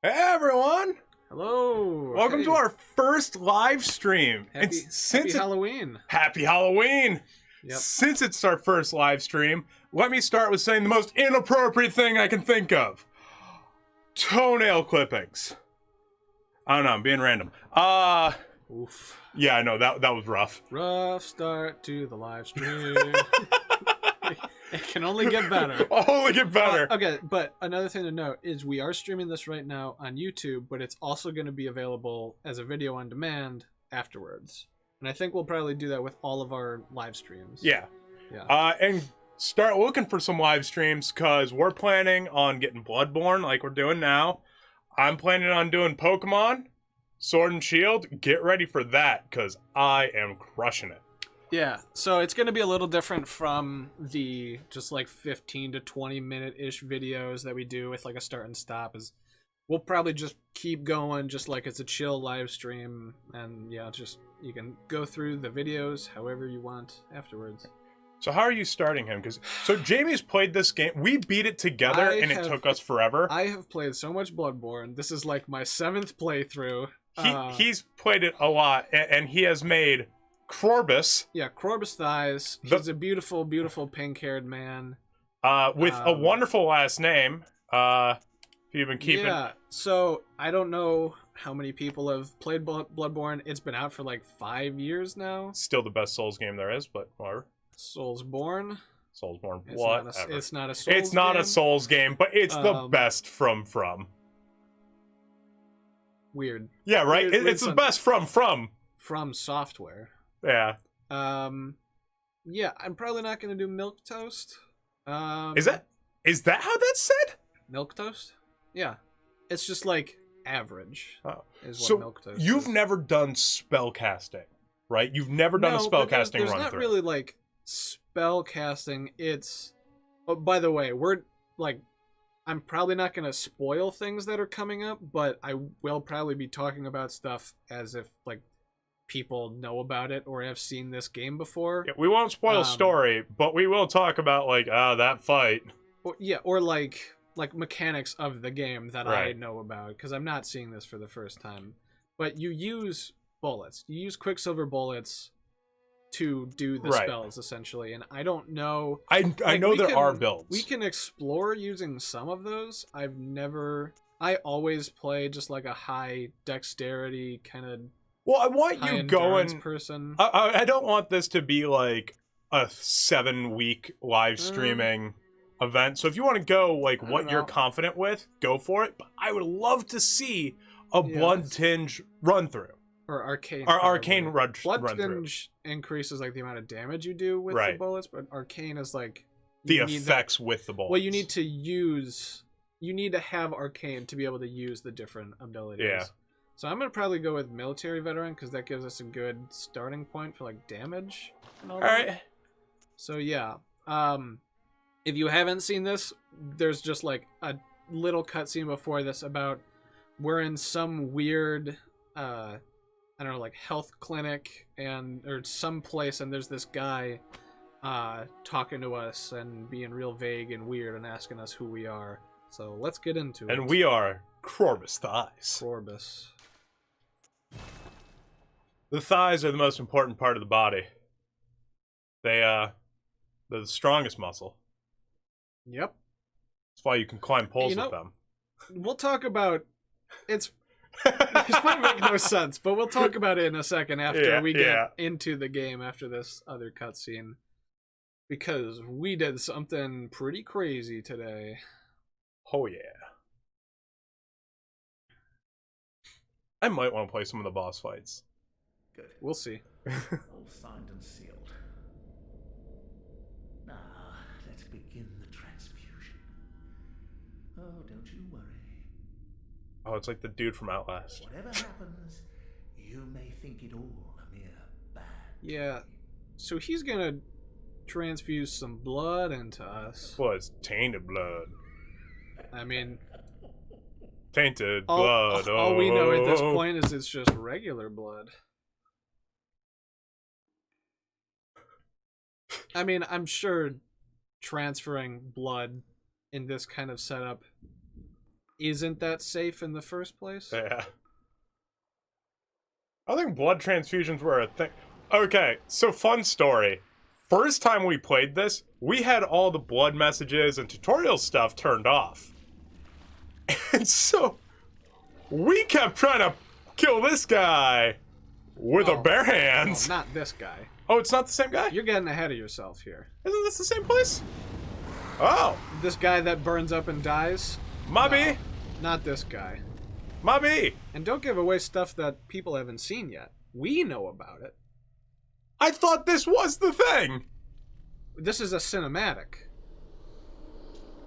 Hey everyone! Hello. Welcome to our first live stream. Happy Halloween. Happy Halloween! Yep. Since it's our first live stream, let me start with saying the most inappropriate thing I can think of. Toenail clippings. I don't know, I'm being random. Oof. Yeah, I know, that was rough. Rough start to the live stream. It can only get better. Only get better. Okay, but another thing to note is we are streaming this right now on YouTube, but it's also going to be available as a video on demand afterwards. And I think we'll probably do that with all of our live streams. Yeah. Yeah. And start looking for some live streams, because we're planning on getting Bloodborne like we're doing now. I'm planning on doing Pokemon, Sword and Shield. Get ready for that, because I am crushing it. Yeah, so it's going to be a little different from the just like 15 to 20 minute-ish videos that we do with like a start and stop. Is we'll probably just keep going just like it's a chill live stream, and yeah, just you can go through the videos however you want afterwards. So how are you starting him? So Jamie's played this game. We beat it together, and it took us forever. I have played so much Bloodborne. This is like my 7th playthrough. He's played it a lot, and he has made Corbus. Yeah, Corbus thighs. He's a beautiful, beautiful pink-haired man. With a wonderful last name. You've been keeping... Yeah, so I don't know how many people have played Bloodborne. It's been out for like 5 years now. Still the best Souls game there is, but whatever. Soulsborne. Whatever. It's not a Souls It's not game. a Souls game, but it's the best from. Weird. Yeah, right? It's the best from. From software. Yeah. Yeah, I'm probably not going to do Milk Toast. Is that how that's said? Milk Toast? Yeah. It's just like average. Oh. Is what So Milk Toast you've is. never done spell casting, right? You've never done a spell casting run through. There's not really like spell casting. It's... Oh, by the way, I'm probably not going to spoil things that are coming up, but I will probably be talking about stuff as if like people know about it or have seen this game before. Yeah, we won't spoil story, but we will talk about like that fight. Or like mechanics of the game that Right. I know about, because I'm not seeing this for the first time. But you use bullets. You use Quicksilver bullets to do the Right. spells essentially, and I don't know. I know there are builds. We can explore using some of those. I always play just like a high dexterity kind of. Well, I want high you going person. I don't want this to be like a 7-week live streaming event. So if you want to go like what you're confident with, go for it. But I would love to see a blood tinge run through. Or arcane. Or arcane run Blood through. tinge increases like the amount of damage you do with the bullets, but arcane is like the effects with the bullets. Well, you need to have arcane to be able to use the different abilities. Yeah. So I'm gonna probably go with military veteran because that gives us a good starting point for like damage. All right. So yeah, if you haven't seen this, there's just like a little cutscene before this about we're in some weird, I don't know, like health clinic or some place, and there's this guy talking to us and being real vague and weird and asking us who we are. So let's get into it. And we are Corbus thighs. Corbus. The thighs are the most important part of the body. They're the strongest muscle. Yep. That's why you can climb poles with them. We'll talk about this might make no sense, but we'll talk about it in a second after we get into the game after this other cutscene. Because we did something pretty crazy today. Oh yeah. I might want to play some of the boss fights. Good. We'll see. All signed and sealed. Now, let's begin the transfusion. Oh, don't you worry. Oh, it's like the dude from Outlast. Whatever happens, you may think it all a mere bad Yeah. So he's gonna transfuse some blood into us. Well, it's tainted blood. I mean, tainted blood. All we know at this point is it's just regular blood. I mean, I'm sure transferring blood in this kind of setup isn't that safe in the first place. Yeah. I think blood transfusions were a thing. Okay, so fun story. First time we played this, we had all the blood messages and tutorial stuff turned off. And so, we kept trying to kill this guy with a bare hands. No, not this guy. Oh, it's not the same guy? You're getting ahead of yourself here. Isn't this the same place? Oh. This guy that burns up and dies? Mobby. No, not this guy. Mobby. And don't give away stuff that people haven't seen yet. We know about it. I thought this was the thing. This is a cinematic.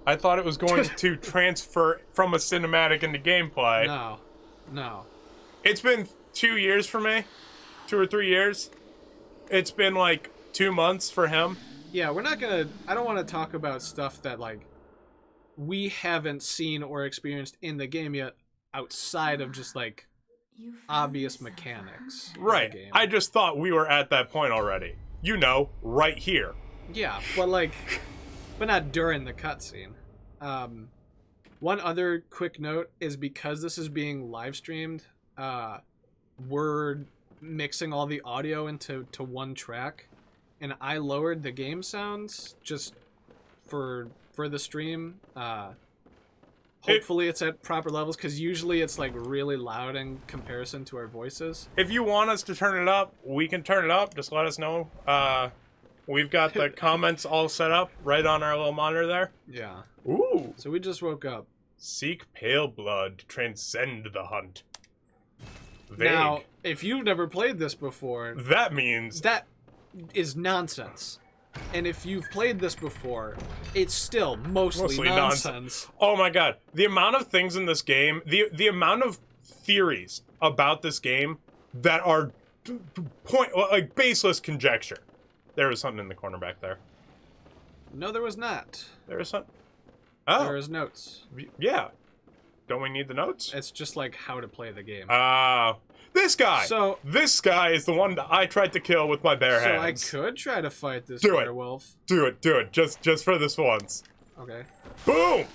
I thought it was going to transfer from a cinematic into gameplay. No. It's been 2 years for me. 2 or 3 years. It's been like 2 months for him. Yeah, we're not gonna... I don't want to talk about stuff that, like, we haven't seen or experienced in the game yet outside of just, like, obvious mechanics. Right. I just thought we were at that point already. You know, right here. Yeah, but, like... but not during the cutscene. One other quick note is because this is being live streamed, we're mixing all the audio into one track, and I lowered the game sounds just for the stream. Hopefully it's at proper levels, because usually it's like really loud in comparison to our voices. If you want us to turn it up, we can turn it up. Just let us know. We've got the comments all set up right on our little monitor there. Yeah. Ooh. So we just woke up. Seek pale blood, transcend the hunt. Vague. Now, if you've never played this before... that means... that is nonsense. And if you've played this before, it's still mostly nonsense. Oh my god. The amount of things in this game, the amount of theories about this game that are like baseless conjecture. There was something in the corner back there. No, there was not. There was something. Oh. There is notes. Yeah. Don't we need the notes? It's just like how to play the game. This guy! So this guy is the one that I tried to kill with my bare hands. So I could try to fight this do werewolf. Do it. Just for this once. Okay. Boom!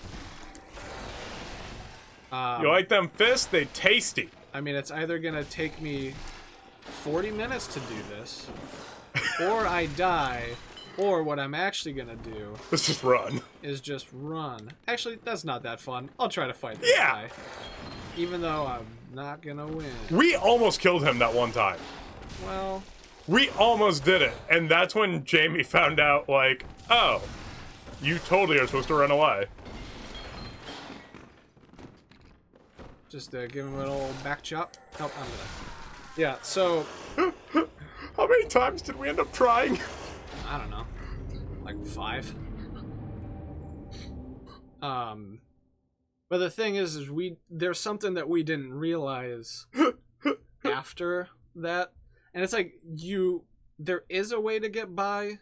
You like them fists? They tasty. I mean, it's either gonna take me 40 minutes to do this, or I die, or what I'm actually gonna do... let's just run. ...is just run. Actually, that's not that fun. I'll try to fight this guy. Even though I'm not gonna win. We almost killed him that one time. Well... we almost did it. And that's when Jamie found out, like, oh, you totally are supposed to run away. Just give him a little back chop. Oh, I'm gonna... yeah, so... how many times did we end up trying? I don't know. Like 5. But the thing is there's something that we didn't realize after that. And it's like, there is a way to get by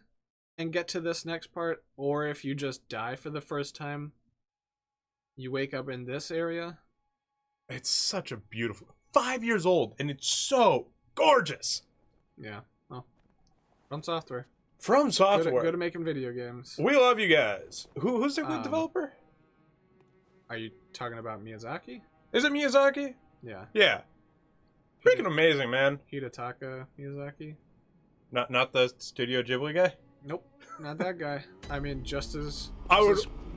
and get to this next part, or if you just die for the first time, you wake up in this area. It's such a beautiful... 5 years old, and it's so gorgeous. Yeah, well, From Software. From Software. Good at making video games. We love you guys. Who's the lead developer? Are you talking about Miyazaki? Is it Miyazaki? Yeah. Yeah. Freaking amazing, man. Hidetaka Miyazaki? Not the Studio Ghibli guy? Nope, not that guy. I mean, just as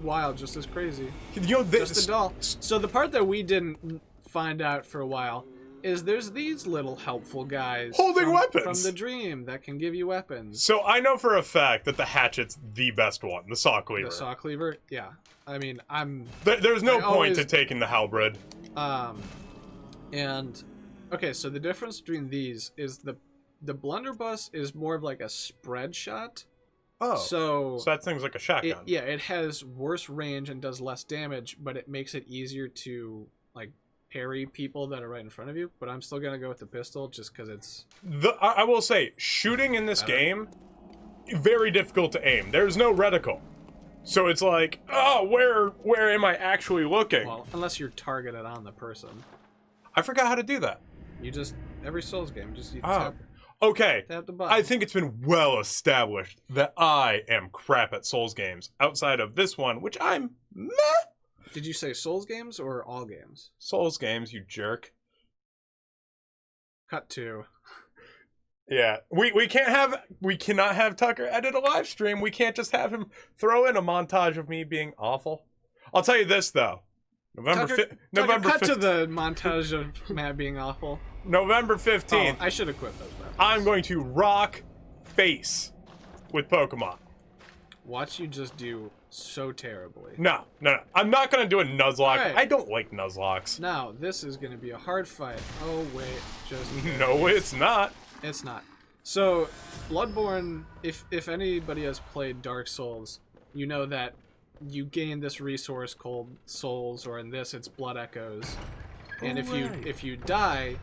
wild, just as crazy. You know, just a doll. So the part that we didn't find out for a while is there's these little helpful guys holding weapons from the dream that can give you weapons. So I know for a fact that the hatchet's the best one, the saw cleaver. The saw cleaver, yeah. I mean, there's no point to taking the halberd. And okay, so the difference between these is the blunderbuss is more of like a spread shot. Oh, so that thing's like a shotgun. It has worse range and does less damage, but it makes it easier to like parry people that are right in front of you. But I'm still gonna go with the pistol just because it's. I will say, shooting in this game, very difficult to aim. There's no reticle, so it's like, oh, where am I actually looking? Well, unless you're targeted on the person. I forgot how to do that. You just every Souls game you tap. Okay, tap the button. I think it's been well established that I am crap at Souls games outside of this one, which I'm meh. Did you say Souls games or all games? Souls games, you jerk. Cut to. Yeah, we cannot have Tucker edit a live stream. We can't just have him throw in a montage of me being awful. I'll tell you this though, November cut to the montage of Matt being awful. November 15th. I should have quit those. I'm going to rock face with Pokemon. Watch you just do so terribly. No. I'm not gonna do a Nuzlocke. Right. I don't like Nuzlocks. Now this is gonna be a hard fight. Oh wait, just No, it's not. It's not. So, Bloodborne, if anybody has played Dark Souls, you know that you gain this resource called souls, or in this it's blood echoes. And if you die,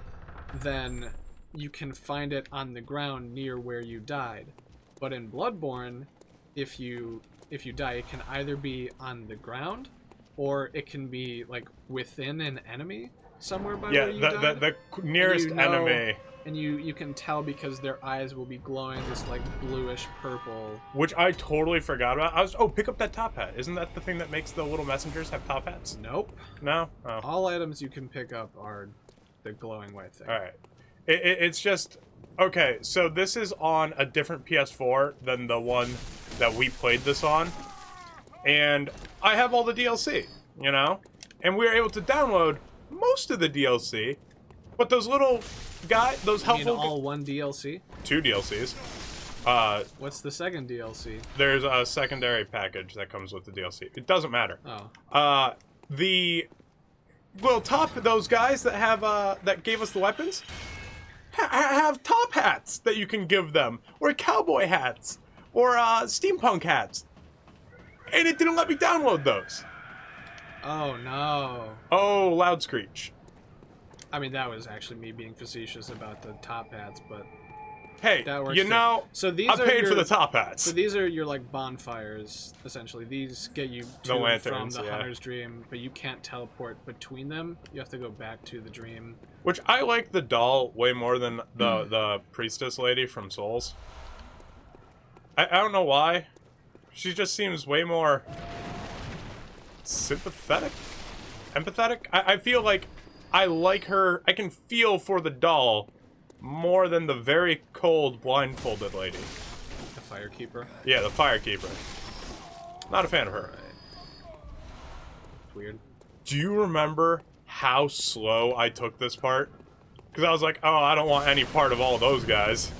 then you can find it on the ground near where you died. But in Bloodborne, if you die, it can either be on the ground, or it can be like within an enemy somewhere by where you died. The nearest enemy. And you can tell because their eyes will be glowing this like bluish purple. Which I totally forgot about. Pick up that top hat. Isn't that the thing that makes the little messengers have top hats? Nope. No? Oh. All items you can pick up are the glowing white thing. Alright. It's just... Okay, so this is on a different PS4 than the one that we played this on. And I have all the DLC, you know? And we were able to download most of the DLC. But those little those helpful... You mean all one DLC? 2 DLCs. What's the second DLC? There's a secondary package that comes with the DLC. It doesn't matter. Oh. The little those guys that have that gave us the weapons have top hats that you can give them, or cowboy hats, or steampunk hats. And it didn't let me download those. Oh no. Oh, loud screech. I mean, that was actually me being facetious about the top hats, but hey, that works you know, so these I paid for the top hats. So these are your like bonfires, essentially. These get you to and from the Hunter's Dream, but you can't teleport between them. You have to go back to the dream. Which I like the doll way more than the priestess lady from Souls. I don't know why. She just seems way more sympathetic, empathetic. I feel like I like her. I can feel for the doll more than the very cold, blindfolded lady. The Firekeeper? Yeah, the Firekeeper. Not a fan of her. Right. Weird. Do you remember how slow I took this part? Because I was like, oh, I don't want any part of all those guys.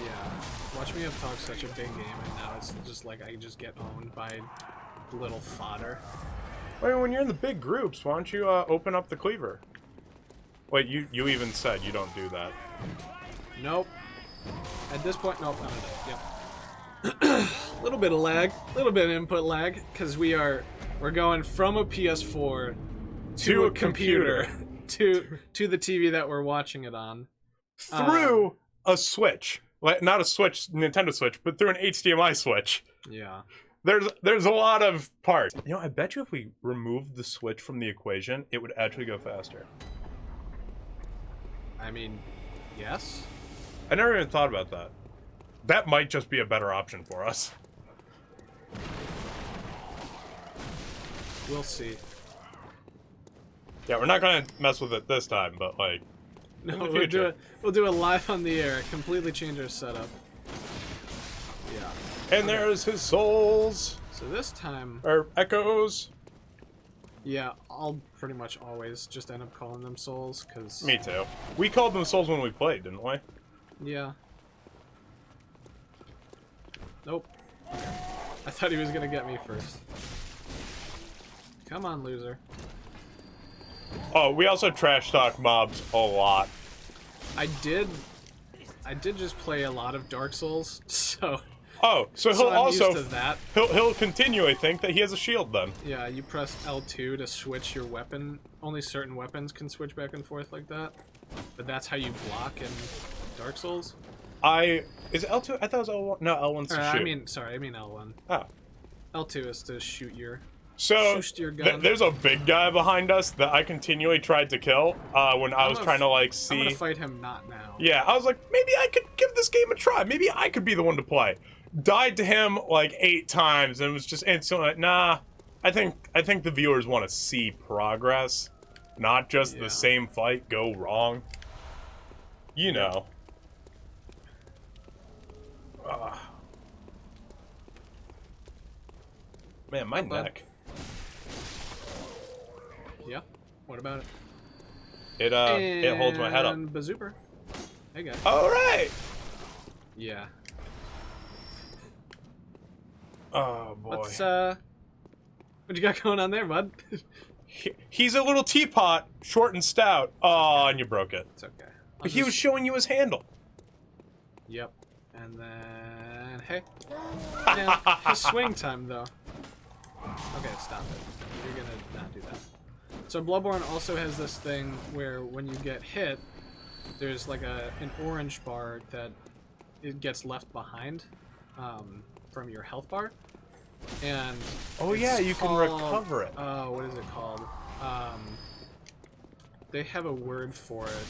Yeah. Watch Me Up Talk's such a big game, and now it's just like I just get owned by little fodder. I mean, when you're in the big groups, why don't you open up the cleaver? Wait, you even said you don't do that. Nope. At this point, nope, I'm gonna die. Yep. Little bit of lag, little bit of input lag, because we're going from a PS4 to a computer to the TV that we're watching it on. Through a Switch. Like, not a Switch, Nintendo Switch, but through an HDMI Switch. Yeah. There's a lot of parts. You know, I bet you if we removed the Switch from the equation, it would actually go faster. I mean, yes. I never even thought about that. That might just be a better option for us. We'll see. Yeah, we're not gonna mess with it this time, but like, no, we'll do it live on the air. Completely change our setup. Yeah. And there's his souls. So this time... Or echoes. Yeah, I'll pretty much always just end up calling them souls, because... Me too. We called them souls when we played, didn't we? Yeah. Nope. Okay. I thought he was gonna get me first. Come on, loser. Oh, we also trash talk mobs a lot. I did just play a lot of Dark Souls, so... Oh, so he'll I'm also used to that. He'll continue. I think that he has a shield then. Yeah, you press L2 to switch your weapon. Only certain weapons can switch back and forth like that. But that's how you block in Dark Souls. Is it L2? I thought it was L1. No, L1's to shoot. I mean L1. Oh. L2 is to shoot your. So shoot your gun. There's a big guy behind us that I continually tried to kill when I was trying to like see. I'm gonna fight him not now. Yeah, I was like, maybe I could give this game a try. Maybe I could be the one to play. Died to him like 8 times and was just instantly like, nah, I think the viewers want to see progress, not just the same fight go wrong. You know. Man, my neck. Yeah. What about it? It holds my head up. And Bazooper. Hey guys. All right. Yeah. Oh boy. What you got going on there, bud? He's a little teapot, short and stout. Oh, and you broke it. It's okay. But he was showing you his handle. Yep. And then hey. Yeah, his swing time though. Okay, stop it. You're gonna not do that. So Bloodborne also has this thing where when you get hit, there's like an orange bar that it gets left behind from your health bar. And oh yeah, you can recover it. What is it called? They have a word for it.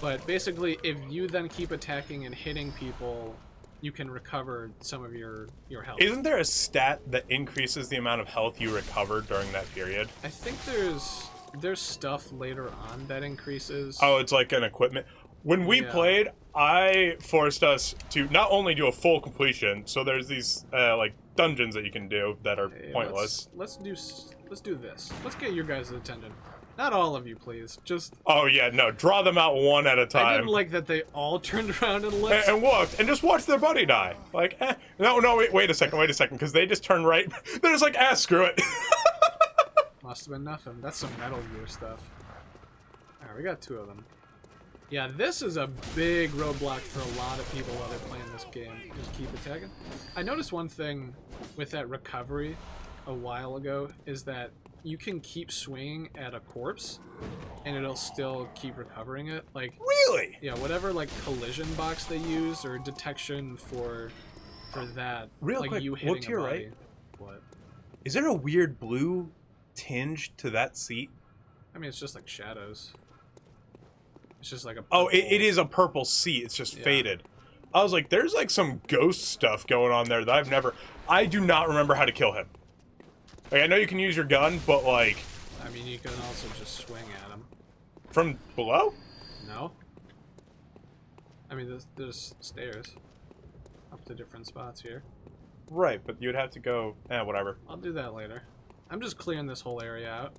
But basically, if you then keep attacking and hitting people, you can recover some of your health. Isn't there a stat that increases the amount of health you recover during that period? I think there's stuff later on that increases. Oh, it's like an equipment. When we played, I forced us to not only do a full completion, so there's these like dungeons that you can do that are pointless. Let's do this. Let's get your guys' attention. Not all of you, please. Just. Oh yeah, no. Draw them out one at a time. I didn't like that they all turned around and looked. And looked, and just watched their buddy die. Like, no, wait a second, because they just turned right. They're just like, screw it. Must have been nothing. That's some Metal Gear stuff. Alright, we got 2 of them. Yeah, this is a big roadblock for a lot of people while they're playing this game. Just keep attacking. I noticed one thing with that recovery a while ago is that you can keep swinging at a corpse and it'll still keep recovering it. Like, really? Yeah, whatever like collision box they use or detection for that. Real like quick, you hitting look to your a body. right. What? Is there a weird blue tinge to that seat? I mean, it's just like shadows. It's just like a purple... Oh, it is a purple seat. It's just faded. I was like, there's like some ghost stuff going on there that I do not remember how to kill him. Like, I know you can use your gun, but like... I mean, you can also just swing at him. From below? No. I mean, there's stairs up to different spots here. Right, but you'd have to go... whatever. I'll do that later. I'm just clearing this whole area out.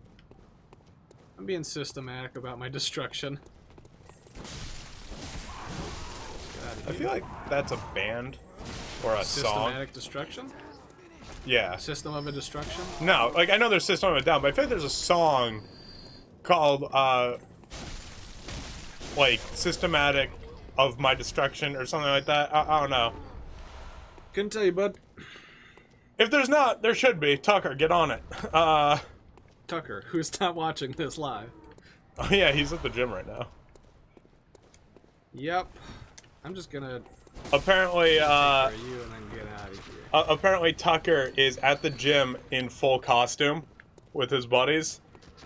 I'm being systematic about my destruction. I feel like that's a band or a song. Systematic destruction? Yeah. System of a Destruction? No, like I know there's System of a Down, but I feel like there's a song called like Systematic of My Destruction or something like that. I don't know. Couldn't tell you, bud. If there's not, there should be. Tucker, get on it. Tucker, who's not watching this live. Oh yeah, he's at the gym right now. Yep. I'm just gonna apparently take care of you and then get out of here. Apparently Tucker is at the gym in full costume with his buddies,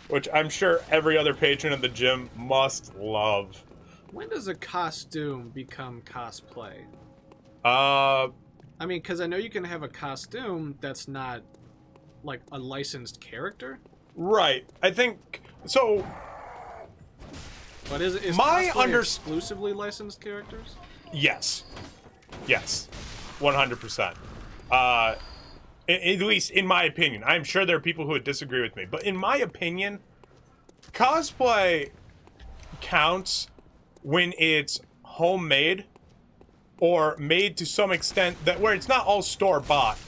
which I'm sure every other patron of the gym must love. When does a costume become cosplay? I mean, because I know you can have a costume that's not like a licensed character. Right. I think so. But is my cosplay exclusively licensed characters? Yes. Yes. 100%. At least in my opinion. I'm sure there are people who would disagree with me, but in my opinion, cosplay counts when it's homemade or made to some extent that where it's not all store-bought.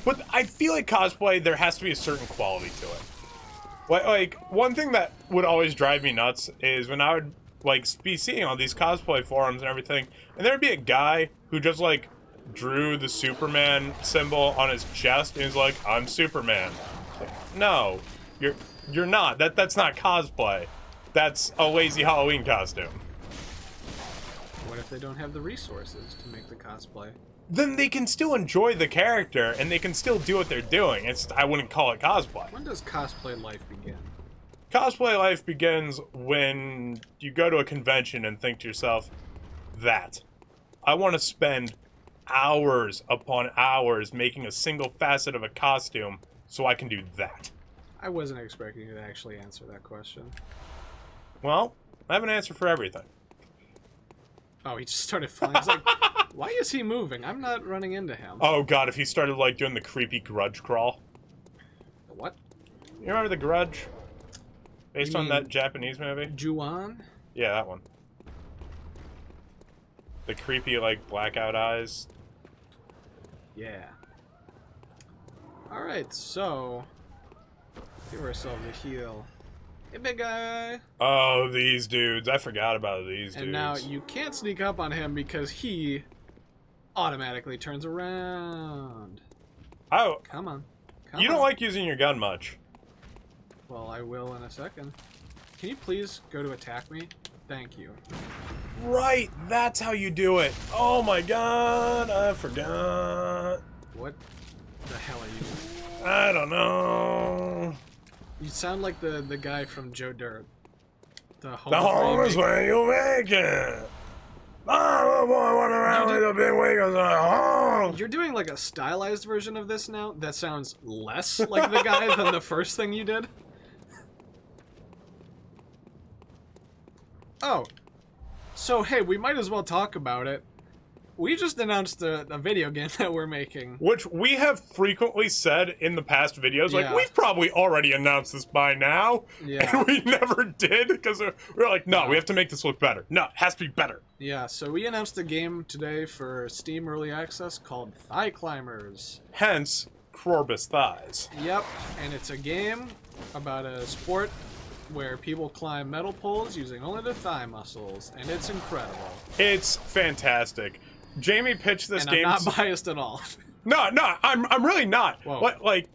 But I feel like cosplay, there has to be a certain quality to it. Like one thing that would always drive me nuts is when I would like be seeing all these cosplay forums and everything, and there'd be a guy who just like drew the Superman symbol on his chest and he's like, I'm Superman. Like, no, you're not. That's not cosplay. That's a lazy Halloween costume. What if they don't have the resources to make the cosplay? Then they can still enjoy the character and they can still do what they're doing. I wouldn't call it cosplay. When does cosplay life begin? Cosplay life begins when you go to a convention and think to yourself, I want to spend hours upon hours making a single facet of a costume so I can do that. I wasn't expecting you to actually answer that question. Well, I have an answer for everything. Oh, he just started flying. It's like, why is he moving? I'm not running into him. Oh god, if he started like doing the creepy grudge crawl. What? You remember the Grudge? Based You on mean that Japanese movie? Ju-on? Yeah, that one. The creepy like blackout eyes. Yeah. Alright, so give ourselves a heal. Hey, big guy! Oh, these dudes. I forgot about these dudes. And now you can't sneak up on him because he automatically turns around. Oh, Come on. Come you don't on. like using your gun much. Well, I will in a second. Can you please go to attack me? Thank you. Right, that's how you do it. Oh my god, I forgot. What the hell are you doing? I don't know. You sound like the guy from Joe Dirt. The home, The home is where you make it. Oh boy, what around with a big wig of the home. You're doing like a stylized version of this now that sounds less like the guy than the first thing you did. Oh. So, hey, we might as well talk about it. We just announced a video game that we're making. Which we have frequently said in the past videos, like, Yeah. we've probably already announced this by now. Yeah. And we never did, because we're like, no, we have to make this look better. No, it has to be better. Yeah, so we announced a game today for Steam Early Access called Thigh Climbers. Hence, Corbus Thighs. Yep, and it's a game about a sport where people climb metal poles using only their thigh muscles, and it's incredible. It's fantastic. Jamie pitched this And game. I'm not biased at all. No, I'm really not. Whoa. What, like,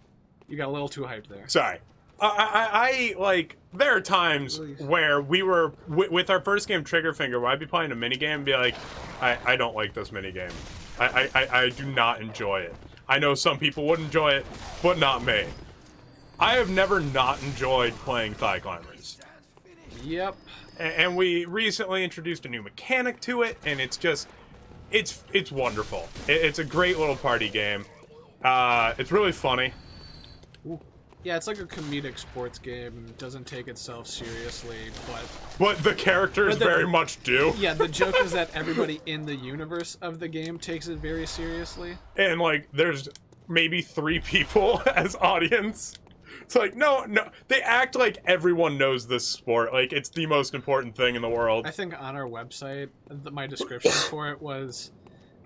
You got a little too hyped there. sorry. I like, there are times Please. where we were, with our first game, Triggerfinger, where I'd be playing a minigame and be like, I don't like this minigame. I do not enjoy it. I know some people would enjoy it, but not me. I have never not enjoyed playing Thigh Climbers. Yep. And we recently introduced a new mechanic to it, and it's just, it's wonderful. It's a great little party game. It's really funny. Yeah, it's like a comedic sports game. Doesn't take itself seriously, But the characters very much do. yeah, the joke is that everybody in the universe of the game takes it very seriously. And, like, there's maybe 3 people as audience. It's like, no, they act like everyone knows this sport. Like, it's the most important thing in the world. I think on our website, my description for it was,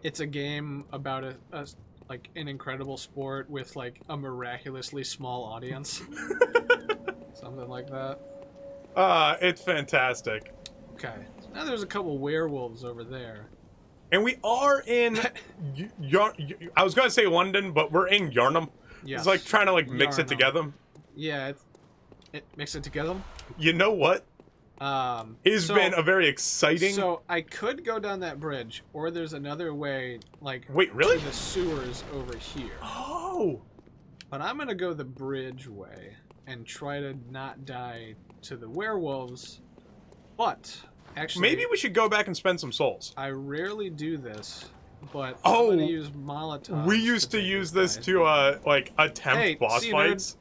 it's a game about like an incredible sport with like a miraculously small audience. Something like that. It's fantastic. Okay. So now there's a couple werewolves over there. And we are in, I was gonna say London, but we're in Yarnum. Yes. It's like trying to, like, mix it Yarnum. together. Yeah, it mix it together. You know what? It's So- been a very exciting... So I could go down that bridge, or there's another way, like Wait, really? to the sewers over here. Oh! But I'm gonna go the bridge way and try to not die to the werewolves. But actually, Maybe we should go back and spend some souls. I rarely do this, but Oh, I'm gonna use Molotovs. We used to take use this this guy. to, like, attempt Hey, boss see you, nerd. fights.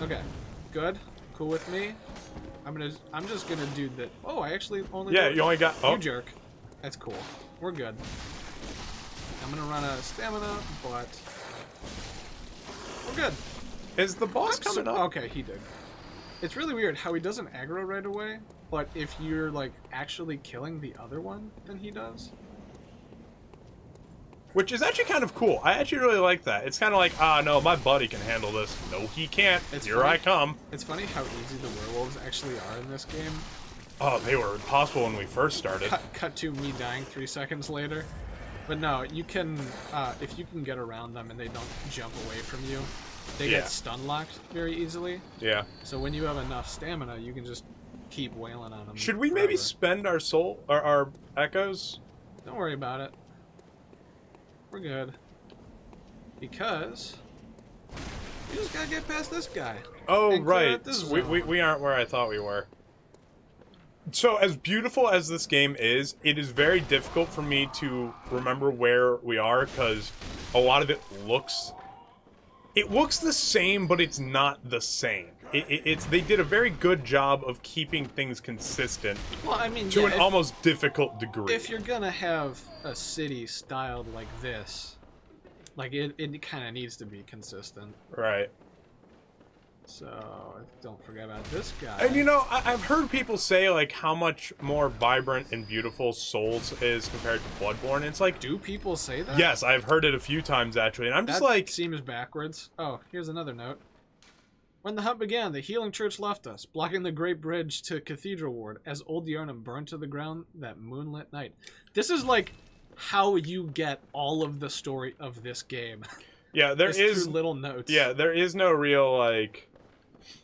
Okay, good, cool with me. I'm just gonna do that. Oh, I actually only. Yeah, got- you only got... Oh, You jerk. That's cool. We're good. I'm gonna run out of stamina, but we're good. is the boss coming up? Okay, he did. It's really weird how he doesn't aggro right away, but if you're like actually killing the other one, then he does. Which is actually kind of cool. I actually really like that. It's kind of like, no, my buddy can handle this. No, he can't. It's Here funny. I come. It's funny how easy the werewolves actually are in this game. Oh, they were impossible when we first started. Cut to me dying 3 seconds later. But no, you can, if you can get around them and they don't jump away from you, they Yeah. get stun locked very easily. Yeah. So when you have enough stamina, you can just keep wailing on them. Should we maybe forever. spend our soul, or our echoes? Don't worry about it. We're good. Because we just gotta get past this guy. Oh, And clear right. out this We zone. aren't where I thought we were. So, as beautiful as this game is, it is very difficult for me to remember where we are, because a lot of it looks it looks the same, but it's not the same. They did a very good job of keeping things consistent. Well, I mean, to an almost difficult degree. If you're gonna have a city styled like this, like it kind of needs to be consistent. Right. So don't forget about this guy. And you know, I've heard people say like how much more vibrant and beautiful Souls is compared to Bloodborne. It's like, do people say that? Yes, I've heard it a few times actually, and I'm just that like, seems backwards. Oh, here's another note. When the hunt began, the healing church left us, blocking the great bridge to Cathedral Ward as Old Yharnam burned to the ground that moonlit night. This is like how you get all of the story of this game. Yeah, there is through little notes. Yeah, there is no real like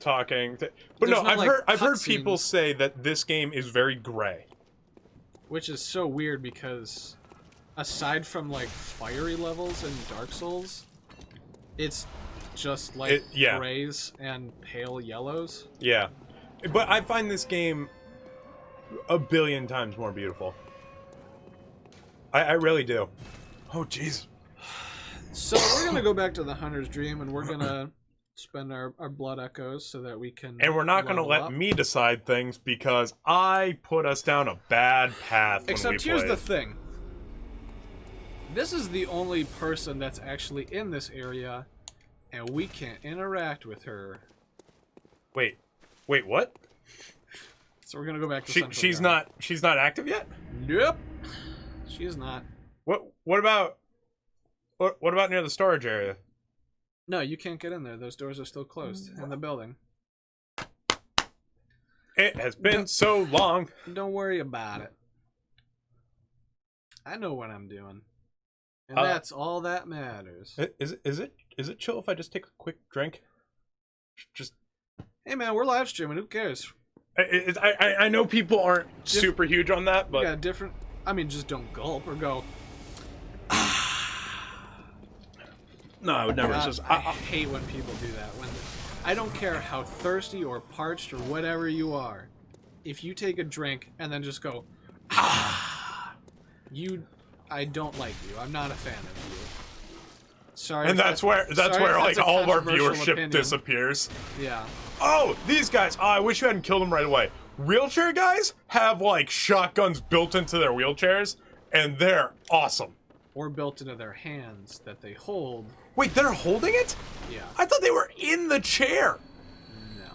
talking. But There's no, no, I've heard people say that this game is very gray, which is so weird because aside from like fiery levels in Dark Souls, it's just like grays and pale yellows. Yeah, but I find this game a billion times more beautiful. I really do. Oh jeez. So we're gonna go back to the Hunter's Dream, and we're gonna spend our blood echoes so that we can. And we're not gonna let me decide things because I put us down a bad path. Except here's the thing. This is the only person that's actually in this area, and we can't interact with her. Wait, what? So we're gonna go back to she's not active yet? Nope. She's not. What about near the storage area? No, you can't get in there. Those doors are still closed in the building. It has been so long. Don't worry about it. I know what I'm doing. And that's all that matters. Is it chill if I just take a quick drink? Just. Hey man, we're live streaming. Who cares? I know people aren't super huge on that, but yeah, different. I mean, just don't gulp or go. No, I would never. I hate when people do that. When I don't care how thirsty or parched or whatever you are, if you take a drink and then just go, I don't like you. I'm not a fan of you. Sorry. And that's where like all of our viewership disappears. Yeah. Oh, these guys! Oh, I wish you hadn't killed them right away. Wheelchair guys have like shotguns built into their wheelchairs, and they're awesome. Or built into their hands that they hold. Wait, they're holding it? Yeah. I thought they were in the chair. No.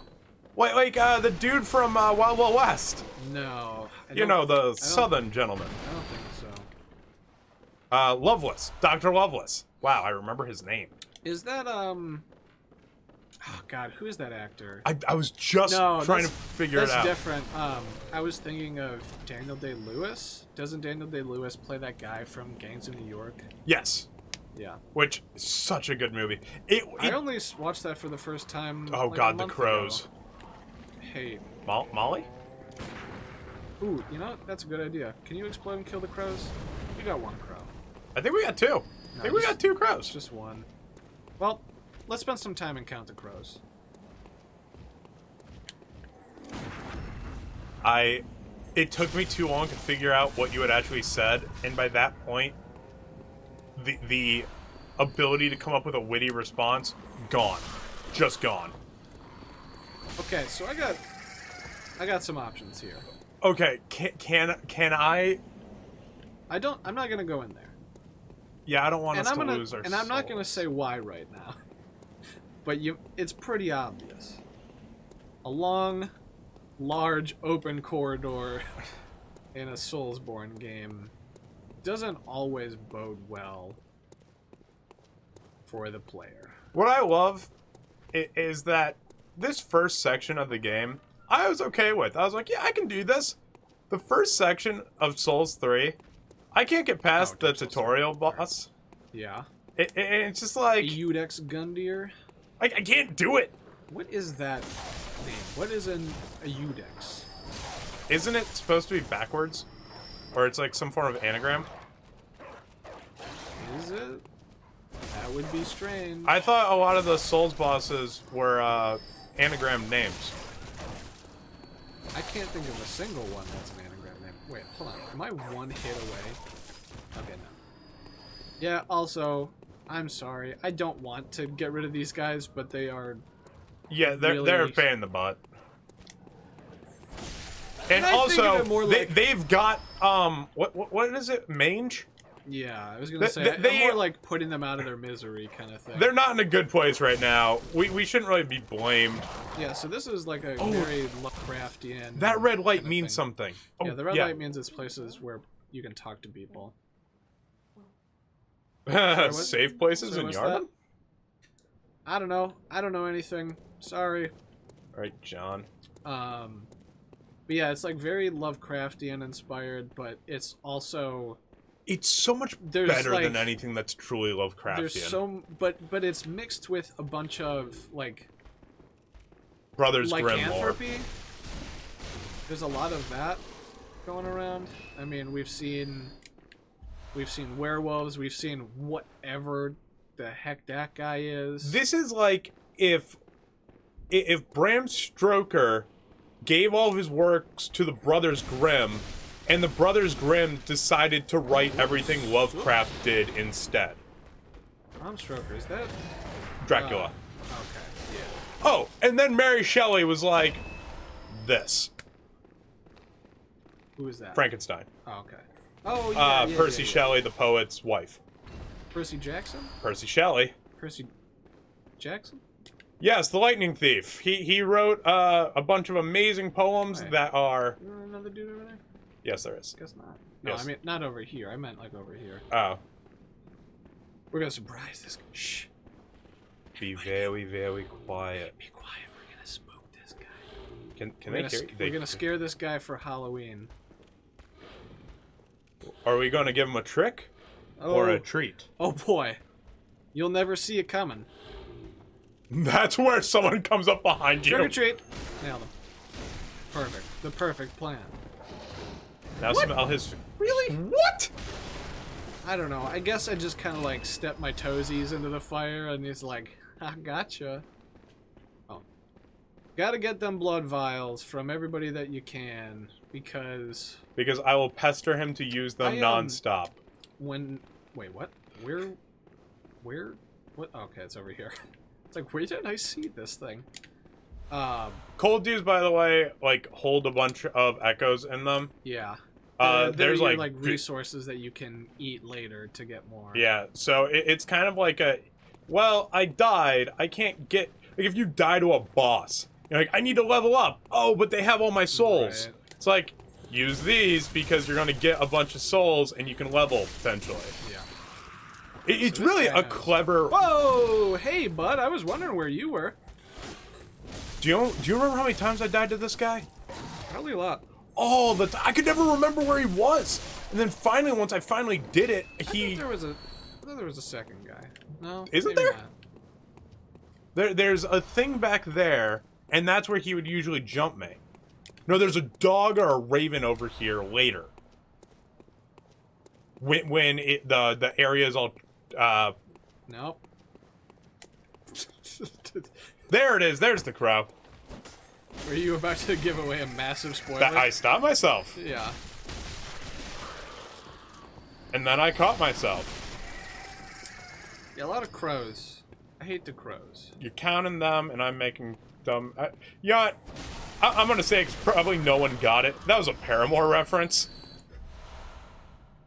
Wait, like the dude from Wild Wild West. No. You know, the southern gentleman. I don't think so. Lovelace. Dr. Lovelace. Wow, I remember his name. Is that, oh god, who is that actor? I was just trying to figure it out. That's different. I was thinking of Daniel Day-Lewis. Doesn't Daniel Day-Lewis play that guy from Gangs of New York? Yes. Yeah. Which is such a good movie. I only watched that for the first time. Oh like god, the crows. Ago. Hey. Molly? Ooh, you know, that's a good idea. Can you explode and kill the crows? You got one crow. I think we got two. I think we got two crows. Just one. Well, let's spend some time and count the crows. It took me too long to figure out what you had actually said, and by that point, the ability to come up with a witty response, gone. Just gone. Okay, so I got some options here. Okay, can I? I'm not gonna go in there. Yeah, I don't want us to lose our And I'm not souls. gonna say why right now. But it's pretty obvious. A long, large, open corridor in a Soulsborne game doesn't always bode well for the player. What I love is that this first section of the game, I was okay with. I was like, yeah, I can do this. The first section of Souls 3, I can't get past the tutorial boss. Yeah. It's just like... Eudex Gundyr? I can't do it. What is that name? What is a Eudex? Isn't it supposed to be backwards? Or it's like some form of anagram? Is it? That would be strange. I thought a lot of the Souls bosses were anagram names. I can't think of a single one that's an anagram name. Wait, hold on. Am I one hit away? Okay, no. Yeah, also, I'm sorry. I don't want to get rid of these guys, but they are. Yeah, they're a pain in the butt. And I think also, of it more like... they've got what is it? Mange? Yeah, I was gonna say I'm more like putting them out of their misery kind of thing. They're not in a good place right now. We shouldn't really be blamed. Yeah, so this is like a very Lovecraftian. That red light means something. Oh, yeah, the red light means it's places where you can talk to people. Safe places in Yarden? I don't know. I don't know anything. Sorry. All right, John. But yeah, it's like very Lovecraftian inspired, but it's also... It's so much better than anything that's truly Lovecraftian. There's but it's mixed with a bunch of like Brothers Grimm lore. There's a lot of that going around. I mean, we've seen werewolves, we've seen whatever the heck that guy is. This is like if Bram Stoker gave all of his works to the Brothers Grimm, and the Brothers Grimm decided to write everything Lovecraft did instead. Bram Stoker, is that Dracula? Okay, yeah. Oh, and then Mary Shelley was like, this. Who is that? Frankenstein. Oh, okay. Oh, yeah. Percy Shelley, the poet's wife. Percy Jackson? Percy Shelley. Percy Jackson? Yes, the Lightning Thief. He wrote a bunch of amazing poems that are... Is there another dude over there? Yes, there is. Guess not. No, yes. I mean, not over here. I meant like over here. Oh. We're gonna surprise this guy. Shh. Be very, very quiet. Be quiet. We're gonna spook this guy. Can they hear? We're gonna scare this guy for Halloween. Are we gonna give him a trick? Or a treat? Oh boy. You'll never see it coming. That's where someone comes up behind you. Trick or treat. Nailed him. Perfect. The perfect plan. Now smell his... Really? What? I don't know. I guess I just kind of like stepped my toesies into the fire and he's like, I gotcha. Oh. Gotta get them blood vials from everybody that you can because... Because I will pester him to use them non-stop. Wait, what? Where? What? Okay, it's over here. It's like, where did I see this thing? Cold dews, by the way, like, hold a bunch of echoes in them. Yeah. There's like resources that you can eat later to get more. Yeah, so it's kind of like a, well, I died, I can't get, like if you die to a boss, you're like, I need to level up. Oh, but they have all my souls. Right. It's like, use these because you're gonna get a bunch of souls and you can level potentially. Yeah. It's really a clever. Whoa! Hey, bud, I was wondering where you were. Do you remember how many times I died to this guy? Probably a lot. All the time. I could never remember where he was. And then finally, once I finally did it, I thought there was a second guy. No? Isn't there? There's a thing back there, and that's where he would usually jump me. No, there's a dog or a raven over here later. When the area is all... Nope. There it is. There's the crow. Were you about to give away a massive spoiler? I stopped myself. Yeah. And then I caught myself. Yeah, a lot of crows. I hate the crows. You're counting them, and I'm making them... I'm gonna say probably no one got it. That was a Paramore reference.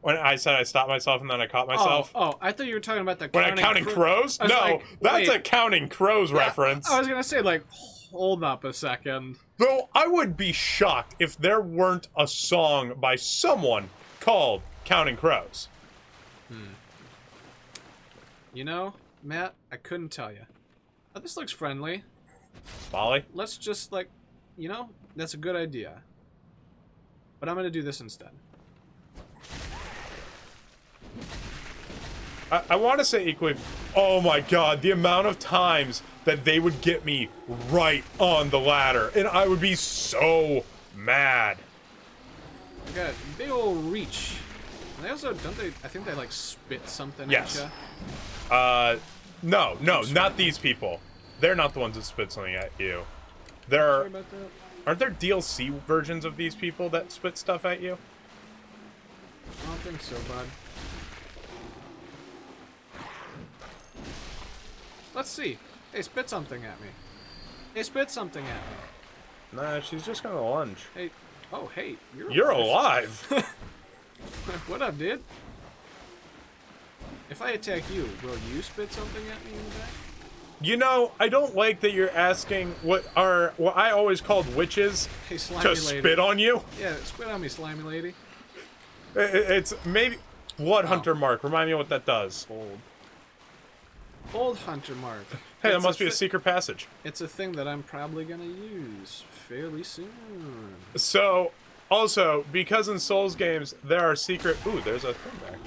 When I said I stopped myself and then I caught myself. Oh, I thought you were talking about the counting crows? No, like, that's a Counting Crows reference. I was gonna say, like, hold up a second. Though I would be shocked if there weren't a song by someone called Counting Crows. You know, Matt, I couldn't tell you. Oh, this looks friendly. Molly? Let's just, like, you know, that's a good idea. But I'm gonna do this instead. I want to say equally, oh my god, the amount of times that they would get me right on the ladder, and I would be so mad. I got a big old reach. And they also, don't they, I think they like spit something at you. No, not these people. They're not the ones that spit something at you. Sorry about that. Aren't there DLC versions of these people that spit stuff at you? I don't think so, bud. Let's see. Hey, spit something at me. Hey, spit something at me. Nah, she's just gonna lunge. Hey. Oh, hey. You're alive. What up, dude? If I attack you, will you spit something at me in the back? You know, I don't like that you're asking what I always called witches Hey, slimy to lady. spit on you. Yeah, spit on me, slimy lady. It's maybe Blood Hunter Mark. Remind me what that does. Old Hunter Mark. Hey, that It's must be a secret passage. It's a thing that I'm probably gonna use fairly soon. So, also, because in Souls games there are secret... Ooh, there's a thing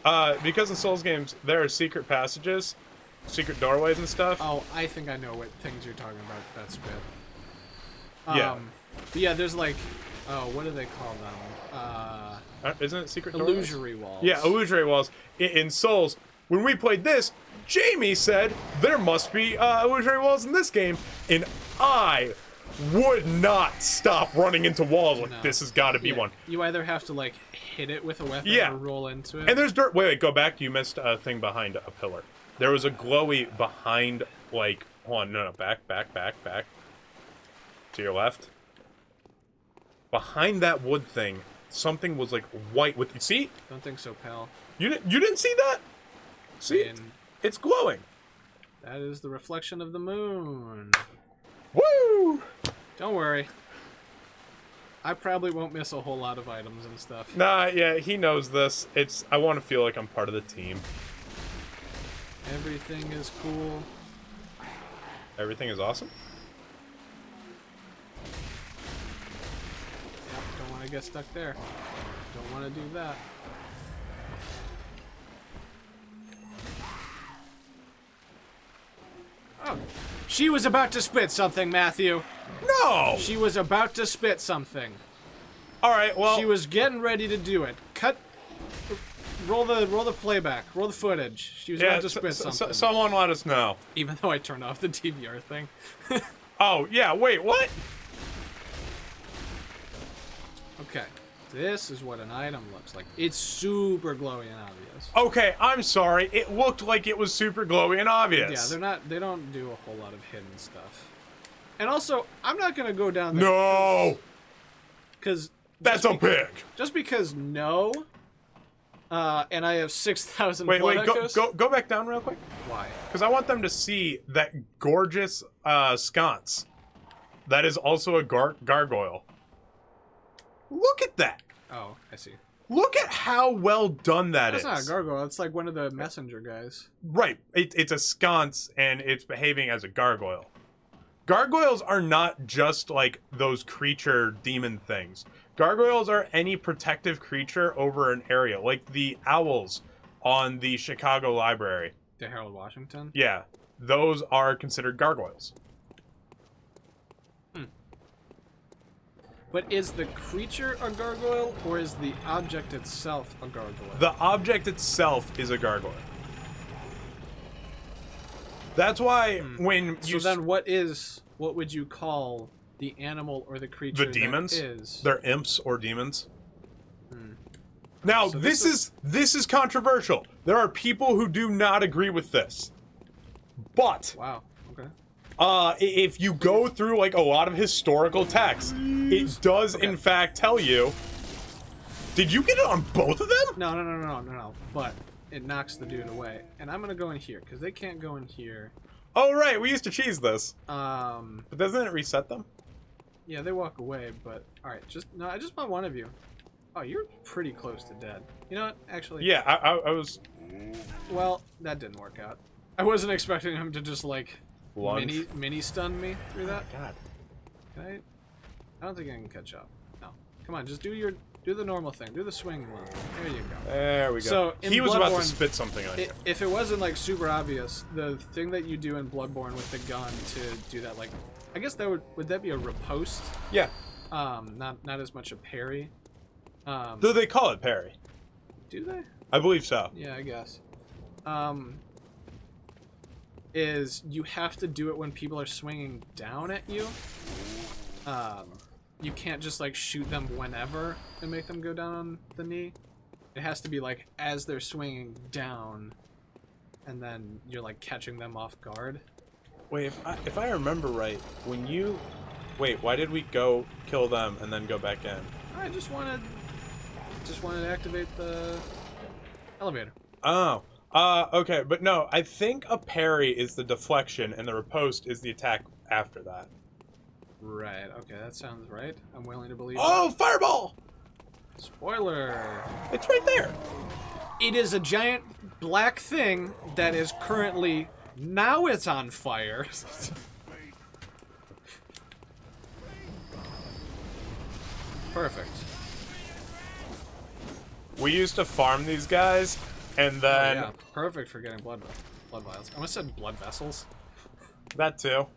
back. Because in Souls games there are secret passages, secret doorways and stuff. Oh, I think I know what things you're talking about. That spit. Yeah. But yeah, there's like... Oh, what do they call them? Isn't it secret doorways? Illusory walls. Yeah, illusory walls. In Souls, when we played this, Jamie said there must be illusory walls in this game, and I would not stop running into walls like this has got to be one. You either have to like hit it with a weapon or roll into it. And there's dirt. Wait, go back. You missed a thing behind a pillar. There was a glowy behind, like, hold on, no, back. To your left. Behind that wood thing, something was like white with. You see? Don't think so, pal. You didn't see that? See? It's glowing. That is the reflection of the moon. Woo! Don't worry. I probably won't miss a whole lot of items and stuff. Nah, yeah, he knows this. I want to feel like I'm part of the team. Everything is cool. Everything is awesome? Yep, don't want to get stuck there. Don't want to do that. Oh, she was about to spit something, Matthew. No! She was about to spit something. Alright, well... She was getting ready to do it. Roll the playback. Roll the footage. She was about to spit something. Someone let us know. Even though I turned off the DVR thing. Oh, yeah, wait, what? Okay. This is what an item looks like. It's super glowy and obvious. Okay, I'm sorry. It looked like it was super glowy and obvious. Yeah, they don't do a whole lot of hidden stuff. And also, I'm not gonna go down there. No! Because... That's a pig! Just because no... and I have 6,000 Wait, echoes. go back down real quick. Why? Because I want them to see that gorgeous sconce. That is also a gargoyle. Look at that! Oh, I see. Look at how well done That's not a gargoyle. It's like one of the messenger guys. Right. It's a sconce, and it's behaving as a gargoyle. Gargoyles are not just like those creature demon things. Gargoyles are any protective creature over an area, like the owls on the Chicago Library. The Harold Washington? Yeah, those are considered gargoyles. But is the creature a gargoyle, or is the object itself a gargoyle? The object itself is a gargoyle. That's why when you... So then what would you call the animal or the creature the demons? that is? They're imps or demons. Now, so this is controversial. There are people who do not agree with this. But... Wow, okay. If you go through like a lot of historical texts, it does in fact tell you. Did you get it on both of them? No. But it knocks the dude away, and I'm gonna go in here because they can't go in here. Oh right, we used to cheese this. But doesn't it reset them? Yeah, they walk away. But all right, I just want one of you. Oh, you're pretty close to dead. You know what? Actually. Yeah, I was. Well, that didn't work out. I wasn't expecting him to just like. Mini stun me through that. Oh, God. Can I don't think I can catch up. No. Come on, just do the normal thing. Do the swing one. There you go. There we go. So he was about to spit something on you. If it wasn't like super obvious, the thing that you do in Bloodborne with the gun to do that, like, I guess that would that be a riposte? Yeah. Not as much a parry. Do they call it parry? Do they? I believe so. Yeah, I guess. Is you have to do it when people are swinging down at you. You can't just like shoot them whenever and make them go down on the knee. It has to be like as they're swinging down, and then you're like catching them off guard. Wait, if I remember right, when you... Wait, why did we go kill them and then go back in? I just wanted to activate the elevator. Oh. Okay, but no, I think a parry is the deflection and the riposte is the attack after that. Right, okay, that sounds right. I'm willing to believe Oh, fireball! Spoiler! It's right there! It is a giant black thing that is currently... Now it's on fire. Perfect. We used to farm these guys, and then... Oh, yeah. Perfect for getting blood vials. I almost said blood vessels. That too.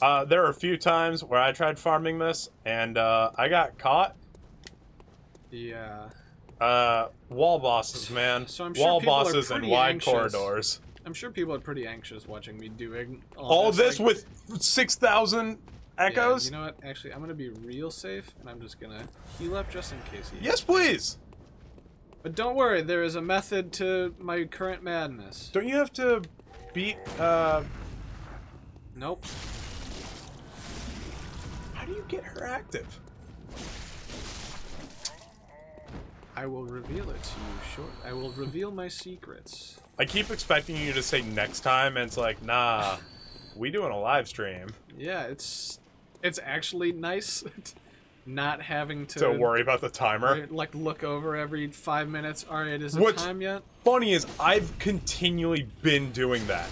There were a few times where I tried farming this, and I got caught. Yeah. Wall bosses, man. So I'm sure wall people are bosses and pretty wide anxious. corridors. I'm sure people are pretty anxious watching me doing All this like, with 6,000 echoes? Yeah, you know what? Actually, I'm gonna be real safe, and I'm just gonna heal up just in case. Yes, please! But don't worry, there is a method to my current madness. Don't you have to beat, Nope. How do you get her active? I will reveal it to you short. I will reveal my secrets. I keep expecting you to say next time, and it's like, nah, we doing a live stream. Yeah, it's actually nice not having To worry about the timer. like look over every 5 minutes. All right, is it What's time yet? funny is I've continually been doing that.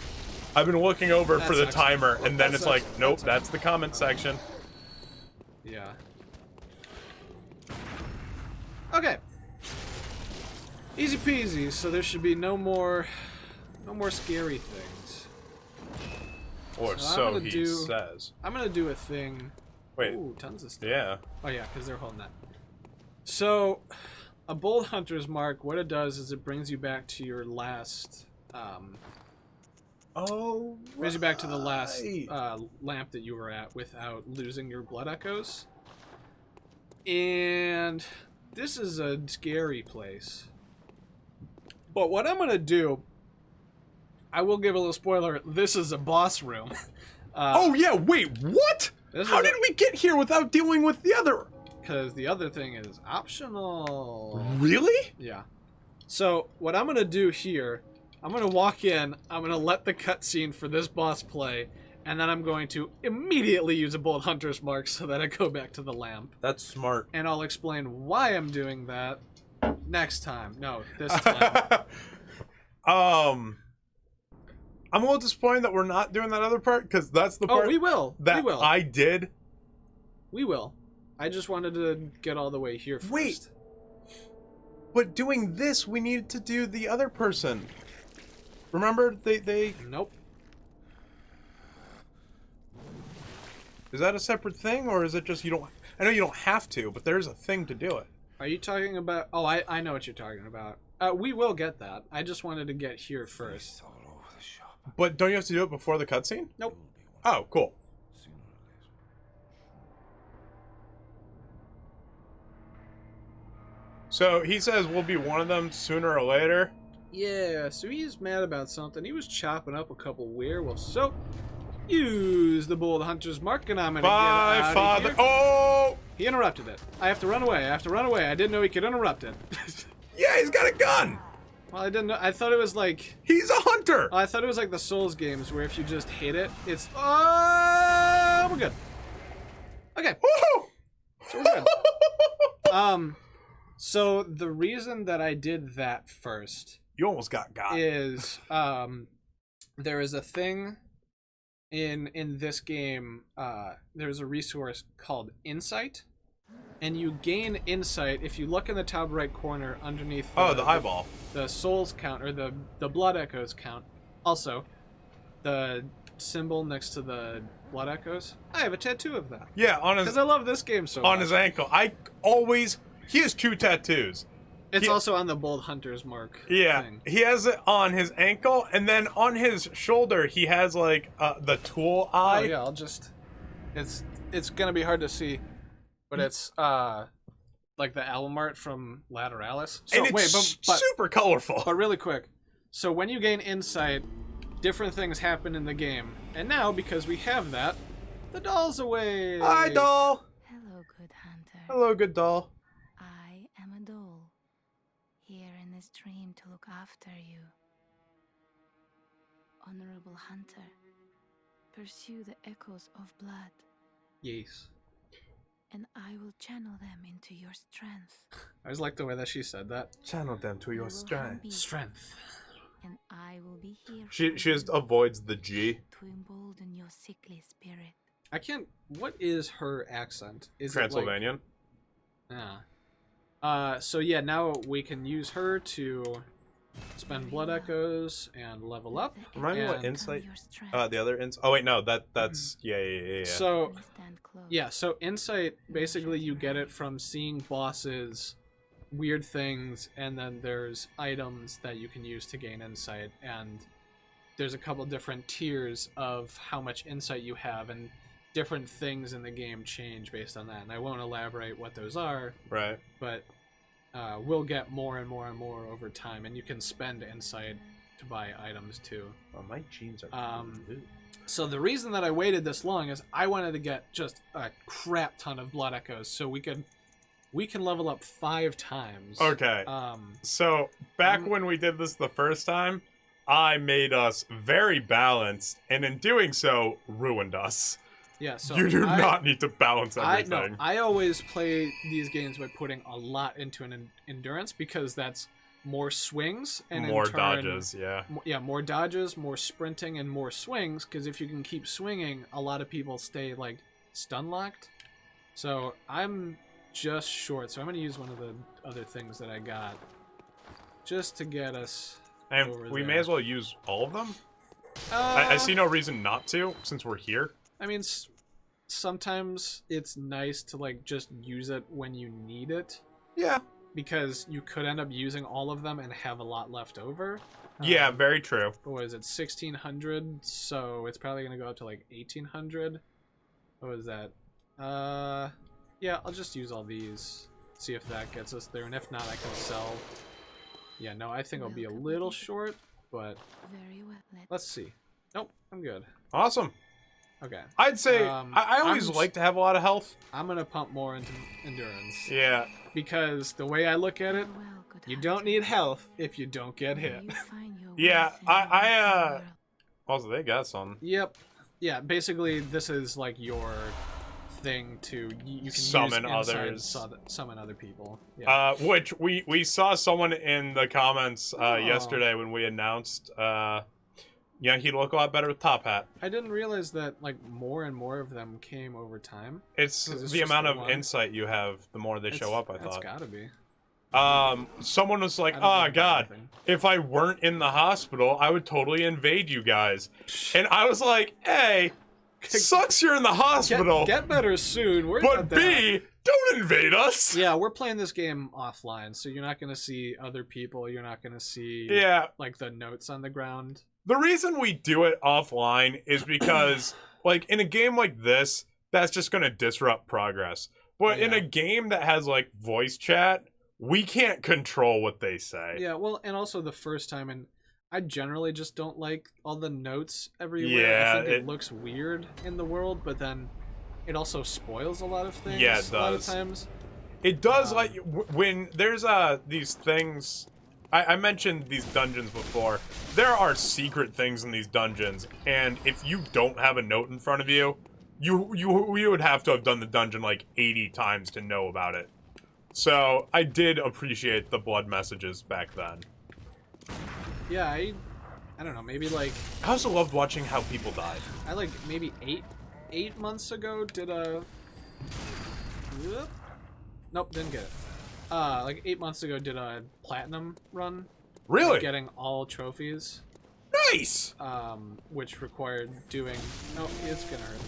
I've been looking over for the sucks. timer, and then That it's sucks. like, nope, That sucks. that's the comment section. Yeah. Okay. Easy peasy. So there should be no more scary things. Or So I'm so gonna he do- says. I'm gonna do a thing. Wait, Ooh, tons of stuff. yeah. Oh yeah, because they're holding that. So, a bold hunter's mark. What it does is it brings you back to your last. Oh, Brings you back to the last right. lamp that you were at without losing your blood echoes. And this is a scary place. But what I'm gonna do, I will give a little spoiler. This is a boss room. Oh yeah, wait, what? How did we get here without dealing with the other? Because the other thing is optional. Really? Yeah. So what I'm gonna do here, I'm gonna walk in. I'm gonna let the cutscene for this boss play, and then I'm going to immediately use a bold hunter's mark so that I go back to the lamp. That's smart. And I'll explain why I'm doing that next time. No, this time. I'm a little disappointed that we're not doing that other part, because that's the part Oh, we will. that we will. I did. We will. I just wanted to get all the way here first. Wait. But doing this, we needed to do the other person. Remember, they... Nope. Is that a separate thing, or is it just you don't... I know you don't have to, but there's a thing to do it. Are you talking about... Oh, I know what you're talking about. We will get that. I just wanted to get here first. But don't you have to do it before the cutscene? Nope. Oh, cool. So he says we'll be one of them sooner or later. Yeah, so he's mad about something. He was chopping up a couple werewolves. So, use the bold hunter's mark, and I'm gonna Bye, get out father. of here. Oh! He interrupted it. I have to run away. I have to run away. I didn't know he could interrupt it. Yeah, he's got a gun! Well, I didn't know. I thought it was like... He's a hunter! I thought it was like the Souls games where if you just hit it, it's... Oh, we're good. Okay. Woohoo! So we're good. So the reason that I did that first You almost got is there is a thing in this game. There's a resource called Insight, and you gain insight if you look in the top right corner underneath. the eyeball. The souls count or the blood echoes count. Also, the symbol next to the blood echoes. I have a tattoo of that Yeah, on his because I love this game so much. on his ankle. He has 2 tattoos. It's also on the bold hunter's mark. Yeah, thing. he has it on his ankle, and then on his shoulder he has like the tool eye. Oh yeah, I'll just. It's gonna be hard to see, but it's like the album art from Lateralis. So And it's but super colorful. really quick. So when you gain insight, different things happen in the game. And now, because we have that, the doll's away. Hi, doll. Hello, good hunter. Hello, good doll. I am a doll, here in this dream to look after you. Honorable hunter, pursue the echoes of blood, Yes. and I will channel them into your strength. I always like the way that she said that. Channel them to You your will strength. be- Strength. And I will be here She for just you avoids the G. to embolden your sickly spirit. I can't. What is her accent? Is Transylvanian. It like, so yeah, now we can use her to spend blood echoes and level up. Remind me what And- insight. Your strength. The other insight. Oh wait, no, that's yeah. So We stand close. yeah, so insight basically you get it from seeing bosses, weird things, and then there's items that you can use to gain insight, and there's a couple different tiers of how much insight you have, and different things in the game change based on that. And I won't elaborate what those are, Right. but we'll get more and more and more over time, and you can spend insight to buy items too. Oh, my jeans are. blue. So the reason that I waited this long is I wanted to get just a crap ton of blood echoes so we can level up 5 times. Okay. So back when we did this the first time, I made us very balanced, and in doing so, ruined us. Yeah, so You do I- not need to balance everything. I always play these games by putting a lot into an endurance because that's more swings and More in turn, dodges, yeah. more dodges, more sprinting, and more swings. Because if you can keep swinging, a lot of people stay like stun locked. So I'm just short. So I'm gonna use one of the other things that I got just to get us. And over we there. may as well use all of them. I see no reason not to, since we're here. I mean, sometimes it's nice to like just use it when you need it. Yeah. Because you could end up using all of them and have a lot left over. Yeah, very true. What is it, 1600? So it's probably gonna go up to like 1800. What was that? Yeah, I'll just use all these. See if that gets us there, and if not, I can sell. Yeah, no, I think I'll be a little short, but Very well. let's see. Nope, I'm good. Awesome. Okay, I'd say Um, I always I'm like to have a lot of health. I'm gonna pump more into endurance Yeah. because the way I look at it, Farewell, good you hunter. don't need health if you don't get May hit. you find your Yeah, worth in I- the western world. Also, they got some. Yep. Yeah, basically this is like your thing to you can Summon use inside others. summon other people. Yeah. Which we saw someone in the comments yesterday when we announced. Yeah, he'd look a lot better with top hat. I didn't realize that like more and more of them came over time. It's 'Cause it's the just amount the of one. insight you have, the more they show up. I That's thought. gotta be. Someone was like, I don't "Oh think God, about anything. if I weren't in the hospital, I would totally invade you guys." And I was like, "Hey, sucks you're in the hospital, Get better soon. We're but B, don't invade us." Yeah, we're playing this game offline, so you're not gonna see other people. You're not gonna see Yeah. like the notes on the ground. The reason we do it offline is because, like, in a game like this, that's just going to disrupt progress. But in Yeah. a game that has, like, voice chat, we can't control what they say. Yeah, well, and also the first time, and I generally just don't like all the notes everywhere. Yeah, I think it it- looks weird in the world, but then it also spoils a lot of things. Yeah, it A lot of does. times. It does, Um, like, when there's these things... I mentioned these dungeons before. There are secret things in these dungeons, and if you don't have a note in front of you, you would have to have done the dungeon like 80 times to know about it. So I did appreciate the blood messages back then. Yeah, I don't know, maybe like I also loved watching how people died. I like maybe eight months ago did a Whoop. Nope, didn't get it. Like 8 months ago did a platinum run. Really? Like getting all trophies. Nice! Which required doing no, it's gonna hurt.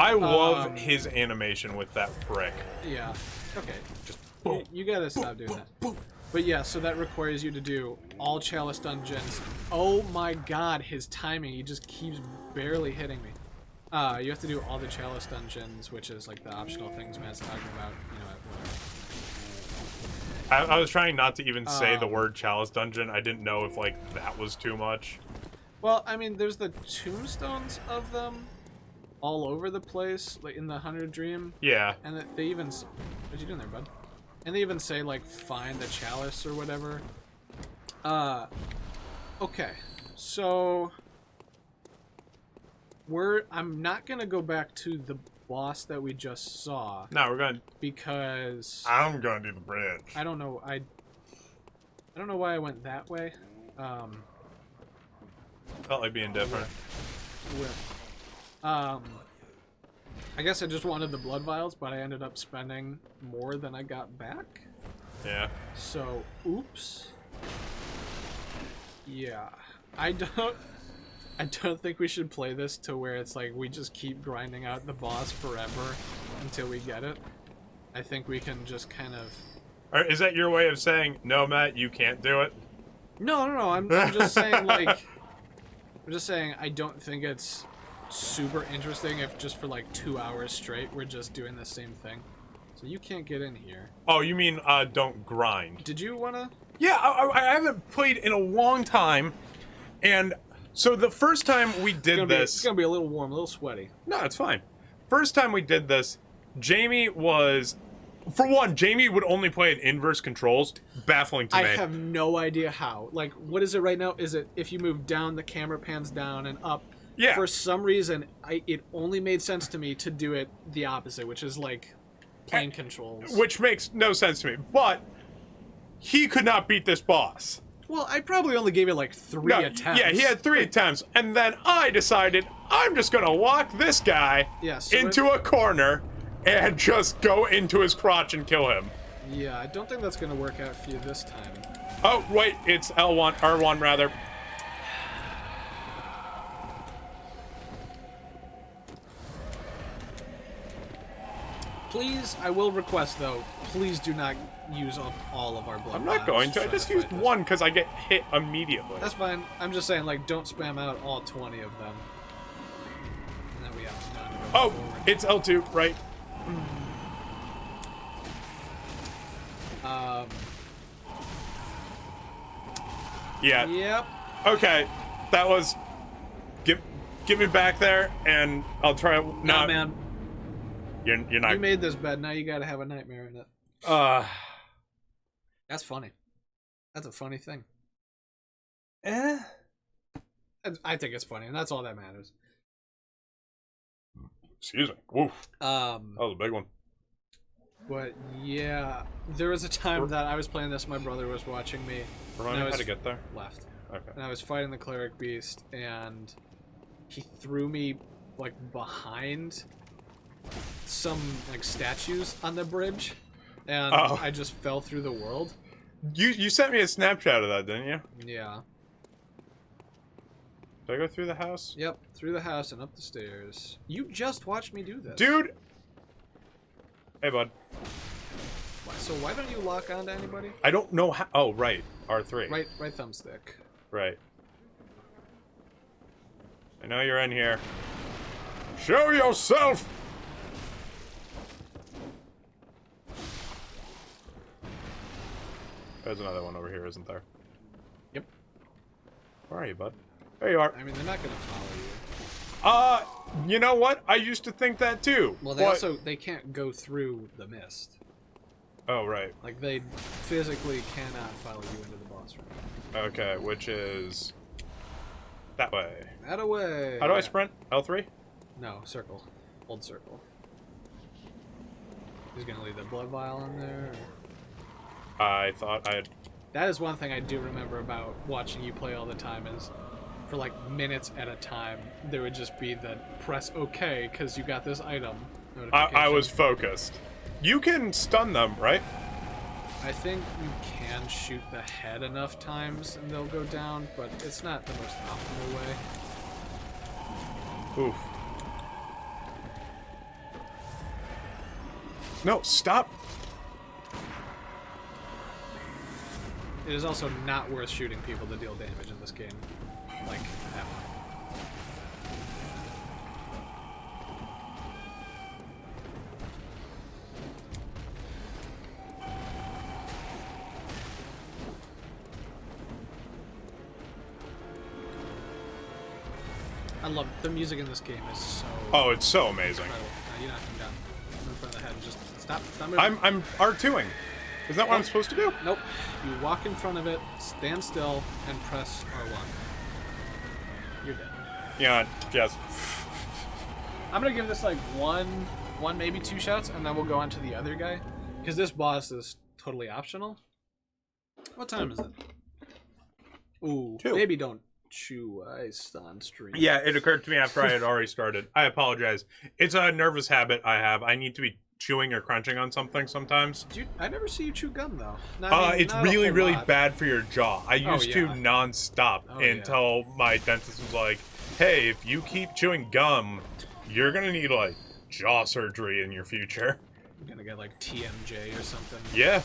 I love Um, his animation with that brick. Yeah. Okay. Just You, boom. you gotta stop doing that. But yeah, so that requires you to do all chalice dungeons. Oh my god, his timing, he just keeps barely hitting me. You have to do all the chalice dungeons, which is like the optional things Matt's talking about. You know, whatever. I was trying not to even say the word Chalice Dungeon. I didn't know if, like, that was too much. Well, I mean, there's the tombstones of them all over the place, like in the 100 Dream. Yeah. And they even... What you doing there, bud? And they even say, like, find the chalice or whatever. Okay. So... I'm not gonna go back to the boss that we just saw. No, we're going to... Because... I'm going to do the bridge. I don't know, I don't know why I went that way. Felt like being different. I guess I just wanted the blood vials, but I ended up spending more than I got back. Yeah. So, oops. Yeah. I don't think we should play this to where it's like we just keep grinding out the boss forever until we get it. I think we can just kind of... Is that your way of saying, no, Matt, you can't do it? No. I'm just saying, like... I'm just saying I don't think it's super interesting if just for like 2 hours straight we're just doing the same thing. So you can't get in here. Oh, you mean don't grind? Did you wanna? Yeah, I haven't played in a long time, and so the first time we did this, it's gonna be a little warm, a little sweaty. No, it's fine. First time we did this, Jamie was, for one, Jamie would only play in inverse controls, baffling to me. I have no idea how. Like, what is it right now? Is it if you move down, the camera pans down and up? Yeah. For some reason, it only made sense to me to do it the opposite, which is like plane controls. Which makes no sense to me, but he could not beat this boss. Well, I probably only gave it like 3 attempts. Yeah, he had 3 attempts, and then I decided I'm just gonna lock this guy into a corner and just go into his crotch and kill him. Yeah, I don't think that's gonna work out for you this time. Oh, wait, it's L1, R1 rather. Please, I will request though, please do not use up all of our blood. I'm not going to. I just used 1 because I get hit immediately. That's fine. I'm just saying, like, don't spam out all 20 of them. And then we have none to go Oh, forward. it's L2, right? Yeah. Yep. Okay, that was. Give me back there, and I'll try. Nah, man. You're not. You made this bed. Now you gotta have a nightmare in it. That's funny. That's a funny thing. I think it's funny, and that's all that matters. Excuse me. Woof. That was a big one. But yeah, there was a time that I was playing this. My brother was watching me. Remind me how to get there. Left. Okay. And I was fighting the cleric beast, and he threw me like behind some like statues on the bridge, and I just fell through the world. You sent me a Snapchat of that, didn't you? Yeah. Did I go through the house? Yep, through the house and up the stairs. You just watched me do this. Dude! Hey, bud. So why don't you lock onto anybody? I don't know how... Oh, right. R3. Right thumbstick. Right. I know you're in here. Show yourself! There's another one over here, isn't there? Yep. Where are you, bud? There you are. I mean, they're not gonna follow you. You know what? I used to think that too. Well, they can't go through the mist. Oh, right. Like, they physically cannot follow you into the boss room. Okay, which is... that way. That away. How do I sprint? L3? No, circle. Hold circle. He's gonna leave the blood vial in there. I thought I had... That is one thing I do remember about watching you play all the time is for like minutes at a time, there would just be the press OK because you got this item notification. I was focused. You can stun them, right? I think you can shoot the head enough times and they'll go down, but it's not the most optimal way. Oof. No, stop. It is also not worth shooting people to deal damage in this game. Like, ever. love the music in this game is so. Oh, it's so amazing. Incredible. You knocked him down in front of the head. And just stop moving. I'm R2ing. Is that what I'm supposed to do? Nope. You walk in front of it, stand still, and press R1. You're dead. Yeah. Yes. I'm gonna give this like one, maybe 2 shots, and then we'll go on to the other guy, because this boss is totally optional. What time is it? Ooh, 2. Maybe don't chew ice on stream. Yeah, it occurred to me after I had already started. I apologize. It's a nervous habit I have. I need to be chewing or crunching on something sometimes. I never see you chew gum though. It's really, really bad for your jaw. I used to yeah. non-stop until my dentist was like, hey, if you keep chewing gum, you're gonna need like jaw surgery in your future. I'm gonna get like TMJ or something. Yeah.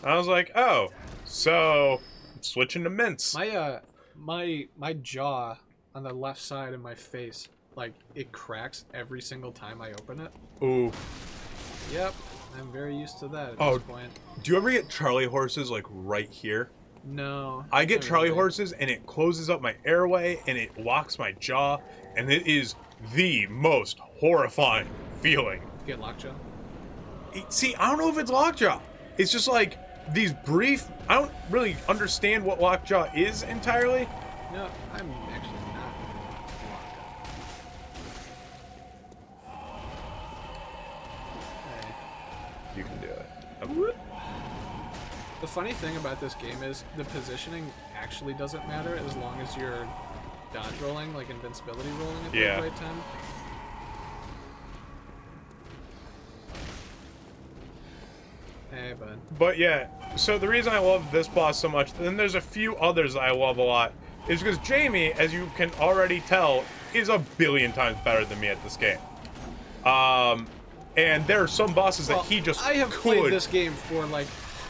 I was like, oh, so I'm switching to mints. My jaw on the left side of my face, like, it cracks every single time I open it. Ooh. Yep, I'm very used to that at Oh, this point. do you ever get Charlie horses like right here? No. I get not Charlie really. horses and it closes up my airway and it locks my jaw, and it is the most horrifying feeling. Get lockjaw? See, I don't know if it's lockjaw. It's just like these brief. I don't really understand what lockjaw is entirely. No, I'm actually not locked up. You can do it. The funny thing about this game is the positioning actually doesn't matter as long as you're dodge rolling, like invincibility rolling at the right time. Hey, bud. But yeah, so the reason I love this boss so much, and there's a few others that I love a lot, is because Jamie, as you can already tell, is a billion times better than me at this game. And there are some bosses that he just I have could. played this game for like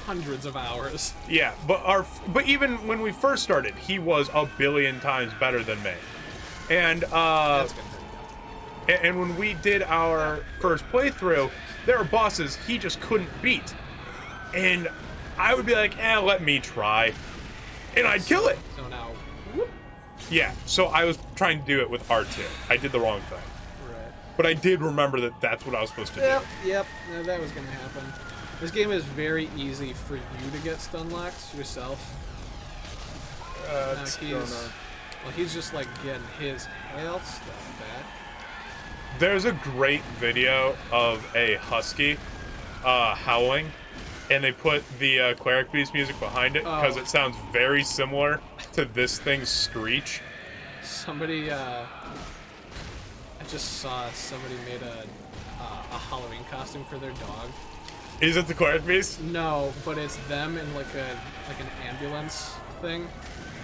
hundreds of hours. Yeah, but even when we first started, he was a billion times better than me. And That's good. and when we did our first playthrough, there were bosses he just couldn't beat. And I would be like, let me try. And I'd kill it. So now, whoop. Yeah, so I was trying to do it with R2. I did the wrong thing. Right. But I did remember that that's what I was supposed to do. Yep, no, that was gonna happen. This game is very easy for you to get stun locked yourself. He's just like getting his health stuff back. There's a great video of a husky howling, and they put the Cleric Beast music behind it because it sounds very similar to this thing's screech. Somebody, I just saw somebody made a Halloween costume for their dog. Is it the Cleric Beast? No, but it's them in like an ambulance thing,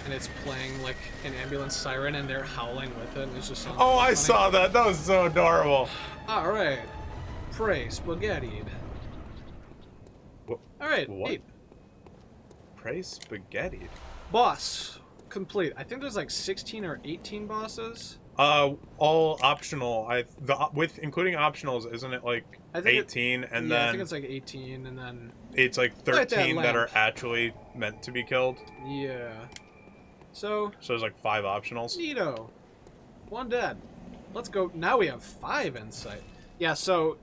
and it's playing like an ambulance siren, and they're howling with it. And it's just Oh, I saw that. That was so adorable. All right, pray spaghetti. What? All right, What? 8. Pray spaghetti. Boss complete. I think there's like 16 or 18 bosses. All optional. With including optionals, isn't it like I think 18 and yeah, then I think it's like 18 and then it's like Like that 13 that are lamp. actually meant to be killed. yeah. So So there's like 5 optionals. neato. 1 dead. Let's go. Now we have 5 insight. Yeah. So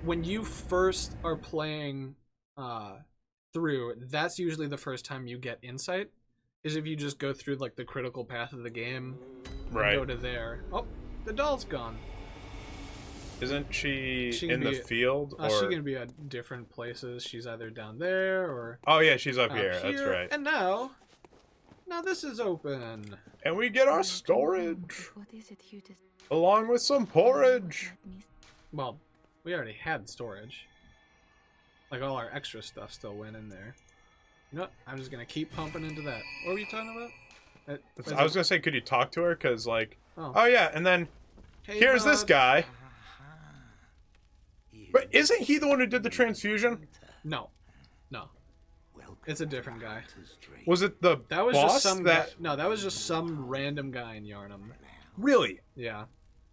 when you first are playing through, that's usually the first time you get insight. Is if you just go through like the critical path of the game, Right. and go to there. Oh, the doll's gone. Isn't she She in can the be- field? Or... She's gonna be at different places. She's either down there or Oh yeah, she's up up here. That's here. right. And now this is open. And we get our storage What is it you just along with some porridge. let me Well, we already had storage. Like all our extra stuff still went in there. You know what? I'm just gonna keep pumping into that. What were you talking about? I was gonna say, could you talk to her? Cause like, Oh. oh yeah, and then Hey, here's this bud. guy. But isn't he the one who did the transfusion? No. It's a different guy. Was it the That was boss just some that? guy. No, that was just some random guy in Yarnum. Really? Yeah.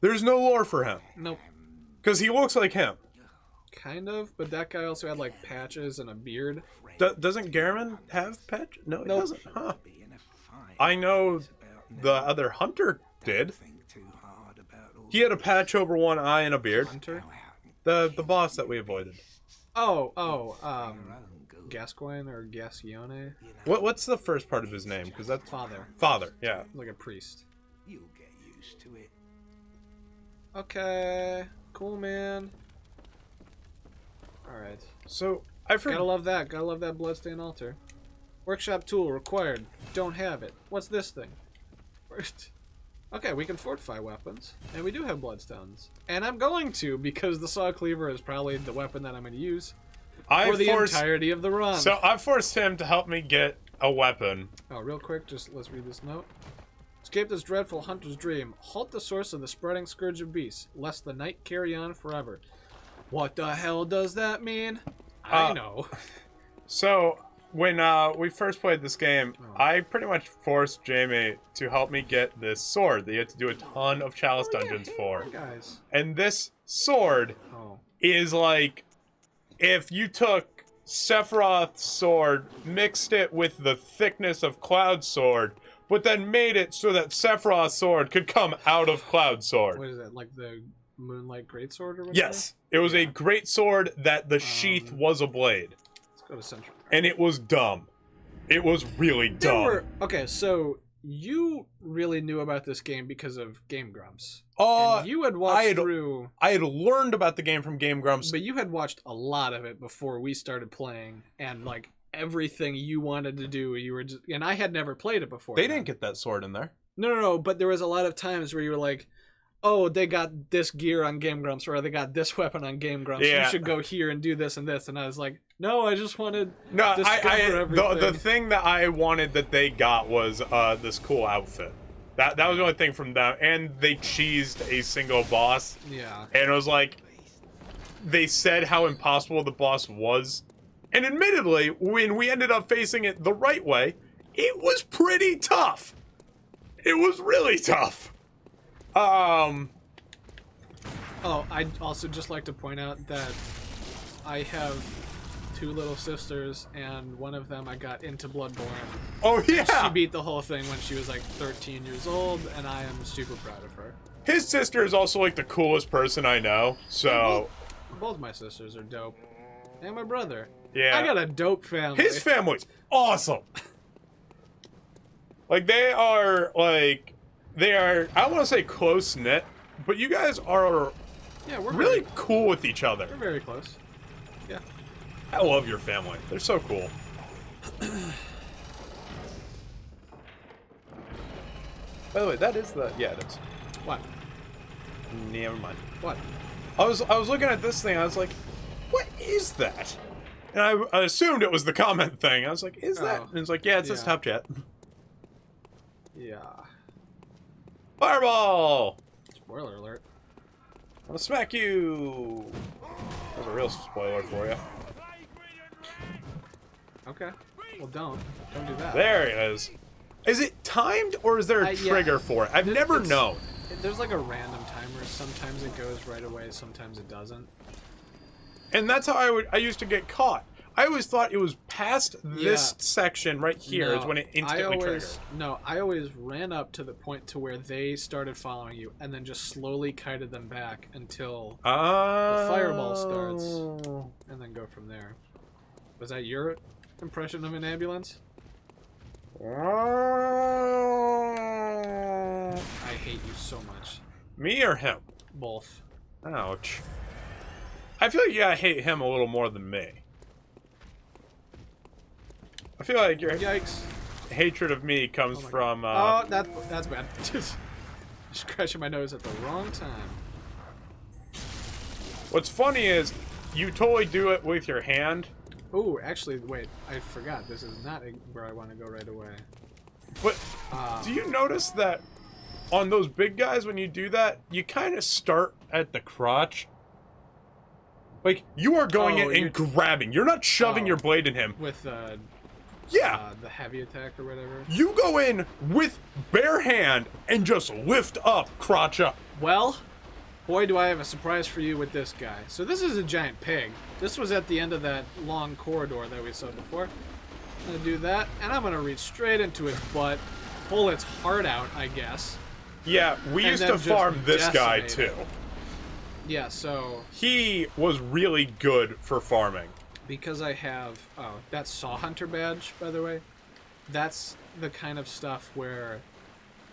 There's no lore for him. Nope. Cause he looks like him. Kind of, but that guy also had like patches and a beard. Doesn't Garmin have patch? No, it Nope. doesn't. Huh. I know the other hunter did. Think too hard about all He had a patch over one eye and a beard. Hunter? The boss that we avoided. Gascoigne or Gascione? What's the first part of his name? Because that's Father. Father. Yeah. Like a priest. You'll get used to it. Okay. Cool, man. Alright. So I forgot. Gotta love that. Gotta love that bloodstained altar. Workshop tool required. Don't have it. What's this thing? Okay, we can fortify weapons. And we do have bloodstones. And I'm going to, because the saw cleaver is probably the weapon that I'm going to use for the entirety of the run. So I forced him to help me get a weapon. Oh, real quick, just let's read this note. Escape this dreadful hunter's dream. Halt the source of the spreading scourge of beasts, lest the night carry on forever. What the hell does that mean? I know. So when we first played this game, I pretty much forced Jamie to help me get this sword that you have to do a ton of chalice dungeons for. Guys. And this sword is like if you took Sephiroth's sword, mixed it with the thickness of Cloud's sword, but then made it so that Sephiroth's sword could come out of Cloud's sword. What is that, like the Moonlight Greatsword or whatever? Yes. It was a great sword that the sheath was a blade. Let's go to Central. And it was dumb. It was really dumb. Okay, so you really knew about this game because of Game Grumps. You had watched through... I had learned about the game from Game Grumps. But you had watched a lot of it before we started playing, and like everything you wanted to do, you were just... And I had never played it before. They didn't get that sword in there. No, but there was a lot of times where you were like, oh, they got this gear on Game Grumps, or they got this weapon on Game Grumps. Yeah. You should go here and do this and this. And I was like, no, I just wanted to discover everything. The thing that I wanted that they got was this cool outfit. That was the only thing from them. And they cheesed a single boss. Yeah. And it was like, they said how impossible the boss was. And admittedly, when we ended up facing it the right way, it was pretty tough. It was really tough. Oh, I'd also just like to point out that I have two little sisters, and one of them I got into Bloodborne. Oh, yeah! She beat the whole thing when she was like 13 years old, and I am super proud of her. His sister is also like the coolest person I know, so... Both my sisters are dope. And my brother. Yeah. I got a dope family. His family's awesome! Like, they are, like... They are, I don't want to say close-knit, but you guys are we're really cool with each other. We're very close. Yeah. I love your family. They're so cool. By the way, that is the... Yeah, it is. What? Never mind. What? I was looking at this thing, I was like, what is that? And I assumed it was the comment thing. I was like, is that? And it's like, yeah, it says Top Chat. Yeah. Fireball! Spoiler alert. I'm gonna smack you! That's a real spoiler for you. Okay. Well, don't do that. There it is. Is it timed, or is there a trigger for it? I've never known. There's like a random timer. Sometimes it goes right away, sometimes it doesn't. And that's how I used to get caught. I always thought it was past this section right here is when it instantly triggered. No, I always ran up to the point to where they started following you, and then just slowly kited them back until the fireball starts, and then go from there. Was that your impression of an ambulance? I hate you so much. Me or him? Both. Ouch. I feel like you gotta hate him a little more than me. I feel like your hatred of me comes from... oh, that's bad. Just scratching my nose at the wrong time. What's funny is, you totally do it with your hand. Oh, actually, wait. I forgot. This is not where I want to go right away. But do you notice that on those big guys, when you do that, you kind of start at the crotch? Like, you are going in and grabbing. You're not shoving your blade in him. With the heavy attack or whatever. You go in with bare hand and just lift up, crotch up. Well, boy, do I have a surprise for you with this guy. So this is a giant pig. This was at the end of that long corridor that we saw before. I'm gonna do that, and I'm gonna reach straight into his butt, pull its heart out, I guess. Yeah, we And used then to just farm this guy decimate too. it. Yeah, so He was really good for farming. because I have that Saw Hunter badge, by the way, that's the kind of stuff where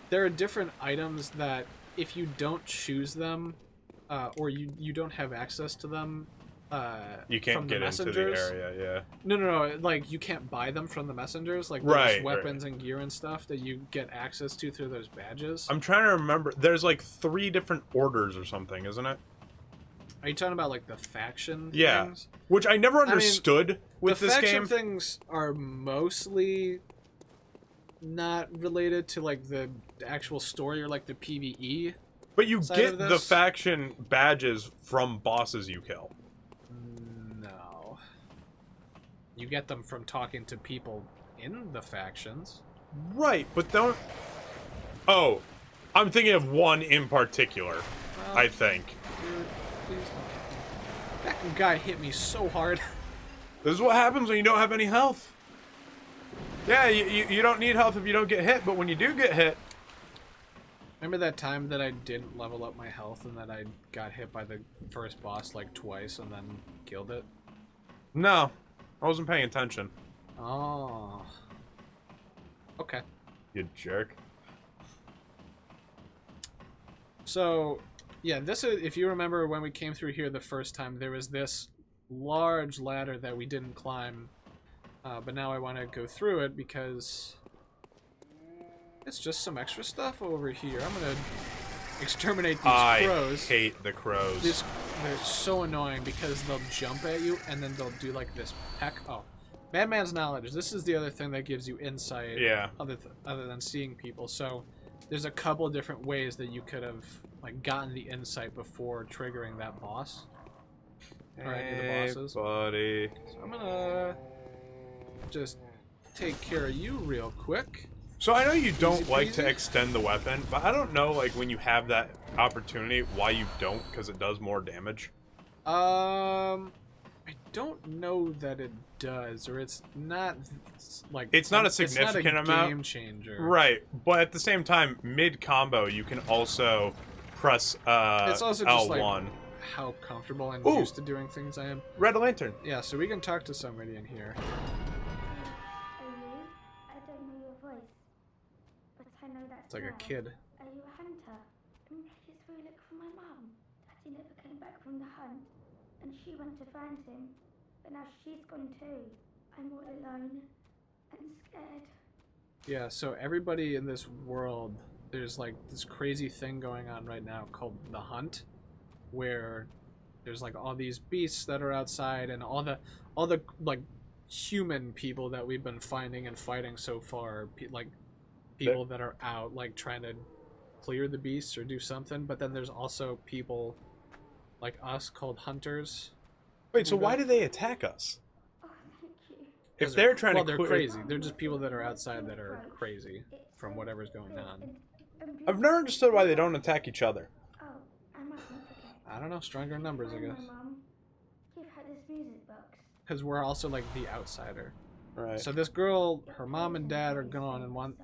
there are different items that if you don't choose them, or you don't have access to them, You can't from get the into the messengers. area, No, like you can't buy them from the messengers. Like Right, there's weapons and gear and stuff that you get access to through those badges. I'm trying to remember. There's like 3 different orders or something, isn't it? Are you talking about like the faction Yeah. things? Which I never mean, understood with the this faction game. things are mostly not related to like the actual story or like the PvE. But you side get of the this. faction badges from bosses you kill. No. You get them from talking to people in the factions. Right, but don't... Oh, I'm thinking of one in particular, Well, I think. dude, please don't. That guy hit me so hard. This is what happens when you don't have any health. Yeah, you don't need health if you don't get hit, but when you do get hit... Remember that time that I didn't level up my health and that I got hit by the first boss like twice and then killed it? No, I wasn't paying attention. Oh. Okay. You jerk. So, yeah, this is, if you remember when we came through here the first time, there was this large ladder that we didn't climb, but now I want to go through it because it's just some extra stuff over here. I'm going to exterminate these crows. I hate the crows. They're so annoying because they'll jump at you and then they'll do like this peck. Oh, Madman's knowledge. This is the other thing that gives you insight. Yeah. Other than seeing people. So there's a couple of different ways that you could have like gotten the insight before triggering that boss. Or any of the bosses. Buddy. So I'm gonna just take care of you real quick. So I know you don't Easy like to peasy. extend the weapon, but I don't know, like, when you have that opportunity, why you don't, because it does more damage. I don't know that it does, or it's not like It's not a significant it's not a amount. game changer. Right, but at the same time, mid-combo, you can also press It's also just L1. like how comfortable and Ooh. used to doing things I am. Red Lantern. Yeah, so we can talk to somebody in here. Are you? I don't know your voice, but I know that's It's like a Mel. kid. Are you a hunter? I'm ready to look for my mum. Daddy never came back from the hunt, and she went to find him, but now she's gone too. I'm all alone and scared. Yeah, so everybody in this world, there's like this crazy thing going on right now called the hunt, where there's like all these beasts that are outside and all the like human people that we've been finding and fighting so far, like people that are out like trying to clear the beasts or do something, but then there's also people like us called hunters. Wait, so why do they attack us? Oh, thank you. If they're trying well, to they're clear... crazy. They're just people that are outside that are crazy It's from so whatever's going big on. and I've never understood why they don't attack each other. Oh, I mustn't forget. I don't know, stronger numbers, I Find guess. my mum. Give her this music box. Because we're also like the outsider. Right. So this girl, her mom and dad are gone and want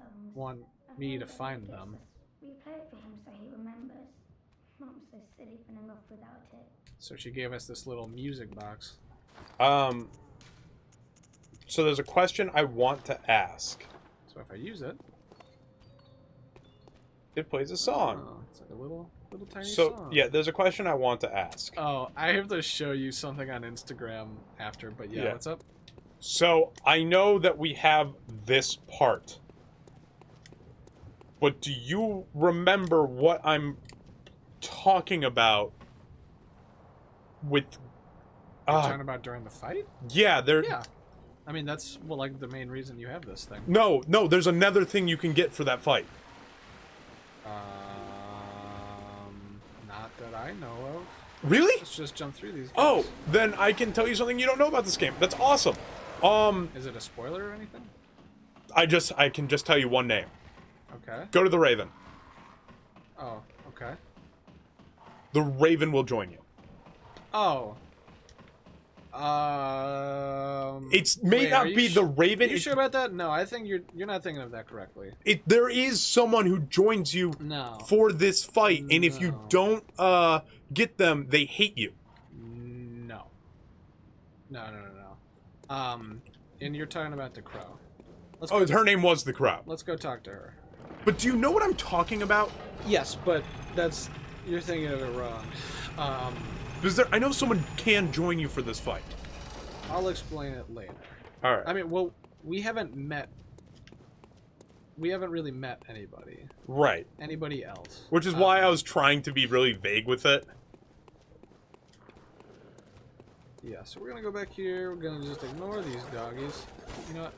me to find them. We play it for him so he remembers. Mom's so silly for him off without it. So she gave us this little music box. So there's a question I want to ask. So if I use it, It plays a song. oh, it's like a little tiny So, song. yeah, there's a question I want to ask. Oh, I have to show you something on Instagram after, but yeah, Yeah. what's up? So, I know that we have this part. But do you remember what I'm talking about with... You're talking about during the fight? yeah, there... Yeah. I mean, that's, well, like, the main reason you have this thing. No, there's another thing you can get for that fight. Not that I know of. Really? Let's just jump through these. Oh, guys. then I can tell you something you don't know about this game. That's awesome. Is it a spoiler or anything? I can just tell you one name. Okay. Go to the Raven. Oh, okay. The Raven will join you. Oh. It may wait, not be the Raven. Are you sure about that? No, I think you're not thinking of that correctly. There is someone who joins you for this fight, and if you don't get them, they hate you. No. And you're talking about the Crow. Her name was the Crow. Let's go talk to her. But do you know what I'm talking about? Yes, but you're thinking of it wrong. I know someone can join you for this fight. I'll explain it later. All right. I mean, well, we haven't really met anybody. Right. Anybody else. Which is why I was trying to be really vague with it. Yeah, so we're gonna go back here. We're gonna just ignore these doggies. You know what?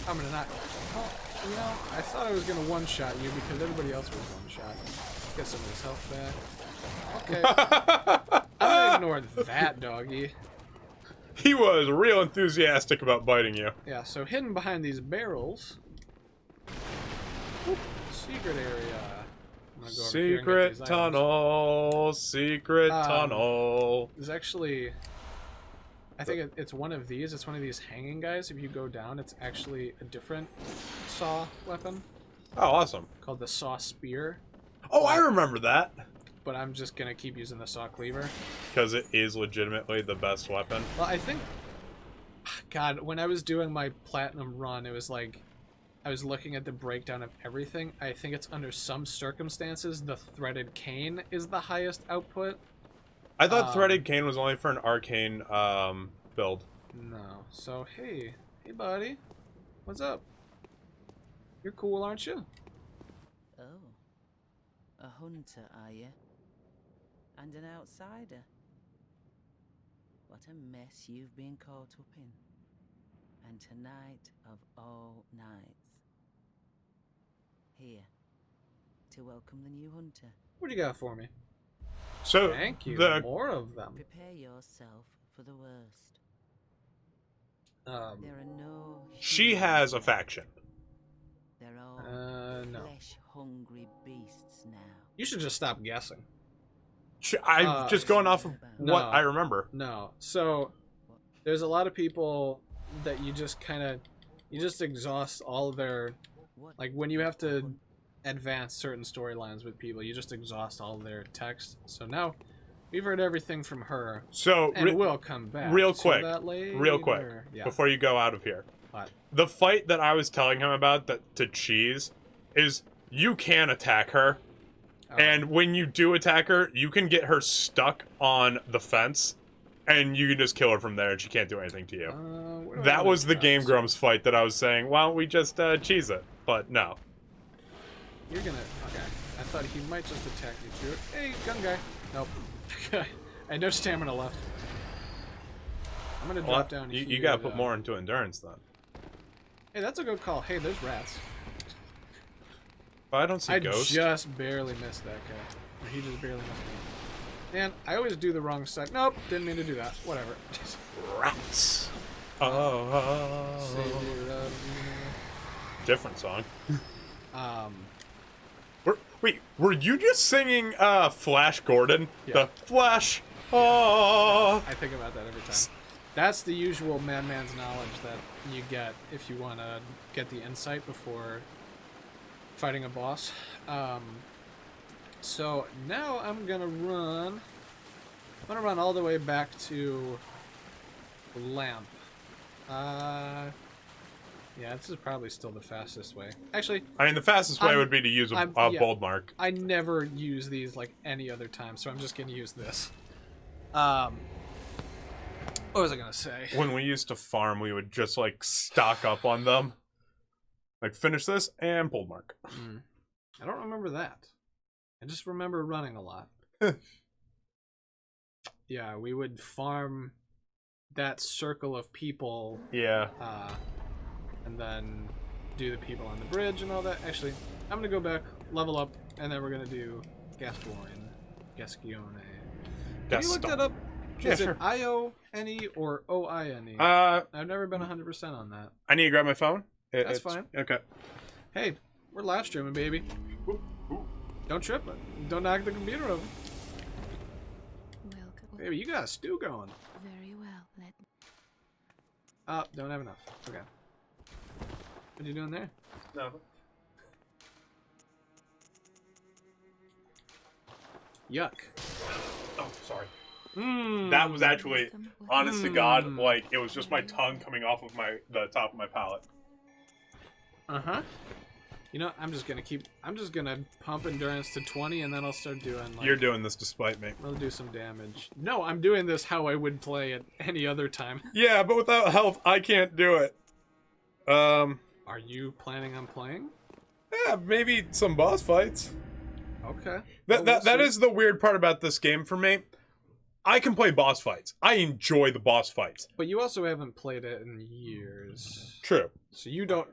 I'm gonna not. Well, you know, I thought I was gonna one-shot you because everybody else was one-shot. Get some of his health back. Okay. I'm gonna ignore that doggy. He was real enthusiastic about biting you. Yeah, so hidden behind these barrels. Whoop, secret area. I'm gonna go over here and get these items. Secret tunnel. There's actually, I think it's one of these. It's one of these hanging guys. If you go down, it's actually a different saw weapon. Oh, awesome. Called the saw spear. Oh, I remember that. But I'm just gonna keep using the saw cleaver. Because it is legitimately the best weapon. Well, I think, God, when I was doing my platinum run, it was like, I was looking at the breakdown of everything. I think it's under some circumstances, the threaded cane is the highest output. I thought threaded cane was only for an arcane build. No. So, hey buddy. What's up? You're cool, aren't you? Oh. A hunter, are you? And an outsider? What a mess you've been caught up in. And tonight of all nights. Here, to welcome the new hunter. What do you got for me? So, thank you. More of them. Prepare yourself for the worst. There are no... She has a faction. They're all no. flesh-hungry beasts now. You should just stop guessing. I'm just going off of what I remember. No. So, there's a lot of people that you just exhaust all of their, like, when you have to advance certain storylines with people, you just exhaust all of their text. So now, we've heard everything from her. So, and we'll come back real to quick, that later. real quick, before you go out of here. What? The fight that I was telling him about to cheese is you can attack her. And when you do attack her, you can get her stuck on the fence, and you can just kill her from there, and she can't do anything to you. That was the Game Grumps fight that I was saying, why don't we just cheese it? But no. You're gonna... Okay. I thought he might just attack you through it. Hey, gun guy. Nope. I had no stamina left. I'm gonna drop down here. You gotta put more into endurance, then. Hey, that's a good call. Hey, there's rats. I don't see ghosts. I just barely missed that guy. Or he just barely missed me. Man, I always do the wrong side. Nope, didn't mean to do that. Whatever. Rats. Different song. Were you just singing Flash Gordon? Yeah. The Flash. I think about that every time. That's the usual madman's knowledge that you get if you want to get the insight before fighting a boss. So now I'm gonna run all the way back to Lamp. Yeah, this is probably still the fastest way. Actually, I mean, the fastest way would be to use a bold mark. I never use these like any other time, so I'm just gonna use this. What was I gonna say? When we used to farm, we would just like stock up on them. Like, finish this and bold mark. I don't remember that. I just remember running a lot. Yeah, we would farm that circle of people. Yeah. And then do the people on the bridge and all that. Actually, I'm gonna go back, level up, and then we're gonna do Gascoigne. Can you look that up? Is it I-O-N-E or O-I-N-E? I've never been 100% on that. I need to grab my phone. That's fine. Okay. Hey, we're live streaming, baby. Don't trip it. Don't knock the computer over. Welcome. Baby, you got a stew going. Very well. Oh, don't have enough. Okay. What are you doing there? No. Yuck. Oh, sorry. Mmm. That was actually, honest to God, like, it was just my tongue coming off of the top of my palate. Uh-huh. You know, I'm just gonna pump endurance to 20 and then I'll start doing like... You're doing this despite me. I'll do some damage. No, I'm doing this how I would play at any other time. Yeah, but without health, I can't do it. Are you planning on playing? Yeah, maybe some boss fights. Okay. That is the weird part about this game for me. I can play boss fights. I enjoy the boss fights. But you also haven't played it in years. True. So you don't...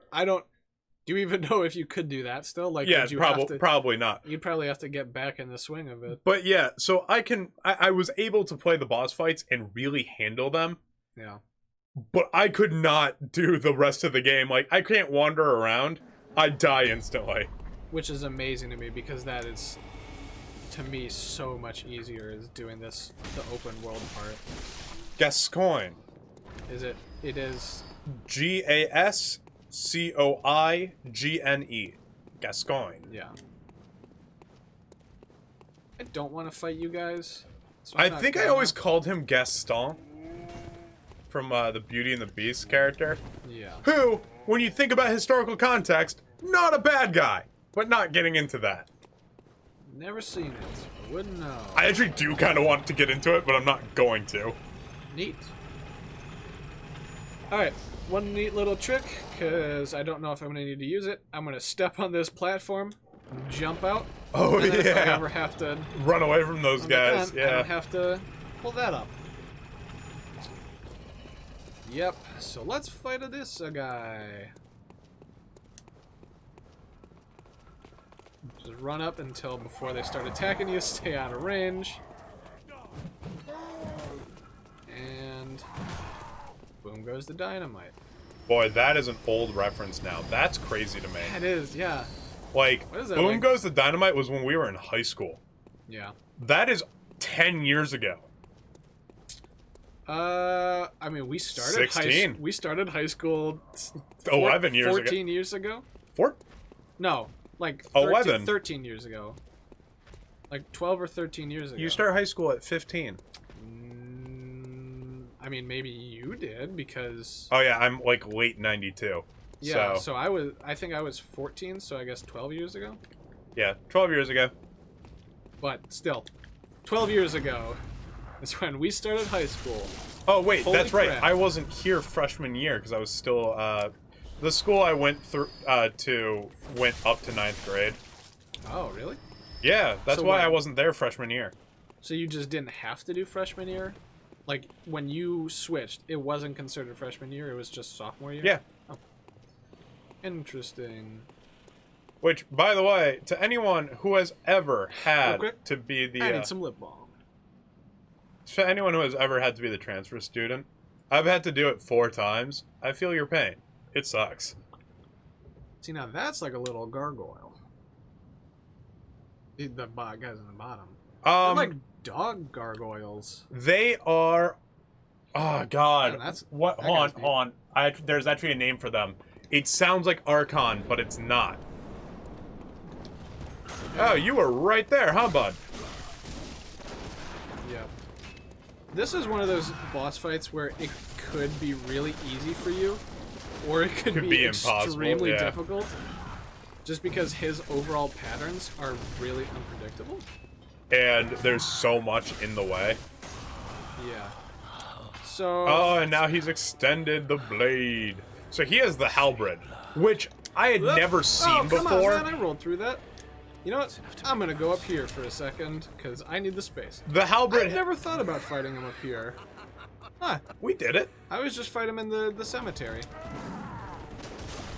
Do you even know if you could do that still? Like, Yeah, would you probably not. You'd probably have to get back in the swing of it. But yeah, so I was able to play the boss fights and really handle them. Yeah. But I could not do the rest of the game. Like, I can't wander around. I die instantly. Which is amazing to me because that is, to me, so much easier is doing the open world part. Gascoigne. Is it? It is. Gascoigne. Gascoigne. Yeah. I don't want to fight you guys. So I think I always called him Gaston. From the Beauty and the Beast character. Yeah. Who, when you think about historical context, not a bad guy. But not getting into that. Never seen it. I wouldn't know. I actually do kind of want to get into it, but I'm not going to. Neat. Alright, one neat little trick, because I don't know if I'm going to need to use it. I'm going to step on this platform, jump out. Oh, and then if I yeah. ever have to Run away from those guys, I yeah. don't have to pull that up. Yep, so let's fight this guy. Just run up until before they start attacking you, stay out of range. And boom goes the dynamite. Boy, that is an old reference now. That's crazy to me. That is, yeah. Like, What is that, Boom like- Goes the Dynamite was when we were in high school. Yeah. That is 10 years ago. I mean, we started 16. we started high school 11 years ago. 14 years ago? Four? No, like 11. 13 years ago. Like 12 or 13 years ago. You start high school at 15. I mean, maybe you did because Oh yeah, I'm like late 92. yeah. So I think I was 14, so I guess 12 years ago. Yeah, 12 years ago. But still, 12 years ago is when we started high school. Oh wait, Holy that's right. crap. I wasn't here freshman year because I was still the school I went through to went up to 9th grade. Oh, really? Yeah, that's So why when- I wasn't there freshman year. So you just didn't have to do freshman year? Like, when you switched, it wasn't considered freshman year, it was just sophomore year? Yeah. Oh. Interesting. Which, by the way, to anyone who has ever had Okay. to be the I need some lip balm. to anyone who has ever had to be the transfer student, I've had to do it 4 times. I feel your pain. It sucks. See, now that's like a little gargoyle. The guys in the bottom. They're like dog gargoyles. They are. Oh God! Man, that's- what? that Hold on, guy's deep. hold on. There's actually a name for them. It sounds like Archon, but it's not. Oh, you were right there, huh, bud? Yeah. This is one of those boss fights where it could be really easy for you, or it could be impossible, extremely yeah. difficult. Just because his overall patterns are really unpredictable. And there's so much in the way. Yeah. So. Oh, and now he's extended the blade. So he has the halberd, which I had Whoop. never seen Oh, come before. on, man, I rolled through that. You know what? I'm gonna go up here for a second, because I need the space. The halberd. I've never thought about fighting him up here. Huh. We did it. I was just fighting him in the cemetery.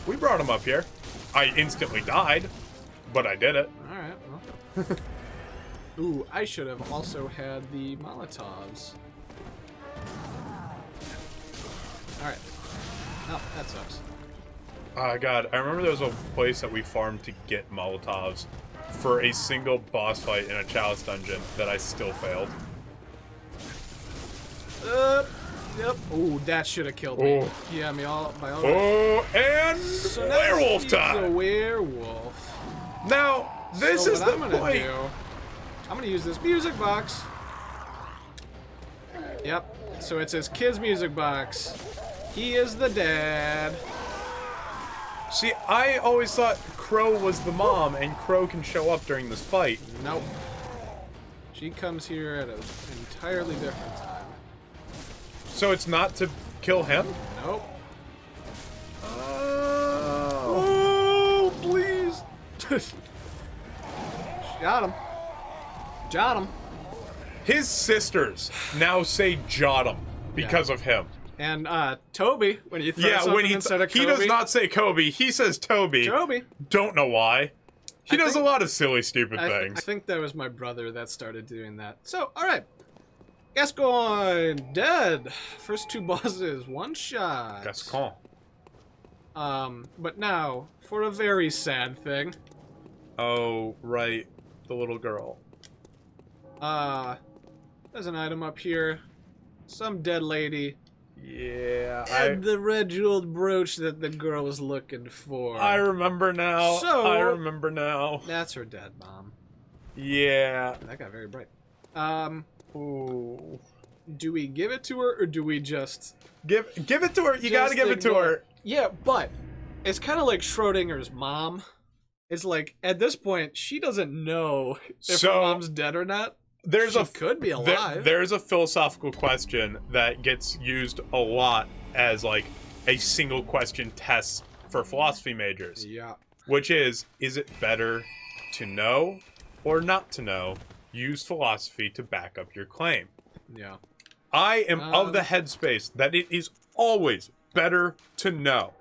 We brought him up here. I instantly died, but I did it. Alright, well. Ooh, I should have also had the Molotovs. Alright. Oh, that sucks. Oh God, I remember there was a place that we farmed to get Molotovs for a single boss fight in a Chalice dungeon that I still failed. Yep. Oh, that should have killed me. Oh. Yeah, me all by all. Oh, and So now werewolf he's time. a werewolf. Now, this So is what the I'm gonna point. do. I'm gonna use this music box. Yep. So it's his kid's music box. He is the dad. See, I always thought Crow was the mom, and Crow can show up during this fight. Nope. She comes here at an entirely different time. So it's not to kill him? Nope. Oh, please. Got him. Got him. His sisters now say Jotum because of him. And Toby, when you throw Yeah, something when instead of Kobe. he does not say Kobe, he says Toby. Toby. Don't know why. He I does think- a lot of silly, stupid I things. think that was my brother that started doing that. So, alright. Gascoigne, dead. First 2 bosses, 1 shot. Gascon. But now, for a very sad thing. Oh, right. The little girl. There's an item up here. Some dead lady. Yeah, And the red jeweled brooch that the girl was looking for. I remember now. So- I remember now. That's her dead mom. Yeah. That got very bright. Ooh. Do we give it to her or do we just... Give it to her. You gotta Just give it to ignore her. Yeah, but it's kind of like Schrodinger's mom. It's like, at this point, she doesn't know if her mom's dead or not. There's She could be alive. There's a philosophical question that gets used a lot as like a single question test for philosophy majors, Yeah. which is it better to know or not to know? Use philosophy to back up your claim. Yeah. I am of the headspace that it is always better to know,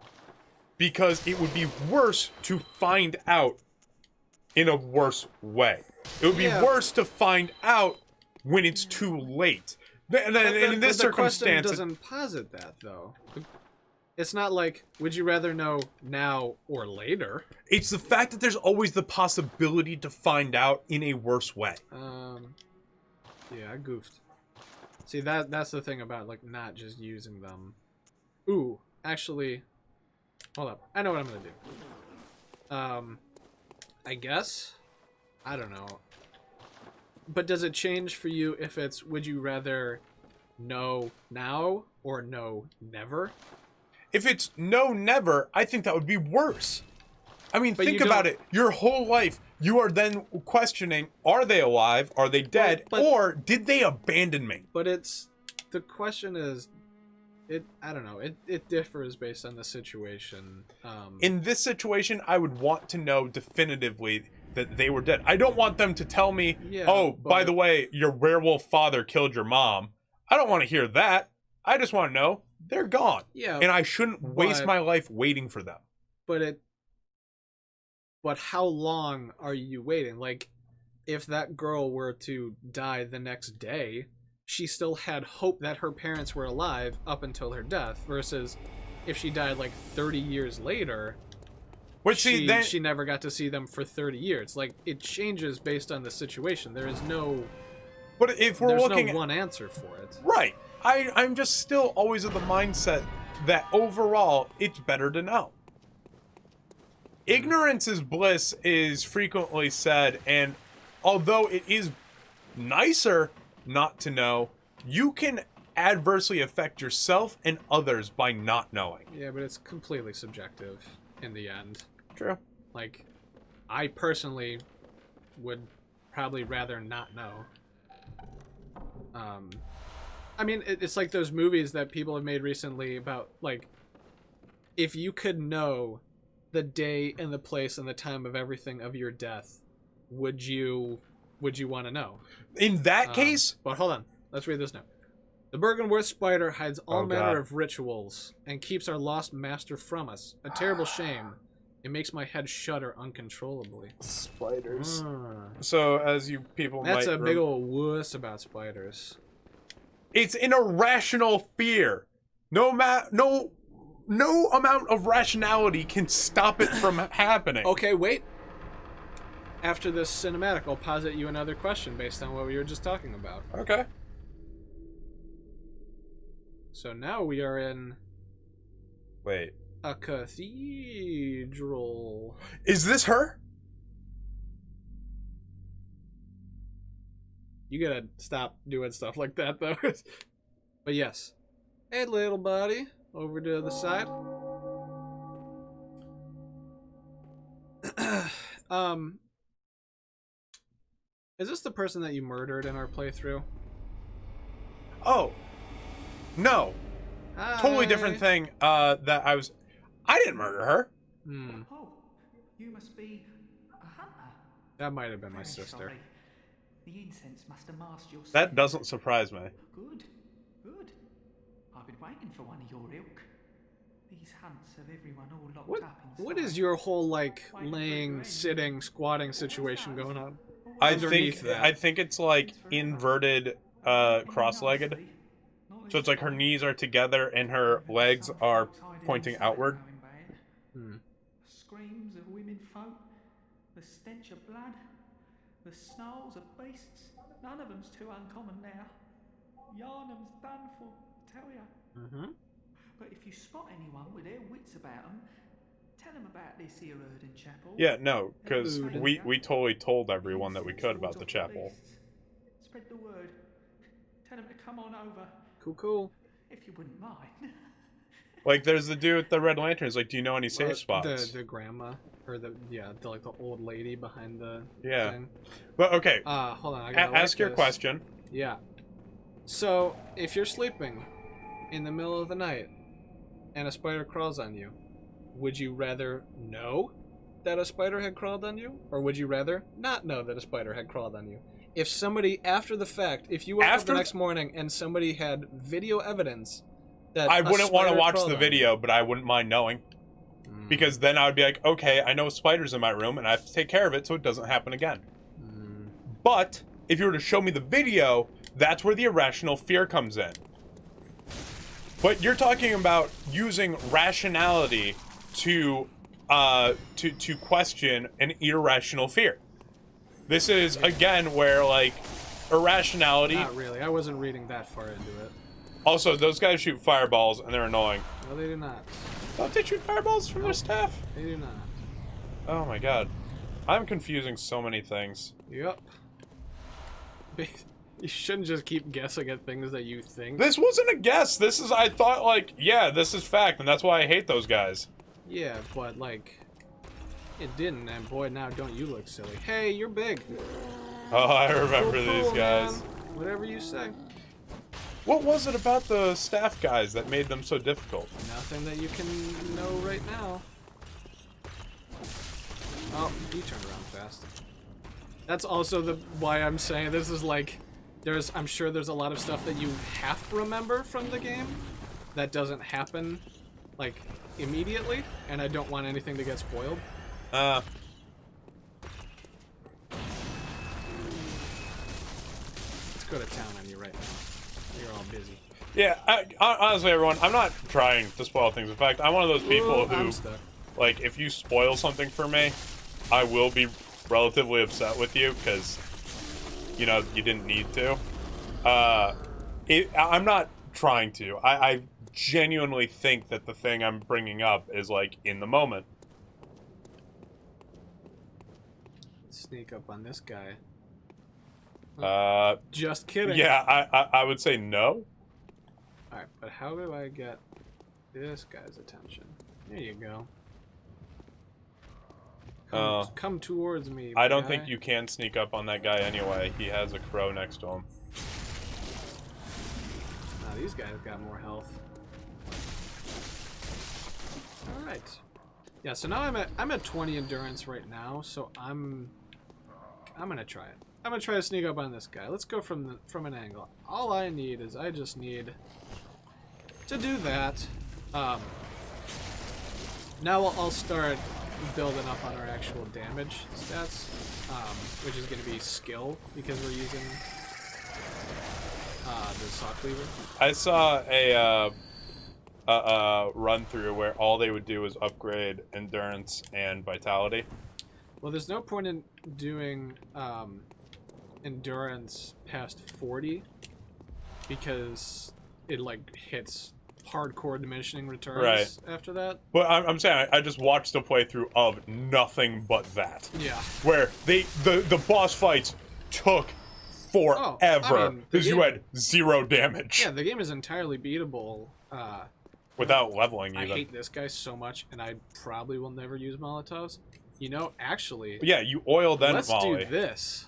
because it would be worse to find out in a worse way. It would be Yeah. worse to find out when it's too late. And in this but the question circumstance, doesn't posit that, though. It's not like, would you rather know now or later? it's the fact that there's always the possibility to find out in a worse way. Yeah, I goofed. See, that's the thing about, like, not just using them. Ooh, actually, hold up. I know what I'm gonna do. I guess? I don't know. But does it change for you if it's, would you rather know now or know never? If it's no, never, I think that would be worse. I mean, But think you about don't- it. Your whole life, you are then questioning, are they alive? Are they dead? but- Or did they abandon me? But it's, the question is, I don't know, it differs based on the situation. In this situation, I would want to know definitively that they were dead. I don't want them to tell me, Yeah, oh, by but- the way, your werewolf father killed your mom. I don't want to hear that. I just want to know they're gone. Yeah, And I shouldn't waste but- my life waiting for them. But how long are you waiting? Like, if that girl were to die the next day, she still had hope that her parents were alive up until her death, versus if she died like 30 years later, Which she never got to see them for 30 years. Like, it changes based on the situation. There is no but if we're there's looking no at, one answer for it. right, I'm just still always of the mindset that overall it's better to know. Ignorance is bliss is frequently said, and although it is nicer not to know, you can adversely affect yourself and others by not knowing. Yeah, but it's completely subjective in the end. True. Like, I personally would probably rather not know. I mean, it's like those movies that people have made recently about, like, if you could know the day and the place and the time of everything of your death, would you want to know? In that case, But hold on, let's read this now. The Bergenworth spider hides all Oh, manner God. of rituals and keeps our lost master from us. A terrible shame. It makes my head shudder uncontrollably. spiders. So as you people That's might a big old wuss about spiders. it's an irrational fear. No amount of rationality can stop it from happening. Okay, wait. After this cinematic, I'll posit you another question based on what we were just talking about. Okay. So now we are in Wait. a cathedral. Is this her? You gotta stop doing stuff like that, though. But yes. Hey, little buddy. Over to the side. Is this the person that you murdered in our playthrough? Oh. No. Totally different thing. I didn't murder her. Oh, you must be a hunter. That might have been my Very sister. sorry. The incense must have masked your That scent. doesn't surprise me. Good, good. I've been waiting for one of your ilk. These hunts have everyone all locked up inside. What is your whole, like, Waiting for laying, it to sitting, squatting situation going on? I Underneath think that. I think it's like inverted cross-legged. So it's like her knees are together and her legs are pointing outward. Hmm. The screams of women folk, the stench of blood, the snarls of beasts. None of them's too uncommon now. Yarnum's done for, I tell ya. Mm-hmm. But if you spot anyone with their wits about them, tell them about this here Erden Chapel. Yeah, no, because Food. we totally told everyone that we could about the chapel. Spread the word. Tell them to come on over, Cool. if you wouldn't mind. Like, there's the dude with the red lantern. He's like, do you know any safe spots? The grandma, or the old lady behind the Yeah. thing. But okay, Hold on. I gotta ask like your this. question. Yeah. So, if you're sleeping in the middle of the night and a spider crawls on you, would you rather know that a spider had crawled on you, or would you rather not know that a spider had crawled on you? If somebody, after the fact, if you woke up the next morning and somebody had video evidence that I a wouldn't want to spider watch crawled the on video, but I wouldn't mind knowing. you- Because then I would be like, okay, I know a spider's in my room and I have to take care of it so it doesn't happen again. But if you were to show me the video, that's where the irrational fear comes in. But you're talking about using rationality to question an irrational fear. This is again where like irrationality. Not really. I wasn't reading that far into it. Also, those guys shoot fireballs and they're annoying. No, they do not. Don't they shoot fireballs from their staff? They do not. Oh my god. I'm confusing so many things. Yep. You shouldn't just keep guessing at things that you think. This wasn't a guess. This is, I thought, like, yeah, this is fact, and that's why I hate those guys. Yeah, but like, it didn't, and boy, now don't you look silly. Hey, you're big. Oh, I remember Cool, these guys. man. Whatever you say. What was it about the staff guys that made them so difficult? Nothing that you can know right now. Oh, he turned around fast. That's also why I'm saying this is like, I'm sure there's a lot of stuff that you have to remember from the game that doesn't happen, like, immediately, and I don't want anything to get spoiled. Uh, Let's go to town on you right now. You're all busy. yeah, honestly, everyone, I'm not trying to spoil things. In fact, I'm one of those people Ooh, who, I'm stuck. like, if you spoil something for me, I will be relatively upset with you, because, you know, you didn't need to. I'm not trying to. I genuinely think that the thing I'm bringing up is, like, in the moment. Sneak up on this guy. Just kidding. Yeah, I would say no. Alright, but how do I get this guy's attention? There you go. Come towards me. I don't guy. think you can sneak up on that guy anyway. He has a crow next to him. Nah, these guys got more health. Alright. Yeah, so now I'm at 20 endurance right now, so I'm gonna try it. I'm gonna try to sneak up on this guy. Let's go from an angle. All I need is I just need to do that. Now I'll start building up on our actual damage stats, which is gonna be skill because we're using the saw cleaver. I saw a run through where all they would do was upgrade endurance and vitality. Well, there's no point in doing endurance past 40 because it like hits hardcore diminishing returns after that. But I'm saying I just watched a playthrough of nothing but that. Yeah. Where the boss fights took forever because you had 0 damage. Yeah, the game is entirely beatable. Without leveling even. I hate this guy so much, and I probably will never use Molotovs. You know, actually... Yeah, you oil then let's volley. Let's do this.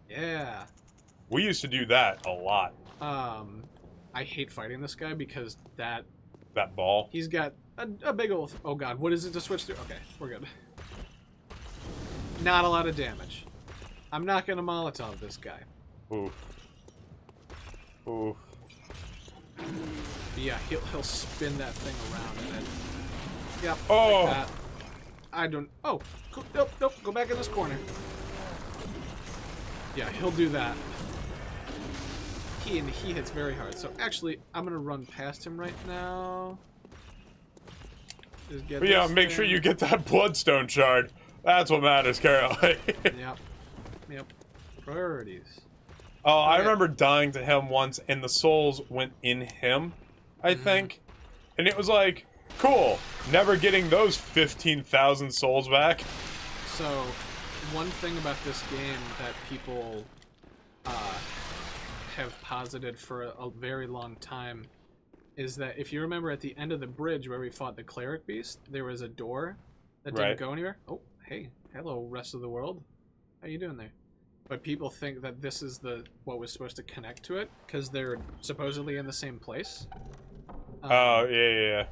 Yeah. We used to do that a lot. I hate fighting this guy because that ball. He's got a big old... Oh god, what is it to switch to? Okay, we're good. Not a lot of damage. I'm not going to Molotov this guy. Oof. Oof. Yeah, he'll spin that thing around and then... Yep, oh! Like that. I don't... Oh! Nope, nope, go back in this corner. Yeah, he'll do that. He hits very hard. So actually, I'm gonna run past him right now. Just get but yeah, make thing. sure you get that bloodstone shard. That's what matters, Caroline. Yep. Priorities. Oh, I remember dying to him once, and the souls went in him, I think. And it was like, cool. Never getting those 15,000 souls back. So, one thing about this game that people have posited for a very long time is that if you remember at the end of the bridge where we fought the cleric beast, there was a door that didn't go anywhere. Oh, hey, hello, rest of the world. How you doing there? But people think that this is what was supposed to connect to it because they're supposedly in the same place. Oh, yeah.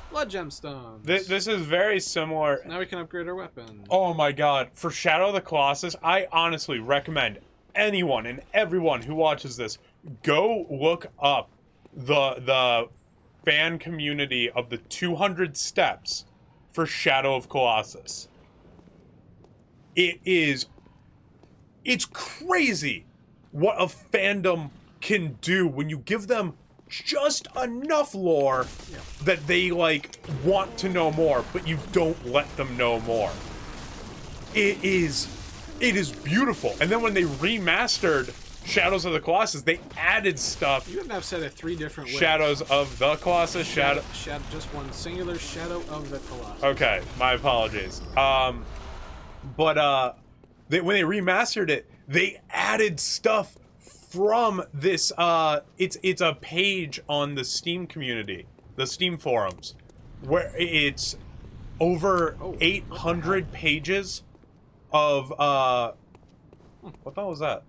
Blood gemstones. This is very similar. So now we can upgrade our weapon. Oh my god. For Shadow of the Colossus, I honestly recommend anyone and everyone who watches this, go look up the fan community of the 200 steps for Shadow of Colossus. It's crazy what a fandom can do when you give them just enough lore that they like want to know more, but you don't let them know more. It is beautiful. And then when they remastered Shadows of the Colossus, they added stuff. You have said it 3 different ways. Shadows of the Colossus, just one singular Shadow of the Colossus. Okay, my apologies. When they remastered it, they added stuff from this. It's a page on the Steam community, the Steam forums, where it's over 800 pages of what the hell was that?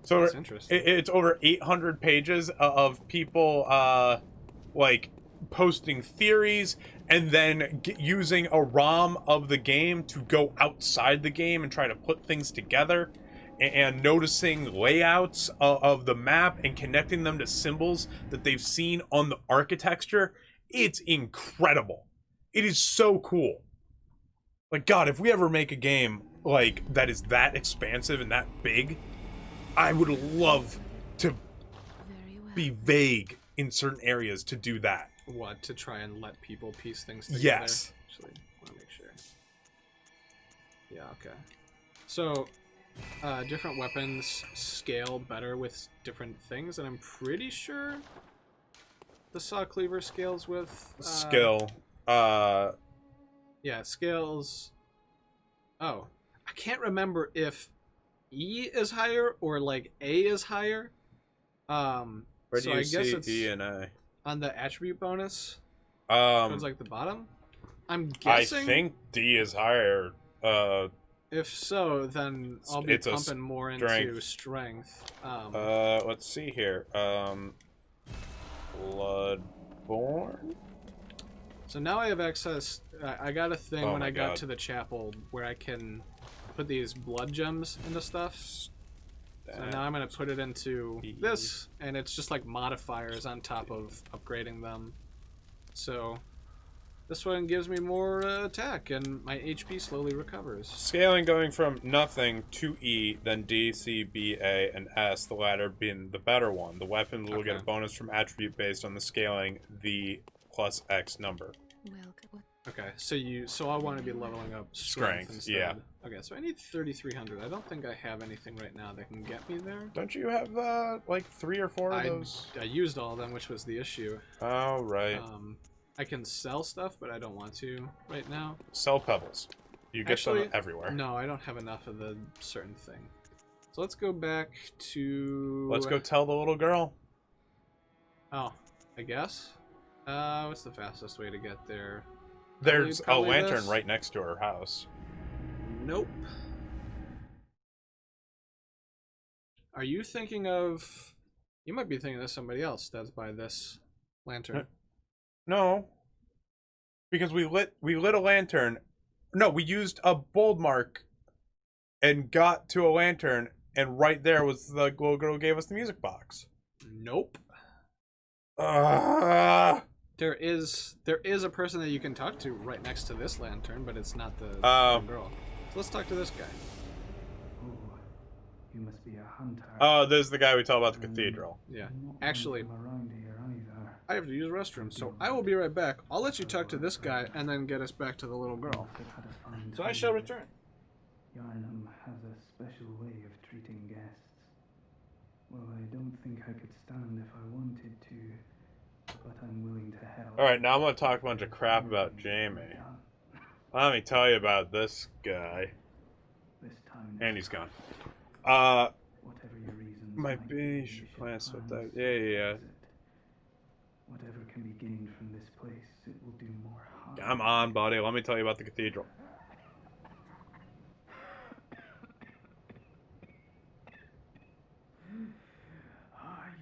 So that's interesting. It's over 800 pages of people like posting theories and then using a ROM of the game to go outside the game and try to put things together, and noticing layouts of the map and connecting them to symbols that they've seen on the architecture. It's incredible. It is so cool. Like, God, if we ever make a game like that is that expansive and that big, I would love to be vague in certain areas to do that. What, to try and let people piece things together? Yes. Actually, I want to make sure. Yeah, okay. So, different weapons scale better with different things, and I'm pretty sure the saw cleaver scales with... Skill. Yeah, scales... Oh. I can't remember if E is higher or, like, A is higher. Where do you see E and A? On the attribute bonus. Towards, like, the bottom? I'm guessing... I think D is higher. If so, then I'll be pumping more into strength. Let's see here. Bloodborne? So now I have access... I got a thing when I got to the chapel where I can put these blood gems into stuff. So now I'm going to put it into this, and it's just like modifiers on top of upgrading them. So this one gives me more attack, and my HP slowly recovers. Scaling going from nothing to E, then D, C, B, A, and S, the latter being the better one. The weapons will get a bonus from attribute based on the scaling, the plus X number. Okay, so I want to be leveling up strength instead. yeah. Okay, so I need 3,300. I don't think I have anything right now that can get me there. Don't you have like 3 or 4 of those? I used all of them, which was the issue. Oh right. I can sell stuff, but I don't want to right now. Sell pebbles. You get them everywhere. No, I don't have enough of the certain thing. So let's go back to... Let's go tell the little girl. Oh, I guess. What's the fastest way to get there? There's Probably a lantern this? right next to her house. Nope. Are you thinking of... You might be thinking of somebody else that's by this lantern. No. Because we lit a lantern. No, we used a bold mark and got to a lantern, and right there was the little girl who gave us the music box. Nope. There is a person that you can talk to right next to this lantern, but it's not the little girl. So let's talk to this guy. Oh, you must be a hunter. Oh, this is the guy we tell about the cathedral. Yeah. Actually, Around here either. I have to use the restroom, so I will be right back. I'll let you talk to this guy and then get us back to the little girl. So I shall return. Yarnum has a special way of treating guests. Well, I don't think I could stand if I wanted to, but I'm willing to help. Alright, now I'm going to talk a bunch of crap about Jamie. Let me tell you about this guy. This time And he's gone. whatever your reasons Might be, you should should plan with plan that. Yeah. it. Whatever can be gained from this place, it will do more harm. Come on, buddy. Let me tell you about the cathedral.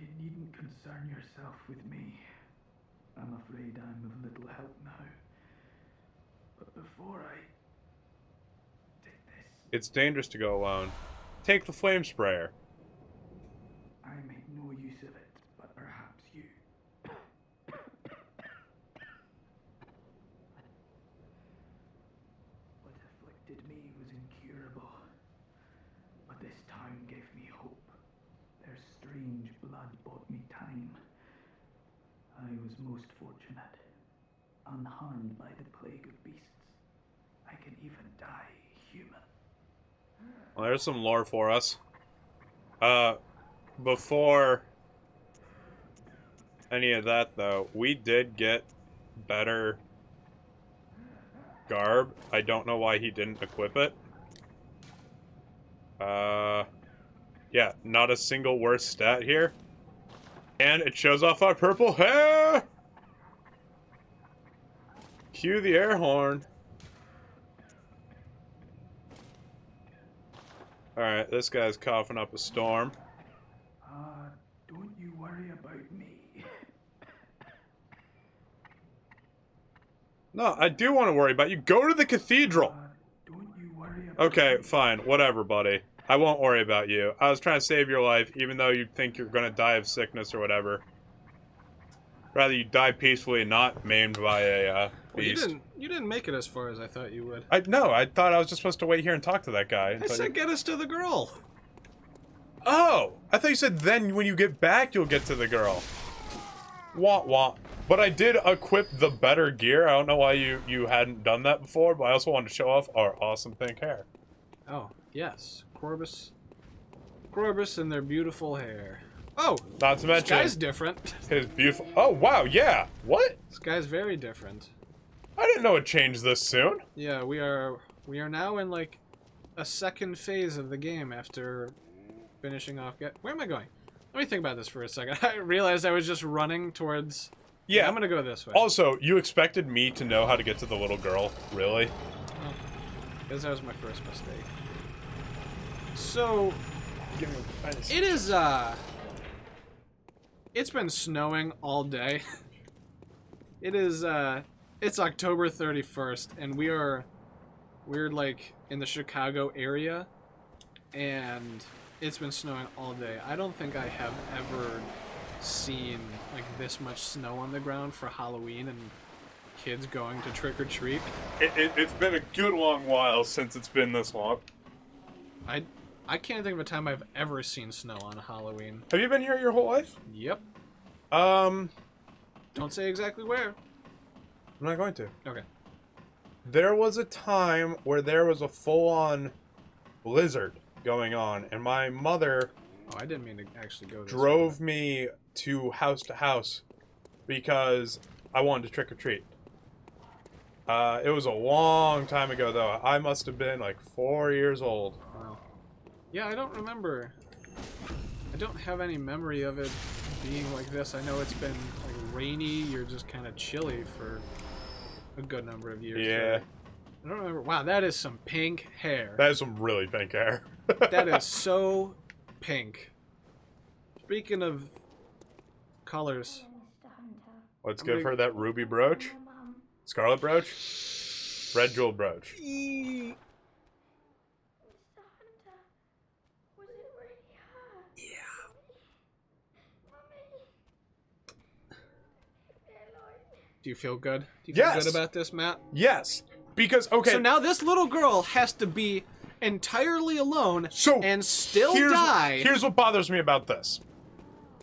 You needn't concern yourself with me. I'm afraid I'm of little help now. But before I take this, It's dangerous to go alone. Take the flame sprayer. I make no use of it, but perhaps you. What afflicted me was incurable, but this town gave me hope. Their strange blood bought me time. I was most fortunate, unharmed by the plague of beasts. I can even die human. Well, there's some lore for us. Before any of that, though, we did get better garb. I don't know why he didn't equip it. Yeah, not a single worse stat here. And it shows off our purple hair! Cue the air horn. Alright, this guy's coughing up a storm. Don't you worry about me. No, I do want to worry about you. Go to the cathedral! Don't you worry about Okay, fine. Whatever, buddy. I won't worry about you. I was trying to save your life, even though you think you're gonna die of sickness or whatever. Rather you die peacefully and not maimed by a, beast. Well, you didn't make it as far as I thought you would. No, I thought I was just supposed to wait here and talk to that guy. I said get us to the girl. Oh! I thought you said then when you get back you'll get to the girl. Wah wah. But I did equip the better gear. I don't know why you hadn't done that before, but I also wanted to show off our awesome pink hair. Oh, yes. Corbus and their beautiful hair. Oh! Not to mention... This guy's different. His beautiful... Oh, wow, yeah! What? This guy's very different. I didn't know it changed this soon. Yeah, we are now in, like, a second phase of the game after finishing off... Where am I going? Let me think about this for a second. I realized I was just running towards... Yeah. I'm gonna go this way. Also, you expected me to know how to get to the little girl? Really? Oh, because that was my first mistake. So... It is, it's been snowing all day. It's October 31st, and we're like in the Chicago area, and it's been snowing all day. I don't think I have ever seen like this much snow on the ground for Halloween and kids going to trick or treat. It's been a good long while since it's been this long. I can't think of a time I've ever seen snow on Halloween. Have you been here your whole life? Yep. Don't Don't say exactly where. I'm not going to. Okay. there was a time where there was a full-on blizzard going on, and my mother Oh, I didn't mean to actually go this drove way. me to house because I wanted to trick or treat. It was a long time ago, though. I must have been like 4 years old. Wow. Yeah, I don't remember. I don't have any memory of it being like this. I know it's been like rainy or just kind of chilly for a good number of years. Yeah. I don't remember. Wow, that is some pink hair. That is some really pink hair. That is so pink. Speaking of colors, Mr. Hunter. Let's I'm give gonna- her that ruby brooch. My mum. Scarlet brooch. Red jewel brooch. Mr. Hunter. Was it really her? Yeah. Mummy. Leave me alone. do you feel good? Do you feel Yes. good about this, Matt? Yes, because okay. So now this little girl has to be entirely alone So, and still here's, die. Here's what bothers me about this.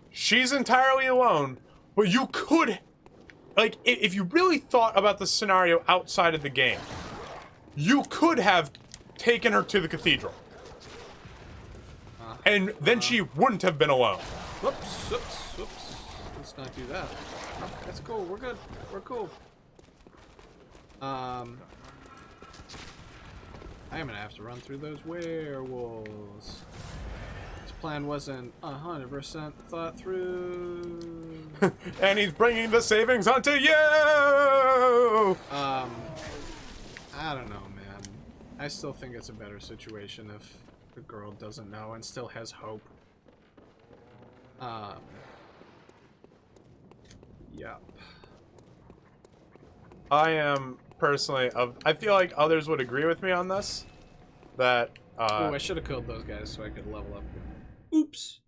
She's entirely alone, but you could, like, if you really thought about the scenario outside of the game, you could have taken her to the cathedral. And then she wouldn't have been alone. Whoops, whoops, whoops. Let's not do that. That's cool. We're good. We're cool. I am gonna have to run through those werewolves. This plan wasn't 100% thought through. And he's bringing the savings onto you! I don't know, man. I still think it's a better situation if the girl doesn't know and still has hope. Yep. I am personally I feel like others would agree with me on this. That Oh, I should have killed those guys so I could level up. Oops.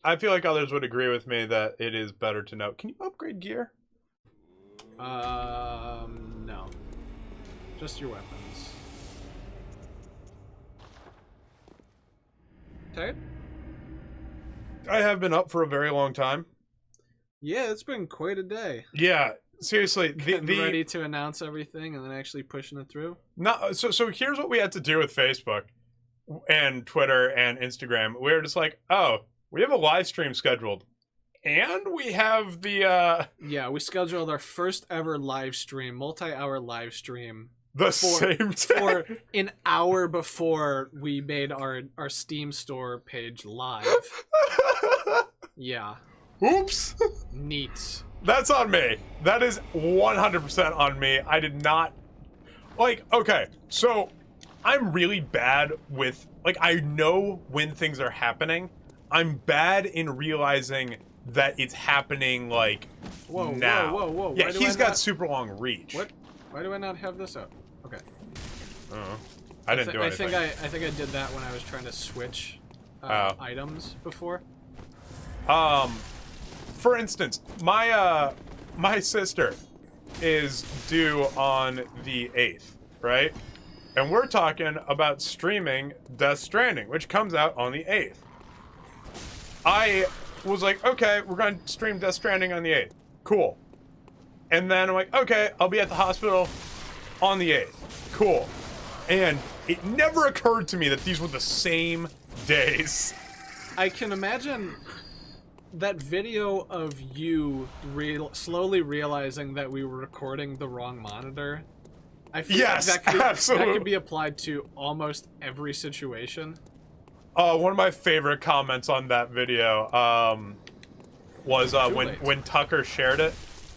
I feel like others would agree with me that it is better to know. Can you upgrade gear? No. Just your weapons. Tired? I have been up for a very long time. Yeah, it's been quite a day. Yeah, seriously. Getting ready to announce everything and then actually pushing it through. No, so here's what we had to do with Facebook and Twitter and Instagram. We were just like, oh, we have a live stream scheduled. And we have the Yeah, we scheduled our first ever live stream, multi-hour live stream. same For day. an hour before we made our Steam store page live. Yeah. Oops. Neat. That's on me. That is 100% on me. I did not... Like, okay, so I'm really bad with... Like, I know when things are happening. I'm bad in realizing that it's happening, like, Whoa, now. whoa, whoa, whoa. Yeah, Why do he's I got not- super long reach. What? Why do I not have this up? Okay. I didn't do anything. I think I did that when I was trying to switch Oh. items before. For instance, my my sister is due on the 8th, right? And we're talking about streaming Death Stranding, which comes out on the 8th. I was like, okay, we're going to stream Death Stranding on the 8th. Cool. And then I'm like, okay, I'll be at the hospital on the 8th. Cool. And it never occurred to me that these were the same days. I can imagine that video of you slowly realizing that we were recording the wrong monitor. I feel Yes, like that absolutely. could be applied to almost every situation. One of my favorite comments on that video was Too when late. Tucker shared it.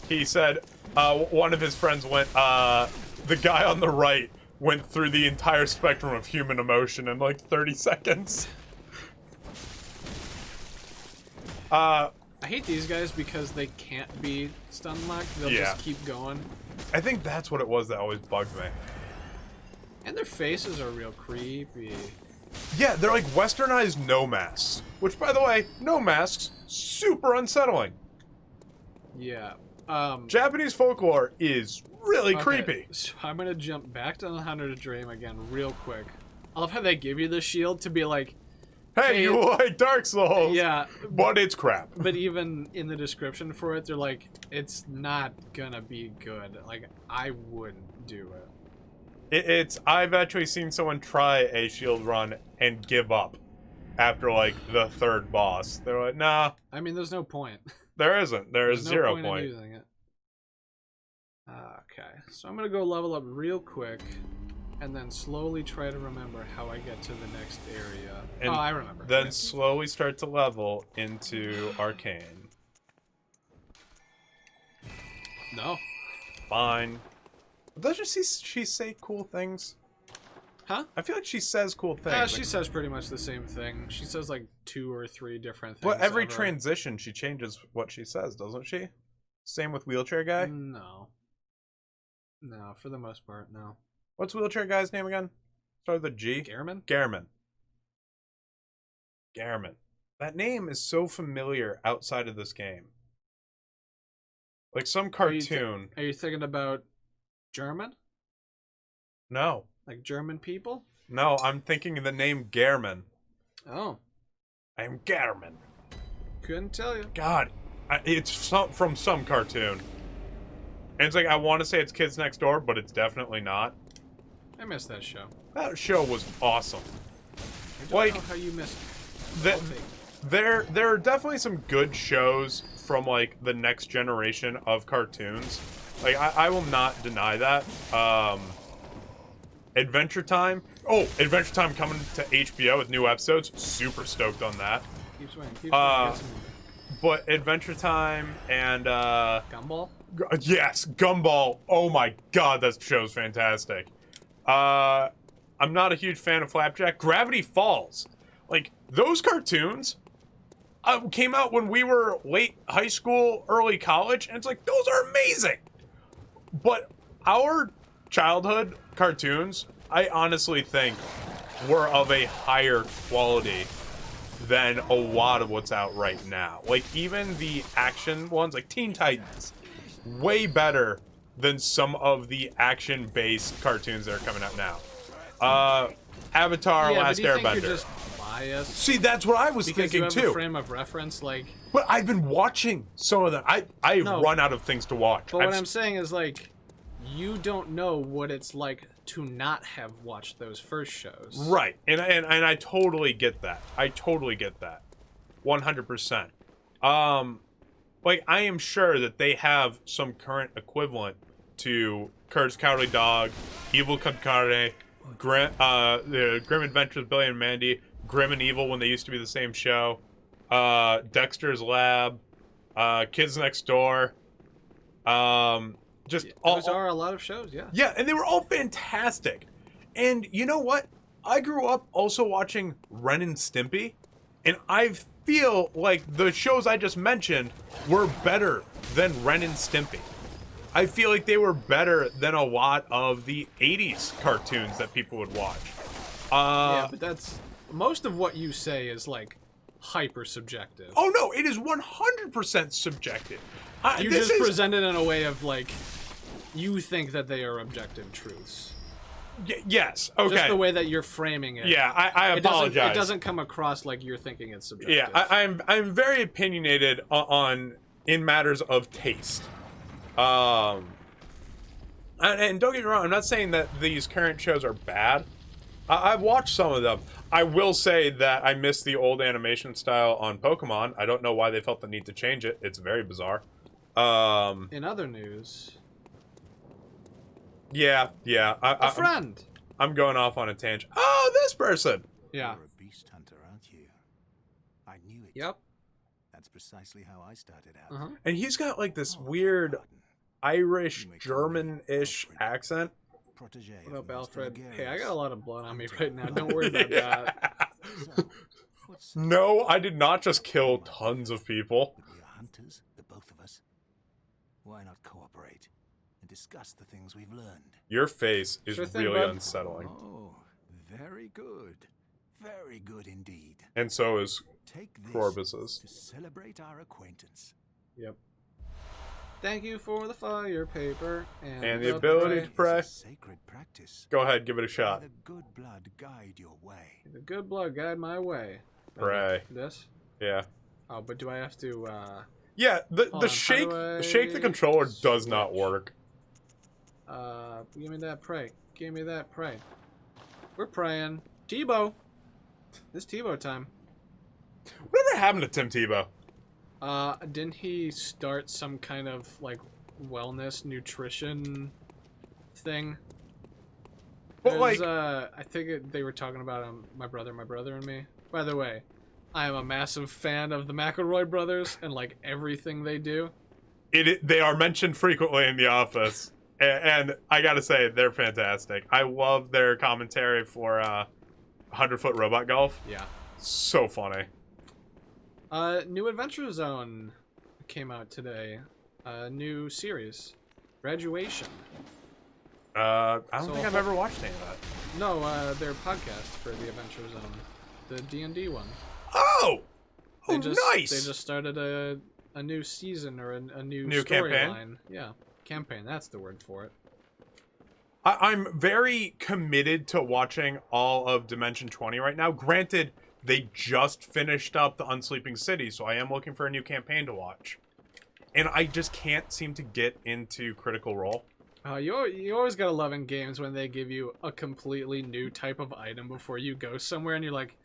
He said one of his friends went, the guy on the right went through the entire spectrum of human emotion in like 30 seconds. I hate these guys because they can't be stun locked. They'll Yeah. just keep going. I think that's what it was that always bugged me. And their faces are real creepy. Yeah, they're like westernized no masks. Which, by the way, no masks, super unsettling. Yeah. Japanese folklore is really Okay, creepy. So I'm gonna jump back to the Hunter to Dream again real quick. I love how they give you the shield to be like, Hey, you like Dark Souls? Yeah, But it's crap. but even in the description for it, they're like, it's not gonna be good. Like, I wouldn't do it. I've actually seen someone try a shield run and give up after like the third boss. They're like, nah. I mean, there's no point. There isn't. There's no 0 in point. using it. Okay, so I'm gonna go level up real quick, and then slowly try to remember how I get to the next area. And I remember. Then slowly start to level into Arcane. No. Fine. Doesn't she say cool things? Huh? I feel like she says cool things. She says pretty much the same thing. She says like 2 or 3 different things. Well, every over. transition she changes what she says, doesn't she? Same with Wheelchair Guy? No. No, for the most part, no. What's Wheelchair Guy's name again? Start with a G? Garamond? Garamond. Garamond. That name is so familiar outside of this game. Like some cartoon. Are you thinking about German? No. Like German people? No, I'm thinking of the name Garamond. Oh. I am Garamond. Couldn't tell you. God, it's from some cartoon. And it's like, I want to say it's Kids Next Door, but it's definitely not. I missed that show. That show was awesome. I don't Like, know how you missed the, it. there are definitely some good shows from like the next generation of cartoons. Like I will not deny that. Adventure Time. Oh, Adventure Time coming to HBO with new episodes. Super stoked on that. Keep swinging. Keep swinging. Get some But Adventure Time and Gumball? yes, Gumball. Oh my god, that show's fantastic. I'm not a huge fan of Flapjack. Gravity Falls. Like, those cartoons came out when we were late high school, early college, and it's like, those are amazing. But our childhood cartoons, I honestly think, were of a higher quality than a lot of what's out right now. Like, even the action ones, like Teen Titans, way better than some of the action-based cartoons that are coming out now. Avatar, Last but do you think Airbender. you're just biased? See, that's what I was Because thinking you have too. a frame of reference, like. But I've been watching some of them. I've No. run out of things to watch. But what I'm saying is, like, you don't know what it's like to not have watched those first shows. Right, and I totally get that. I totally get that, 100%. Like, I am sure that they have some current equivalent to Kurt's Cowardly Dog, Evil Con Carne, the Grim Adventures of Billy and Mandy, Grim and Evil when they used to be the same show, Dexter's Lab, Kids Next Door, just Those are a lot of shows, yeah. Yeah, and they were all fantastic. And you know what? I grew up also watching Ren and Stimpy, and I feel like the shows I just mentioned were better than Ren and Stimpy. I feel like they were better than a lot of the 80s cartoons that people would watch. Yeah, but that's... Most of what you say is, like, hyper subjective. Oh no, it is 100% subjective. You just present it in a way of, like, you think that they are objective truths. Yes, okay. Just the way that you're framing it. Yeah, I apologize. It doesn't come across like you're thinking it's subjective. Yeah, I'm very opinionated in matters of taste. And don't get me wrong, I'm not saying that these current shows are bad. I've watched some of them. I will say that I miss the old animation style on Pokemon. I don't know why they felt the need to change it. It's very bizarre. In other news... Yeah. A friend! I'm going off on a tangent. Oh, this person! Yeah. You're a beast hunter, aren't you? I knew it. Yep. That's precisely how I started out. And he's got like this weird Irish, German-ish accent. Protege What of up, Master Alfred? Garius. Hey, I got a lot of blood on me right now. Don't worry about that. So, what's No, I did not just kill tons of people. we are hunters, the both of us. Why not cooperate and discuss the things we've learned? Your face is Sure thing, really bud. unsettling. Oh, very good. Very good indeed. And so is Take this Corbus's. to celebrate our acquaintance. Yep. Thank you for the fire paper And the ability to It's pray. a sacred practice. Go ahead, give it a May shot. the good blood guide your way. The good blood guide my way. Prey. This? Yeah. Oh, but do I have to, Yeah, Hold on, how shake do I shake the controller does not switch? work. Give me that prey. Give me that prey. We're praying. Tebow! It's Tebow time. Whatever happened to Tim Tebow? Didn't he start some kind of, like, wellness, nutrition thing? But, like... I think they were talking about my brother and me. By the way, I am a massive fan of the McElroy brothers and, like, everything they do. They are mentioned frequently in The Office. And I gotta say, they're fantastic. I love their commentary for 100-Foot Robot Golf. Yeah. So funny. New Adventure Zone came out today. New series. Graduation. I don't think I've ever watched any of that. No, their podcast for the Adventure Zone. The D&D one. Oh! They Nice! They just started a new season or a new campaign? storyline. Yeah. Campaign, that's the word for it. I'm very committed to watching all of Dimension 20 right now. Granted, they just finished up the Unsleeping City, so I am looking for a new campaign to watch. And I just can't seem to get into Critical Role. You always gotta love in games when they give you a completely new type of item before you go somewhere, and you're like,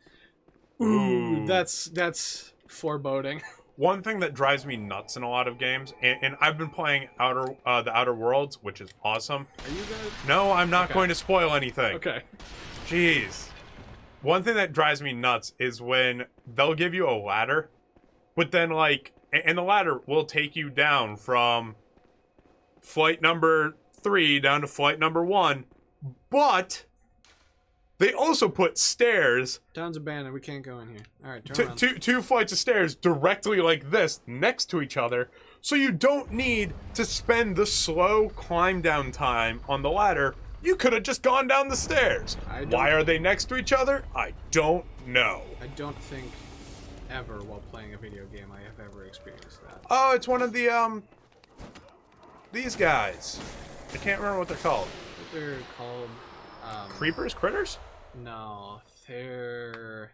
ooh, that's foreboding. One thing that drives me nuts in a lot of games, and I've been playing the Outer Worlds, which is awesome. Are you gonna... No, I'm not going to spoil anything. Okay. Jeez. One thing that drives me nuts is when they'll give you a ladder, but then, like, and the ladder will take you down from flight number 3 down to flight number 1, but they also put stairs. Town's abandoned. We can't go in here. All right, turn around. Two flights of stairs directly like this next to each other, so you don't need to spend the slow climb down time on the ladder. You could have just gone down the stairs. Why are they next to each other? I don't know. I don't think ever while playing a video game I have ever experienced that. Oh, it's one of the these guys. I can't remember what they're called. What they're called? Creepers? Critters? No, they're...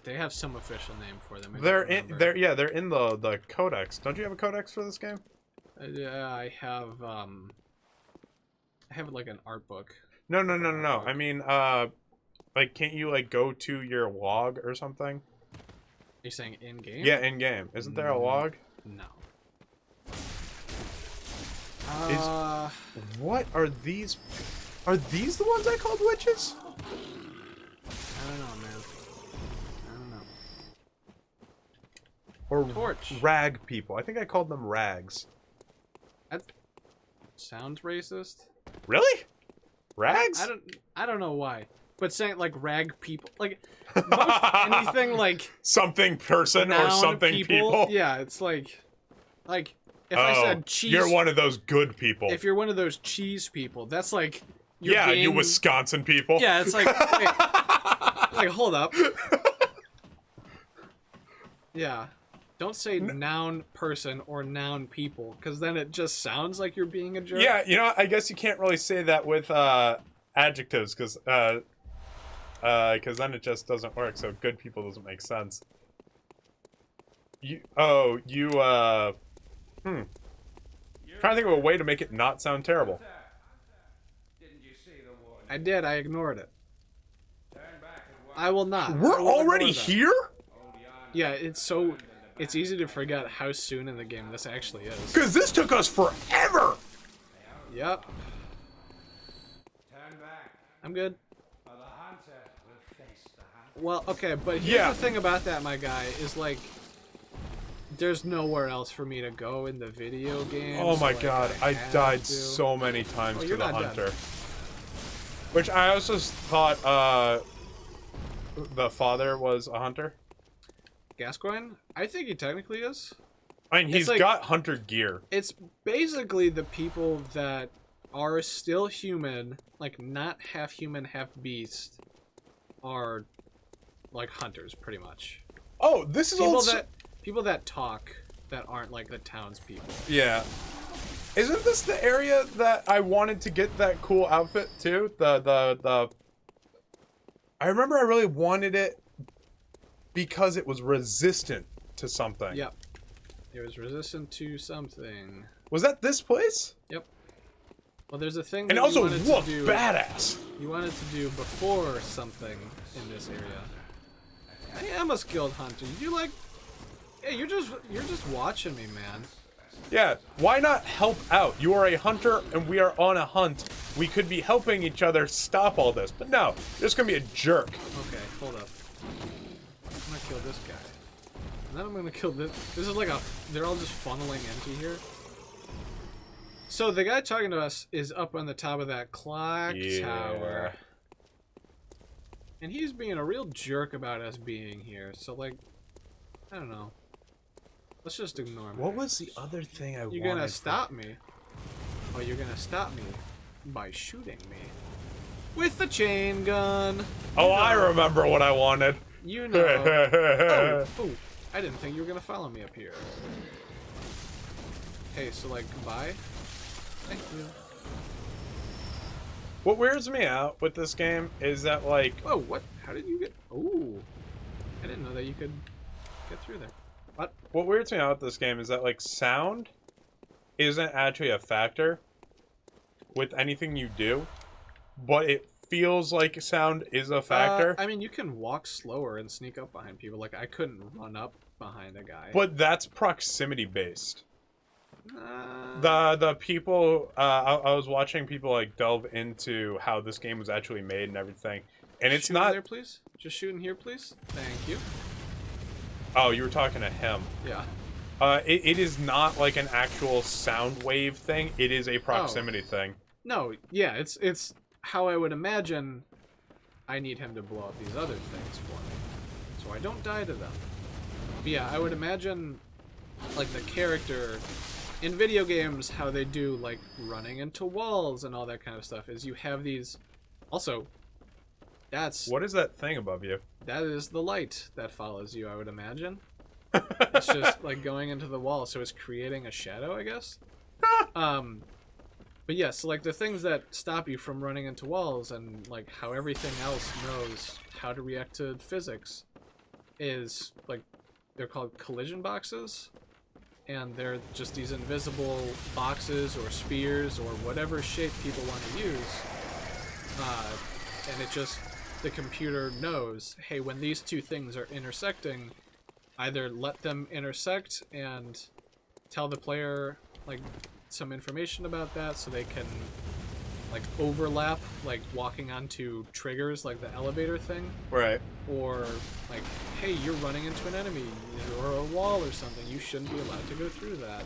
they have some official name for them. They're in the codex. Don't you have a codex for this game? Yeah, I have like an art book. No. I mean, like, can't you, like, go to your log or something? You're saying in game? Yeah, in game. Isn't there a log? No. What are these? Are these the ones I called witches? I don't know, man. I don't know. Or Torch. rag people. I think I called them rags. That sounds racist. Really? Rags? I don't know why. But saying like rag people, like most anything like something person or something people. Yeah, it's like if I said cheese. You're one of those good people. If you're one of those cheese people, that's like you Wisconsin people. Yeah, it's like wait, like hold up. Yeah. Don't say noun person or noun people, because then it just sounds like you're being a jerk. Yeah, you know, I guess you can't really say that with adjectives, because then it just doesn't work. So good people doesn't make sense. Trying to think of a way to make it not sound terrible. I did. I ignored it. I will not. We're already here? Yeah, it's easy to forget how soon in the game this actually is. Because this took us forever! Yep. I'm good. Well, okay, but here's the thing about that, my guy, is like, there's nowhere else for me to go in the video game. Oh my god, I died so many times to the hunter. Dead. Which I also thought, the father was a hunter. Gascoigne? I think he technically is. I mean, he's like, got hunter gear. It's basically the people that are still human, like not half human, half beast, are like hunters, pretty much. Oh, this is people that talk that aren't like the townspeople. Yeah. Isn't this the area that I wanted to get that cool outfit too? I remember I really wanted it because it was resistant to something. Yep. It was resistant to something. Was that this place? Yep. Well, there's a thing And that also, you wanted what to do. badass! You wanted to do before something in this area. I am a skilled hunter. You like? Hey, you're just watching me, man. Yeah, why not help out? You are a hunter and we are on a hunt. We could be helping each other stop all this, but no, you're just gonna be a jerk. Okay, hold up. I'm gonna kill this guy. And then I'm gonna kill this. This is like they're all just funneling into here. So the guy talking to us is up on the top of that clock tower. And he's being a real jerk about us being here. So, like, I don't know. Let's just ignore him. What was the other thing I wanted? You're gonna stop me. Oh, you're gonna stop me by shooting me. With the chain gun. Oh, I remember what I wanted. You know. Oh, I didn't think you were gonna follow me up here. Hey, so, like, goodbye? Thank you. What weirds me out with this game is that, like... Oh, what? How did you get... Oh. I didn't know that you could get through there. What? What weirds me out with this game is that, like, sound isn't actually a factor with anything you do, but it feels like sound is a factor. I mean, you can walk slower and sneak up behind people. Like, I couldn't run up behind a guy. But that's proximity based. The people I was watching people like delve into how this game was actually made and everything, and it's not there, please. Just shoot in here, please. Thank you. Oh, you were talking to him. Yeah. It is not like an actual sound wave thing. It is a proximity thing. No, yeah, it's how I would imagine. I need him to blow up these other things for me, so I don't die to them. But yeah, I would imagine, like, the character in video games, how they do, like, running into walls and all that kind of stuff, is you have these... Also, that's... What is that thing above you? That is the light that follows you, I would imagine. It's just, like, going into the wall, so it's creating a shadow, I guess? But yeah, so, like, the things that stop you from running into walls and, like, how everything else knows how to react to physics is, like, they're called collision boxes. And they're just these invisible boxes or spheres or whatever shape people want to use. And it just, the computer knows, hey, when these two things are intersecting, either let them intersect and tell the player, like, some information about that so they can, like, overlap, like, walking onto triggers, like the elevator thing. Right. Or, like, hey, you're running into an enemy or a wall or something. You shouldn't be allowed to go through that.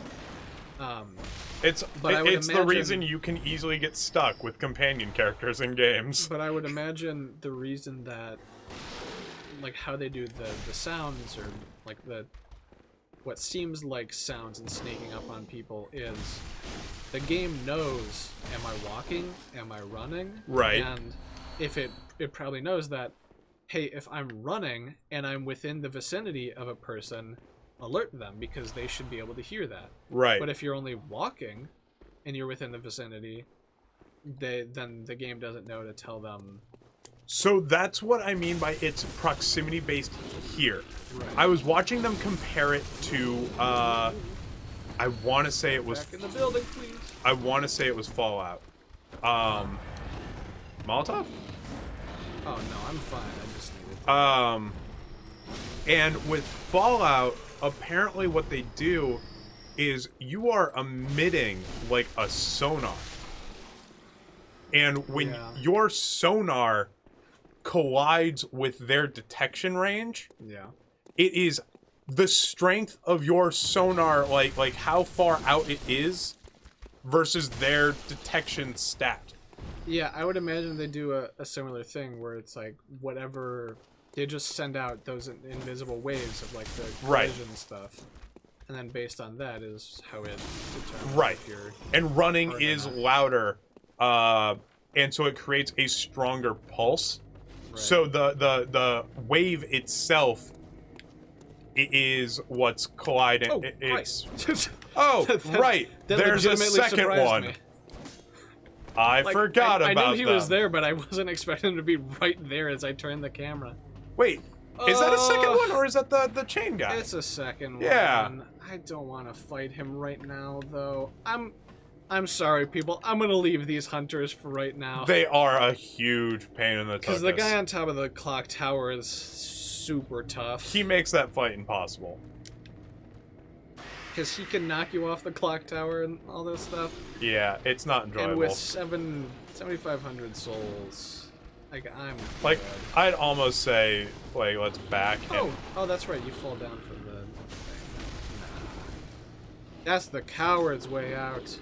It's imagine, the reason you can easily get stuck with companion characters in games. But I would imagine the reason that, like, how they do the sounds or, like, what seems like sounds and sneaking up on people is the game knows, am I walking? Am I running? Right. And if it probably knows that, hey, if I'm running and I'm within the vicinity of a person, alert them because they should be able to hear that. Right. But if you're only walking and you're within the vicinity, then the game doesn't know to tell them. So that's what I mean by it's proximity based here. Right. I was watching them compare it to I want to say it was Back in the building, please. I want to say it was Fallout. Molotov? Oh no, I'm fine. I just needed. And with Fallout, apparently what they do is you are emitting like a sonar. And when your sonar collides with their detection range, it is the strength of your sonar, like how far out it is versus their detection stat. Yeah, I would imagine they do a similar thing where it's like whatever, they just send out those invisible waves of, like, the collision stuff, and then based on that is how it determines if you're and running is louder, and so it creates a stronger pulse. Right. So the wave itself is what's colliding. Oh, it's right. oh right. There's a second one. I forgot about I knew he was them. there, but I wasn't expecting him to be right there as I turned the camera. Wait, is that a second one, or is that the chain guy? It's a second Yeah. one. I don't want to fight him right now, though. I'm sorry, people. I'm gonna leave these hunters for right now. They are a huge pain in the tuchus. Because the guy on top of the clock tower is super tough. He makes that fight impossible. Because he can knock you off the clock tower and all this stuff. Yeah, it's not enjoyable. And with 7,500 souls, like, I'm Like, good. I'd almost say, like, let's back him. Oh, that's right. You fall down for the thing. Nah. That's the coward's way out.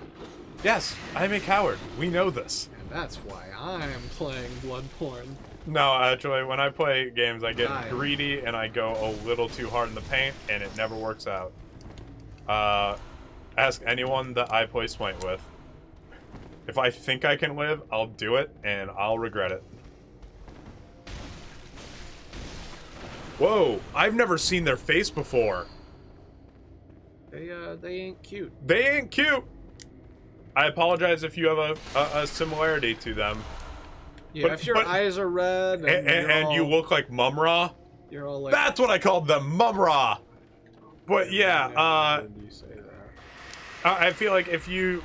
Yes, I'm a coward. We know this. And that's why I'm playing Bloodborne. No, actually, when I play games, I get Die. greedy and I go a little too hard in the paint, and it never works out. Ask anyone that I play Smite with. If I think I can live, I'll do it, and I'll regret it. Whoa, I've never seen their face before. They ain't cute. They ain't cute. I apologize if you have a similarity to them. Yeah, But- if your but- eyes are red And you look like Mumra. you're all like, That's what I called them, Mumra. But yeah, why did you say that? I feel like if you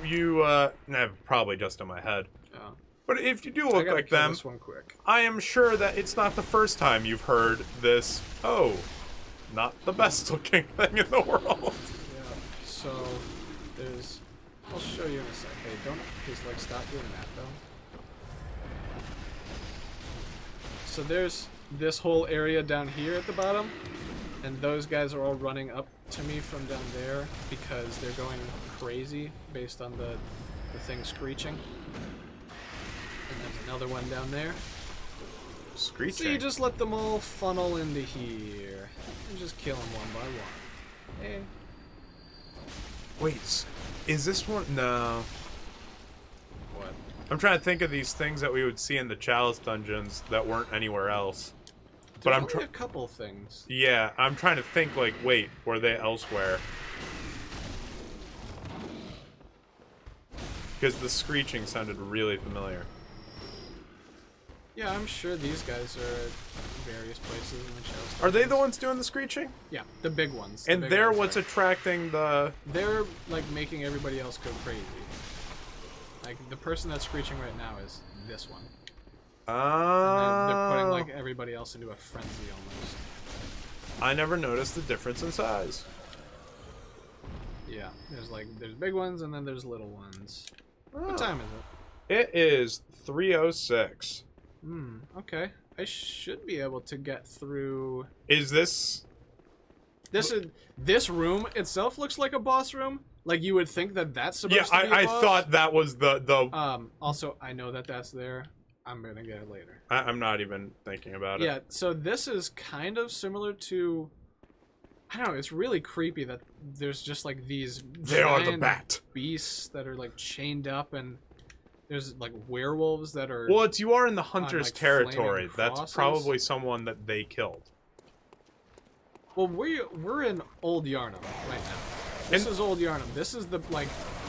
nah, probably just in my head. Oh. But if you do I look gotta like kill them, this one quick. I am sure that it's not the first time you've heard this. Oh, not the best looking thing in the world. Yeah. So there's. I'll show you in a sec. Hey, don't just like stop doing that though. So there's this whole area down here at the bottom, and those guys are all running up to me from down there because they're going crazy based on the thing screeching. And there's another one down there. Screeching. So you just let them all funnel into here and just kill them one by one. Hey. Wait, is this one? No. What? I'm trying to think of these things that we would see in the Chalice dungeons that weren't anywhere else. There's But I'm only a couple things. Yeah, I'm trying to think, like, wait, were they elsewhere? Because the screeching sounded really familiar. Yeah, I'm sure these guys are at various places in the chest. Are they the ones doing the screeching? Yeah, the big ones. the And big they're ones what's are. attracting the... They're, like, making everybody else go crazy. Like, the person that's screeching right now is this one. And they're putting, like, everybody else into a frenzy almost. I never noticed the difference in size. Yeah, there's big ones and then there's little ones. What time is it? It is 3:06. Okay. I should be able to get through... Is this... This room itself looks like a boss room. Like, you would think that that's supposed to be a I boss. thought that was the... Also, I know that that's there. I'm gonna get it later. I'm not even thinking about it. Yeah, so this is kind of similar to... I don't know, it's really creepy that there's just, like, these They are the giant bat. beasts that are, like, chained up, and there's, like, werewolves that are... Well, you are in the hunter's like, territory. flaming That's crosses. probably someone that they killed. Well, we're in Old Yarnum right now. This is Old Yarnum. This is the, like,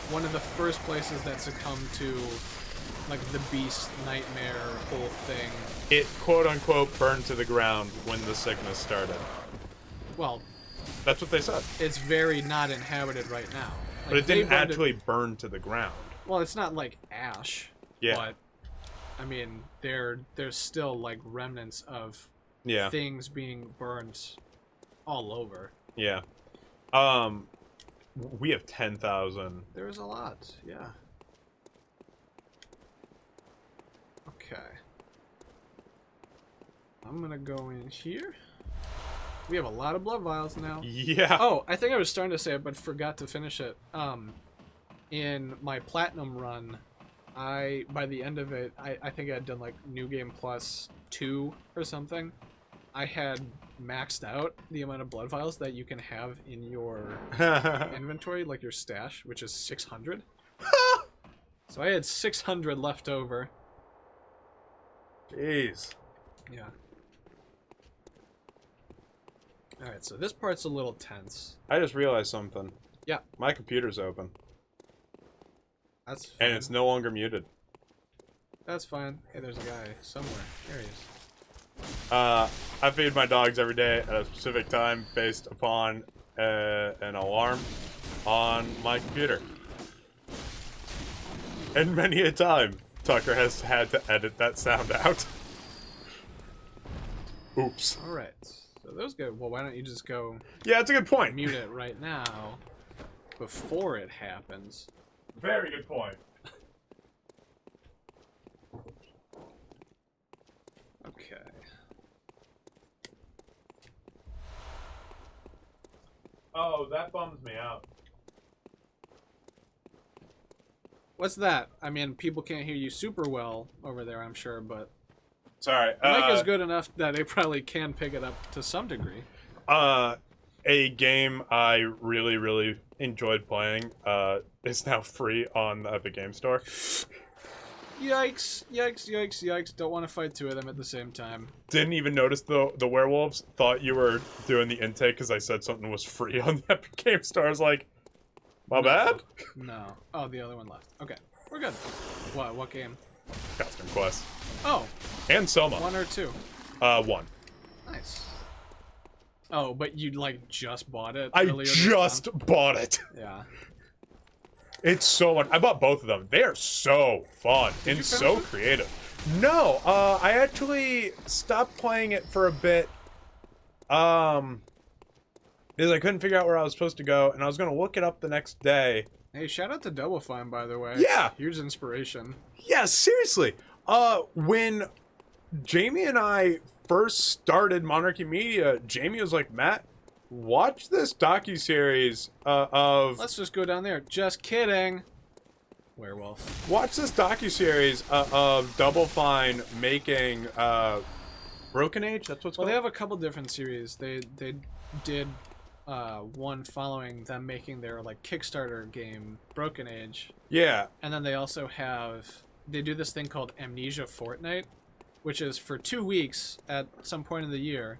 one of the first places that succumbed to, like, the beast nightmare whole thing. It, quote-unquote, burned to the ground when the sickness started. Well, That's what they said. it's very not inhabited right now. Like, But it they didn't burned it- actually burn to the ground. Well, it's not like ash. Yeah. But I mean, there's still like remnants of Yeah. things being burned all over. Yeah. We have 10,000. There is a lot, yeah. Okay. I'm gonna go in here. We have a lot of blood vials now. Yeah. Oh, I think I was starting to say it, but forgot to finish it. In my platinum run, by the end of it, I think I had done like New Game Plus 2 or something. I had maxed out the amount of blood vials that you can have in your inventory, like your stash, which is 600. So I had 600 left over. Jeez. Yeah. Alright, so this part's a little tense. I just realized something. Yeah. My computer's open. That's And fine. it's no longer muted. That's fine. Hey, there's a guy somewhere. There he is. I feed my dogs every day at a specific time based upon an alarm on my computer. And many a time, Tucker has had to edit that sound out. Oops. Alright. So those go. Well, why don't you just go Yeah, that's a good point. mute it right now before it happens? Very good point. Okay. Oh, that bums me out. What's that? I mean, people can't hear you super well over there, I'm sure, but Sorry. the mic is good enough that they probably can pick it up to some degree. A game I really, really enjoyed playing is now free on the Epic Game Store. Yikes, yikes, yikes, yikes. Don't want to fight two of them at the same time. Didn't even notice the werewolves. Thought you were doing the intake because I said something was free on the Epic Game Store. I was like, my bad? No. Oh, the other one left. Okay, we're good. What game? Custom Quest. Oh, And Soma. 1 or 2? 1. Nice. Oh, but you, like, just bought it I earlier this just month? bought it. Yeah. It's so much. I bought both of them. They are so fun Did and you so finish it? creative. No, I actually stopped playing it for a bit. Because I couldn't figure out where I was supposed to go, and I was gonna look it up the next day. Hey, shout out to Double Fine, by the way. Yeah. Huge inspiration. Yeah, seriously. When Jamie and I first started Monarchy Media, Jamie was like, Matt, watch this docuseries of... Let's just go down there. Just kidding. Werewolf. Watch this docuseries of Double Fine making Broken Age. That's what's Well, called. they have a couple different series. They did one following them making their like Kickstarter game Broken Age, Yeah. and then they also they do this thing called Amnesia Fortnite, which is for 2 weeks at some point in the year.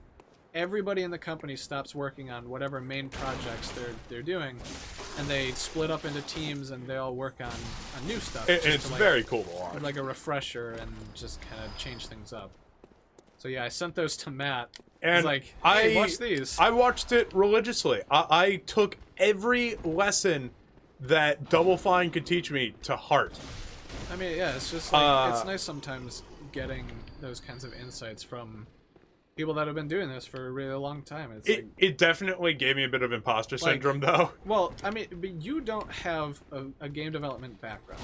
Everybody in the company stops working on whatever main projects they're doing, and they split up into teams and they all work on new stuff. And just it's to, like, very cool to watch. like a refresher and just kind of change things up. So yeah, I sent those to Matt. And He's like, hey, watch these. I watched it religiously. I took every lesson that Double Fine could teach me to heart. I mean, yeah, it's just like it's nice sometimes getting those kinds of insights from people that have been doing this for a really long time. It's It definitely gave me a bit of imposter syndrome, though. well, I mean, but you don't have a game development background.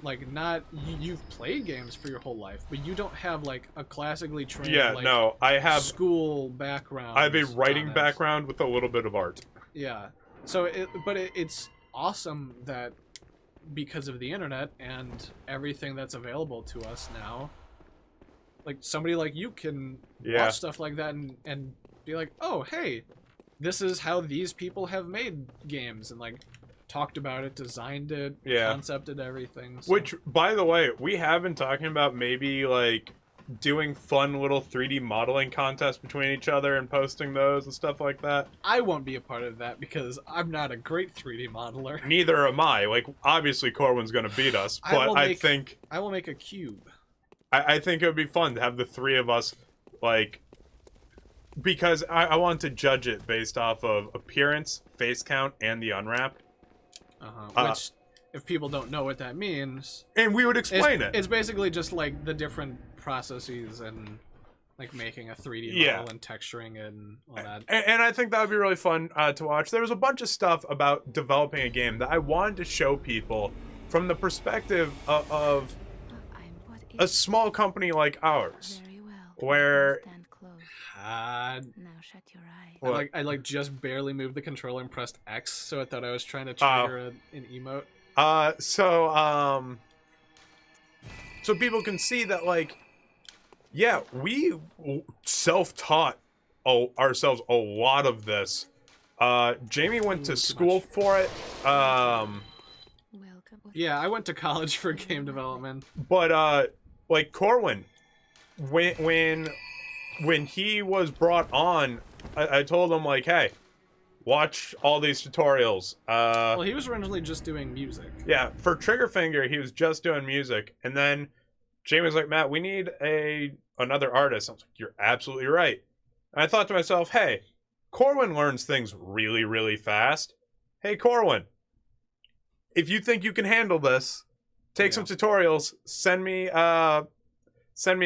Like, not you've played games for your whole life, but you don't have like a classically trained No, I have school background. I have a writing on it. background with a little bit of art. Yeah. So it's awesome that because of the internet and everything that's available to us now, like somebody like you can watch stuff like that and be like, oh, hey, this is how these people have made games and like talked about it, designed it, concepted everything. So. Which, by the way, we have been talking about maybe like doing fun little 3D modeling contests between each other and posting those and stuff like that. I won't be a part of that because I'm not a great 3D modeler. Neither am I. Like, obviously Corwin's gonna beat us, but I think I will make a cube. I think it would be fun to have the three of us, like, because I want to judge it based off of appearance, face count, and the unwrap. Which, if people don't know what that means, and we would explain it. It's basically just like the different processes and like making a 3D model and texturing it and all that. And I think that would be really fun to watch. There was a bunch of stuff about developing a game that I wanted to show people from the perspective of a small company like ours, Very well. where Stand close. Now shut your eye. I just barely moved the controller and pressed X, so I thought I was trying to trigger an emote. So people can see that, like, yeah, we self-taught ourselves a lot of this. Jamie went to school for it. Welcome. Yeah, I went to college for game development. But like Corwin, when he was brought on, I told him, like, hey, watch all these tutorials. Well, he was originally just doing music. Yeah, for Triggerfinger, he was just doing music, and then Jamie was like, Matt, we need another artist. I was like, you're absolutely right. And I thought to myself, hey, Corwin learns things really, really fast. Hey, Corwin, if you think you can handle this, take some tutorials, send me a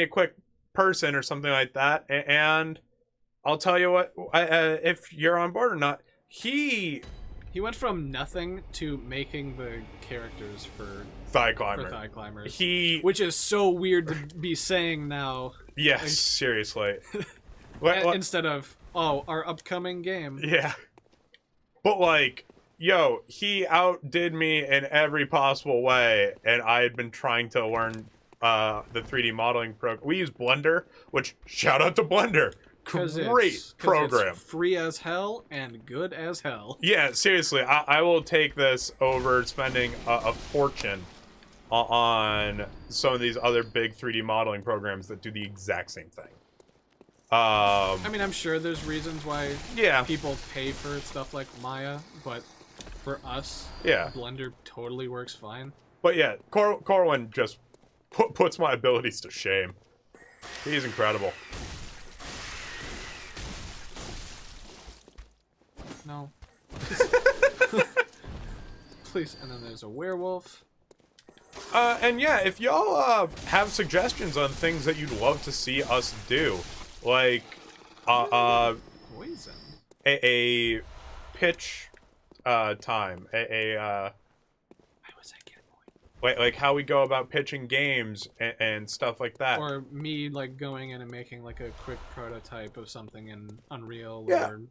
quick person or something like that, and I'll tell you what, if you're on board or not. He went from nothing to making the characters for Thigh Climber. For Thigh Climbers. Which is so weird to be saying now. Yes, like, seriously. Instead of, oh, our upcoming game. Yeah. But like, yo, he outdid me in every possible way, and I had been trying to learn the 3D modeling program. We use Blender, which, shout out to Blender. Great program. It's free as hell and good as hell. Yeah, seriously, I will take this over spending a fortune on some of these other big 3D modeling programs that do the exact same thing. I mean, I'm sure there's reasons why people pay for stuff like Maya, but for us, Blender totally works fine. But yeah, Corwin just puts my abilities to shame. He's incredible. No. Please. And then there's a werewolf. And yeah, if y'all have suggestions on things that you'd love to see us do, like poison. A pitch time, why was I getting poison? Like how we go about pitching games and stuff like that. Or me like going in and making like a quick prototype of something in Unreal or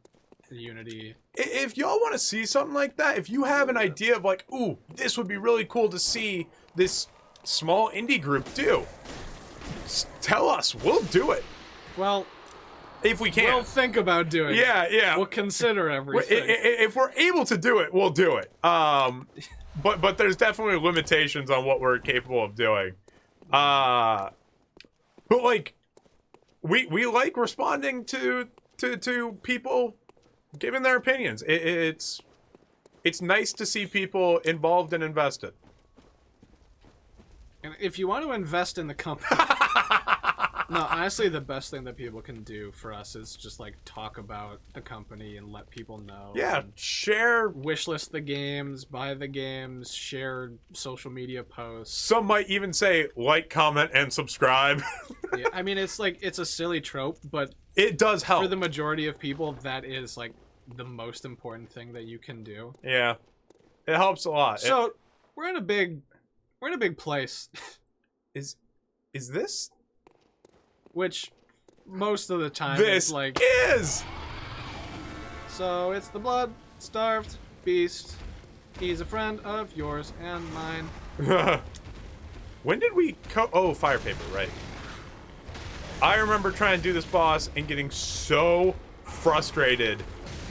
Unity. If y'all want to see something like that, if you have an idea of like, ooh, this would be really cool to see this small indie group do, tell us. We'll do it. Well, if we can. We'll think about doing it. Yeah. We'll consider everything. If we're able to do it, we'll do it. But there's definitely limitations on what we're capable of doing. But like, we like responding to people giving their opinions. It's nice to see people involved and invested. And if you want to invest in the company, no, honestly, the best thing that people can do for us is just like talk about the company and let people know. Yeah, share, wishlist the games, buy the games, share social media posts. Some might even say like, comment, and subscribe. Yeah, I mean, it's like it's a silly trope, but it does help. For the majority of people, that is like the most important thing that you can do. Yeah. It helps a lot. So, we're in a big place. Is this? Which most of the time this is like is. So, it's the blood-starved beast. He's a friend of yours and mine. When did we fire paper, right? I remember trying to do this boss and getting so frustrated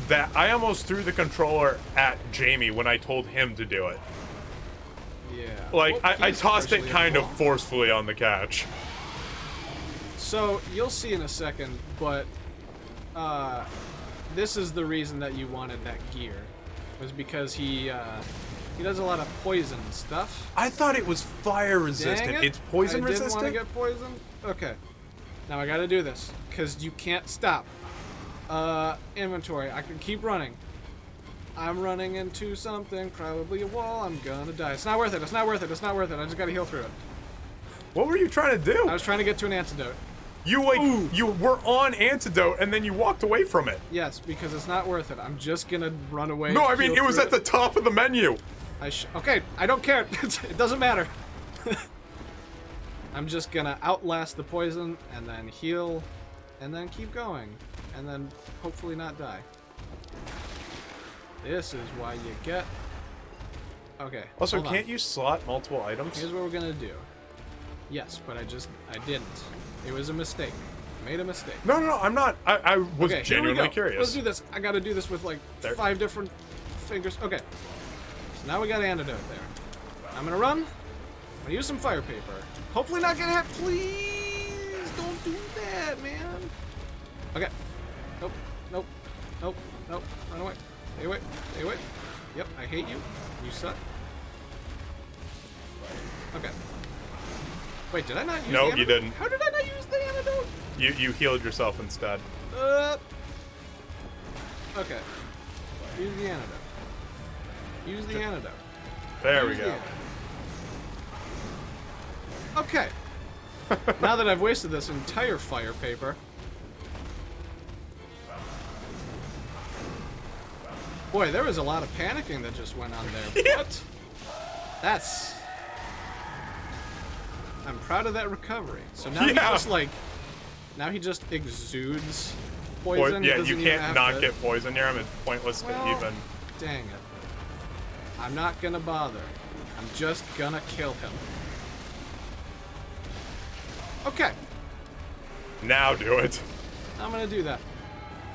that I almost threw the controller at Jamie when I told him to do it. Yeah. Like, I tossed it kind of forcefully on the couch. So, you'll see in a second, but this is the reason that you wanted that gear. Was because he does a lot of poison stuff. I thought it was fire resistant. It's poison resistant? I didn't want to get poisoned? Okay. Now I gotta do this, because you can't stop. Inventory. I can keep running. I'm running into something, probably a wall. I'm gonna die. It's not worth it. It's not worth it. It's not worth it. I just gotta heal through it. What were you trying to do? I was trying to get to an antidote. You were on antidote and then you walked away from it. Yes, because it's not worth it. I'm just gonna run away. No, I mean, it was at the top of the menu. Okay, I don't care. It doesn't matter. I'm just gonna outlast the poison and then heal and then keep going and then hopefully not die. This is why you get... Okay. Also, can't you slot multiple items? Here's what we're gonna do. Yes, but I didn't. It was a mistake. I made a mistake. No, I'm not. I was genuinely curious. Let's do this. I gotta do this with like 5 different fingers. Okay. So now we got an antidote there. I'm gonna run. I'm gonna use some fire paper. Hopefully not get hit. Please don't do that, man. Okay. Nope. Run away. Stay away. Stay away. Yep, I hate you. You suck. Okay. Wait, did I not use the antidote? No, you didn't. How did I not use the antidote? You healed yourself instead. Okay. Use the antidote. Use the antidote. There Use we the go. antidote. Okay. Now that I've wasted this entire fire paper. Boy, there was a lot of panicking that just went on there. Yeah. What? That's... I'm proud of that recovery. So now he just like... Now he just exudes poison. Yeah, He doesn't you even can't have not to- get poison near him. It's pointless to Well, even... Dang it. I'm not gonna bother. I'm just gonna kill him. Okay. Now do it. I'm gonna do that.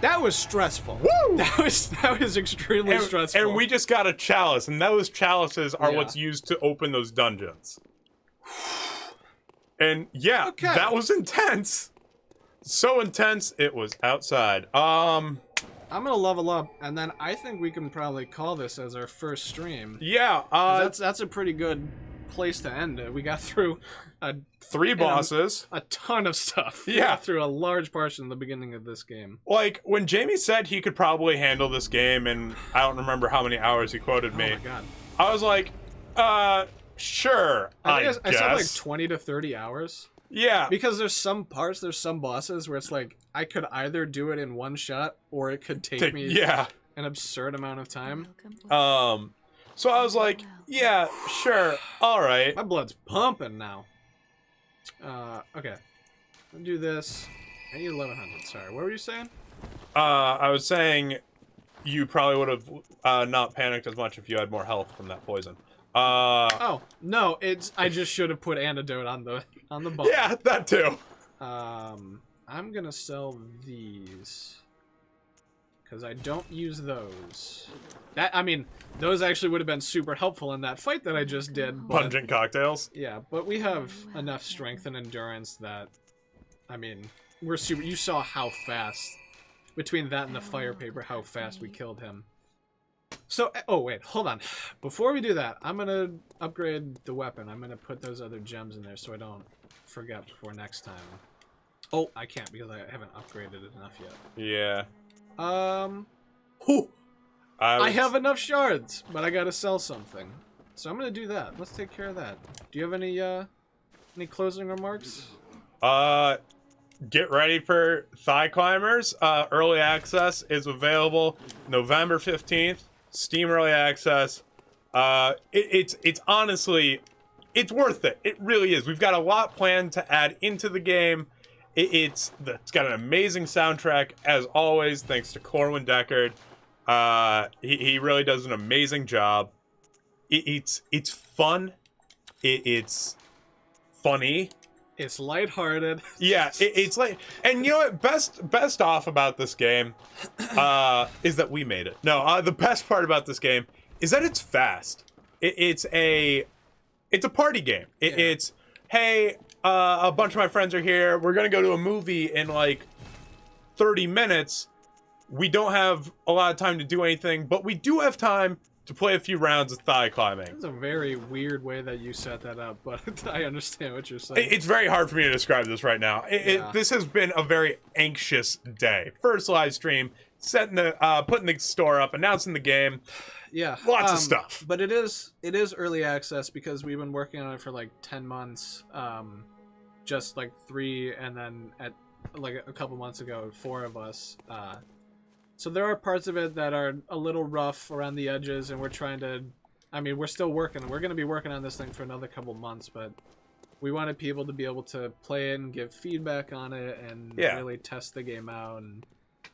That was stressful. Woo! That was extremely stressful. And we just got a chalice, and those chalices are Yeah. what's used to open those dungeons. And yeah, Okay. that was intense. So intense, it was outside. I'm gonna level up, and then I think we can probably call this as our first stream. Yeah, 'Cause that's a pretty good place to end it. We got through 3 bosses. a ton of stuff. We Yeah. got through a large portion of the beginning of this game. Like, when Jamie said he could probably handle this game, and I don't remember how many hours he quoted me, Oh my god. I was like, sure, I guess. said like 20 to 30 hours. Yeah. Because there's some bosses where it's like, I could either do it in one shot, or it could take me Yeah. an absurd amount of time. So I was like, yeah, sure, alright. My blood's pumping now. Okay. I'll do this. I need 1100. Sorry, what were you saying? I was saying you probably would have not panicked as much if you had more health from that poison. Oh, no, I just should have put antidote on the bottom. Yeah, that too. I'm gonna sell these. Because I don't use those. Those actually would have been super helpful in that fight that I just did. But, Pungent cocktails. yeah, but we have enough strength and endurance that, we're super. You saw how fast, between that and the fire paper, how fast we killed him. So, oh wait, hold on. Before we do that, I'm gonna upgrade the weapon. I'm gonna put those other gems in there so I don't forget before next time. Oh, I can't because I haven't upgraded it enough yet. Yeah. Whew. I was- have enough shards, but I gotta sell something. So I'm gonna do that. Let's take care of that. Do you have any closing remarks? Get ready for Thigh Climbers. Early access is available November 15th. Steam Early Access. It's honestly, it's worth it. It really is. We've got a lot planned to add into the game. It's got an amazing soundtrack, as always, thanks to Corwin Deckard. He really does an amazing job. It's fun. It's funny. It's lighthearted. Yeah, it's like, and you know what? Best off about this game, is that we made it. No, the best part about this game is that it's fast. It's a party game. It's, hey, a bunch of my friends are here. We're gonna go to a movie in like 30 minutes. We don't have a lot of time to do anything, but we do have time to play a few rounds of thigh climbing. It's a very weird way that you set that up, but I understand what you're saying. It's very hard for me to describe this right now. This has been a very anxious day. First live stream, putting the store up, announcing the game. Yeah, Lots of stuff. But it is early access because we've been working on it for like 10 months. Just like 3, and then at like a couple months ago, 4 of us. So there are parts of it that are a little rough around the edges, and we're trying to... we're still working. We're going to be working on this thing for another couple months, but we wanted people to be able to play it and give feedback on it and really test the game out, and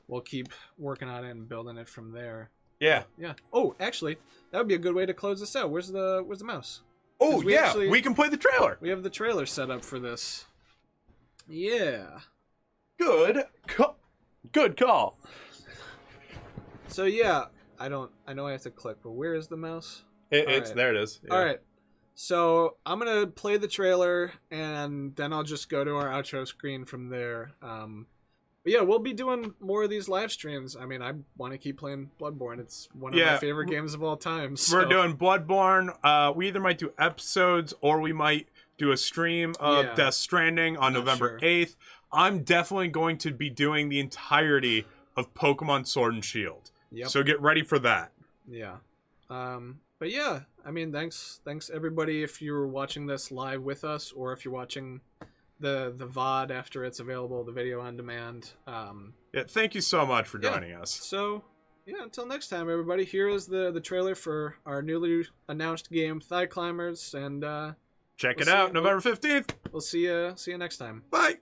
we'll keep working on it and building it from there. Yeah. Yeah. Oh, actually, that would be a good way to close this out. Where's the mouse? Oh, yeah. We can play the trailer. We have the trailer set up for this. Yeah. Good call. So yeah, I know I have to click, but where is the mouse? It's right. there. It is. Yeah. All right. So I'm gonna play the trailer, and then I'll just go to our outro screen from there. But But yeah, we'll be doing more of these live streams. I mean, I want to keep playing Bloodborne. It's one of my favorite games of all time. So. We're doing Bloodborne. We either might do episodes or we might do a stream of Death Stranding on November 8th. I'm definitely going to be doing the entirety of Pokemon Sword and Shield. Yep. So get ready for that. Yeah. But yeah, I mean, thanks everybody if you're watching this live with us, or if you're watching the VOD after it's available, the video on demand. Yeah, thank you so much for joining us. So, yeah, until next time, everybody. Here is the trailer for our newly announced game, Thigh Climbers, and check it out, November 15th. We'll see you next time. Bye.